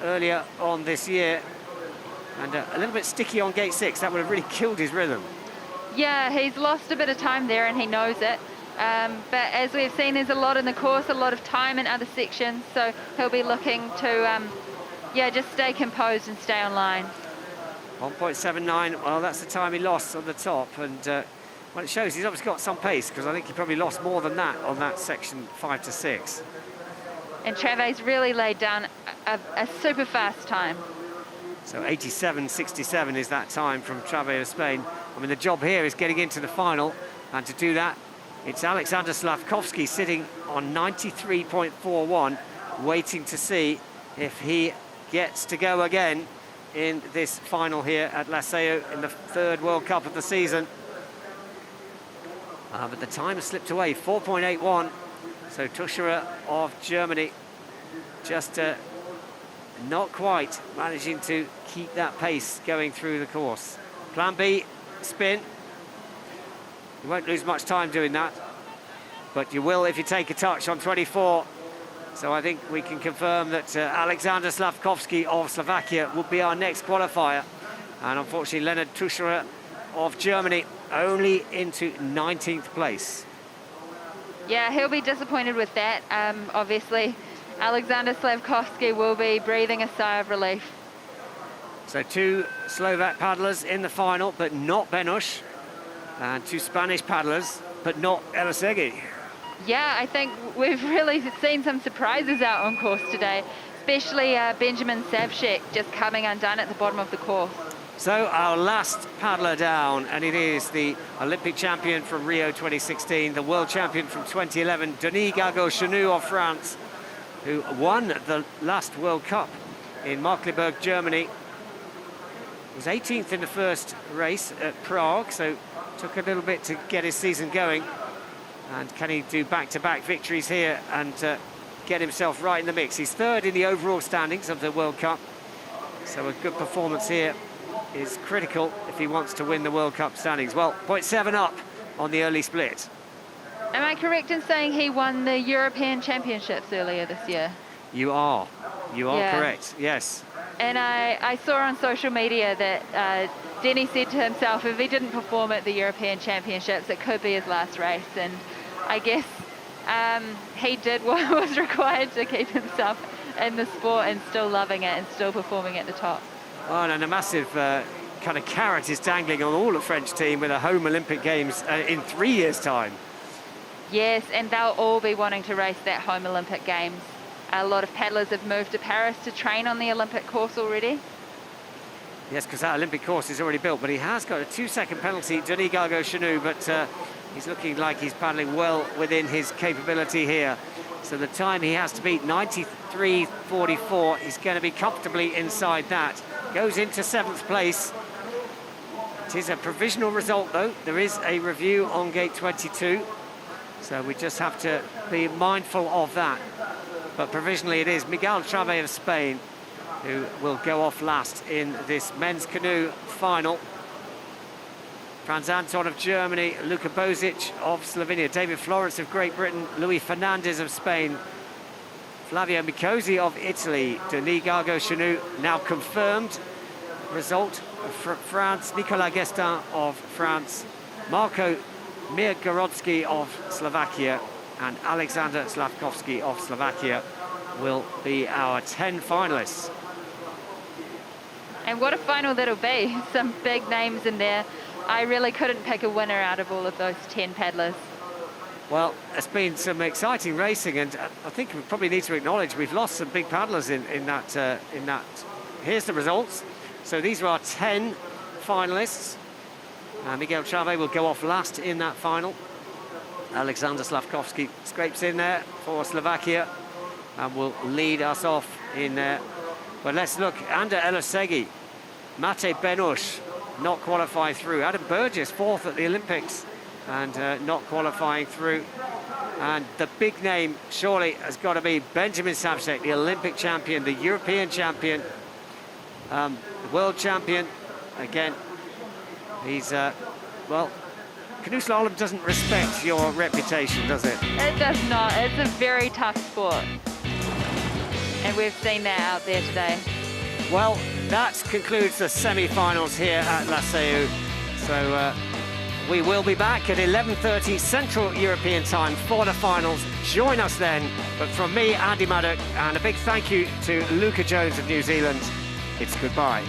earlier on this year. And a little bit sticky on gate 6. That would have really killed his rhythm. Yeah, he's lost a bit of time there and he knows it. But as we've seen, there's a lot in the course, a lot of time in other sections. So he'll be looking to, yeah, just stay composed and stay on line. 1.79, well, that's the time he lost on the top. And well, it shows he's obviously got some pace, because I think he probably lost more than that on that section 5 to 6. and Trave's really laid down a super fast time. So 87.67 is that time from Trave of Spain. I mean, the job here is getting into the final, and to do that, it's Alexander Slavkovsky sitting on 93.41, waiting to see if he gets to go again in this final here at La Seu in the 3rd World Cup of the season. But the time has slipped away, 4.81. So Tuscherer of Germany just not quite managing to keep that pace going through the course. Plan B, spin. You won't lose much time doing that, but you will if you take a touch on 24. So I think we can confirm that Alexander Slavkovsky of Slovakia will be our next qualifier. And unfortunately, Leonard Tuscherer of Germany only into 19th place. Yeah, he'll be disappointed with that. Obviously, Alexander Slavkovsky will be breathing a sigh of relief. So 2 Slovak paddlers in the final, but not Benush. And 2 Spanish paddlers, but not Elosegui. Yeah, I think we've really seen some surprises out on course today, especially Benjamin Savchek just coming undone at the bottom of the course. So our last paddler down, and it is the Olympic champion from Rio 2016, the world champion from 2011, Denis Gago-Chenou of France, who won the last World Cup in Markkleeberg, Germany. Was 18th in the first race at Prague, so took a little bit to get his season going. And can he do back-to-back victories here and get himself right in the mix? He's 3rd in the overall standings of the World Cup, so a good performance here is critical if he wants to win the World Cup standings. Well, 0.7 up on the early split. Am I correct in saying he won the European Championships earlier this year? You are correct, yes. And I saw on social media that Denny said to himself if he didn't perform at the European Championships, it could be his last race. And I guess he did what was required to keep himself in the sport and still loving it and still performing at the top. Oh, and a massive kind of carrot is dangling on all the French team with a home Olympic Games in 3 years' time. Yes, and they'll all be wanting to race that home Olympic Games. A lot of paddlers have moved to Paris to train on the Olympic course already. Yes, because that Olympic course is already built, but he has got a 2-second penalty, Denis Gago-Chenou, but he's looking like he's paddling well within his capability here. So the time he has to beat, 93.44, he's going to be comfortably inside that. Goes into 7th place. It is a provisional result, though. There is a review on gate 22, so we just have to be mindful of that. But provisionally it is Miguel Trave of Spain who will go off last in this men's canoe final. Franz Anton of Germany, Luka Bozic of Slovenia, David Florence of Great Britain, Luis Fernandez of Spain, Flavio Micosi of Italy, Denis Gago-Chenou now confirmed. Result for France, Nicolas Guestin of France, Marko Mirgorodsky of Slovakia, and Alexander Slavkovsky of Slovakia will be our 10 finalists. And what a final that'll be. Some big names in there. I really couldn't pick a winner out of all of those 10 paddlers. Well, it's been some exciting racing, and I think we probably need to acknowledge we've lost some big paddlers in that. Here's the results. So these are our 10 finalists. Miguel Trave will go off last in that final. Alexander Slavkovsky scrapes in there for Slovakia and will lead us off in there. But let's look, Ander Elosegui, Mate Benush not qualifying through. Adam Burgess, 4th at the Olympics and not qualifying through. And the big name surely has got to be Benjamin Savchek, the Olympic champion, the European champion, the world champion. Again, he's, well, canoe slalom doesn't respect your reputation, does it? It does not. It's a very tough sport. And we've seen that out there today. Well, that concludes the semi-finals here at La Seu. So we will be back at 11:30 Central European time for the finals. Join us then. But from me, Andy Maddock, and a big thank you to Luca Jones of New Zealand, it's goodbye.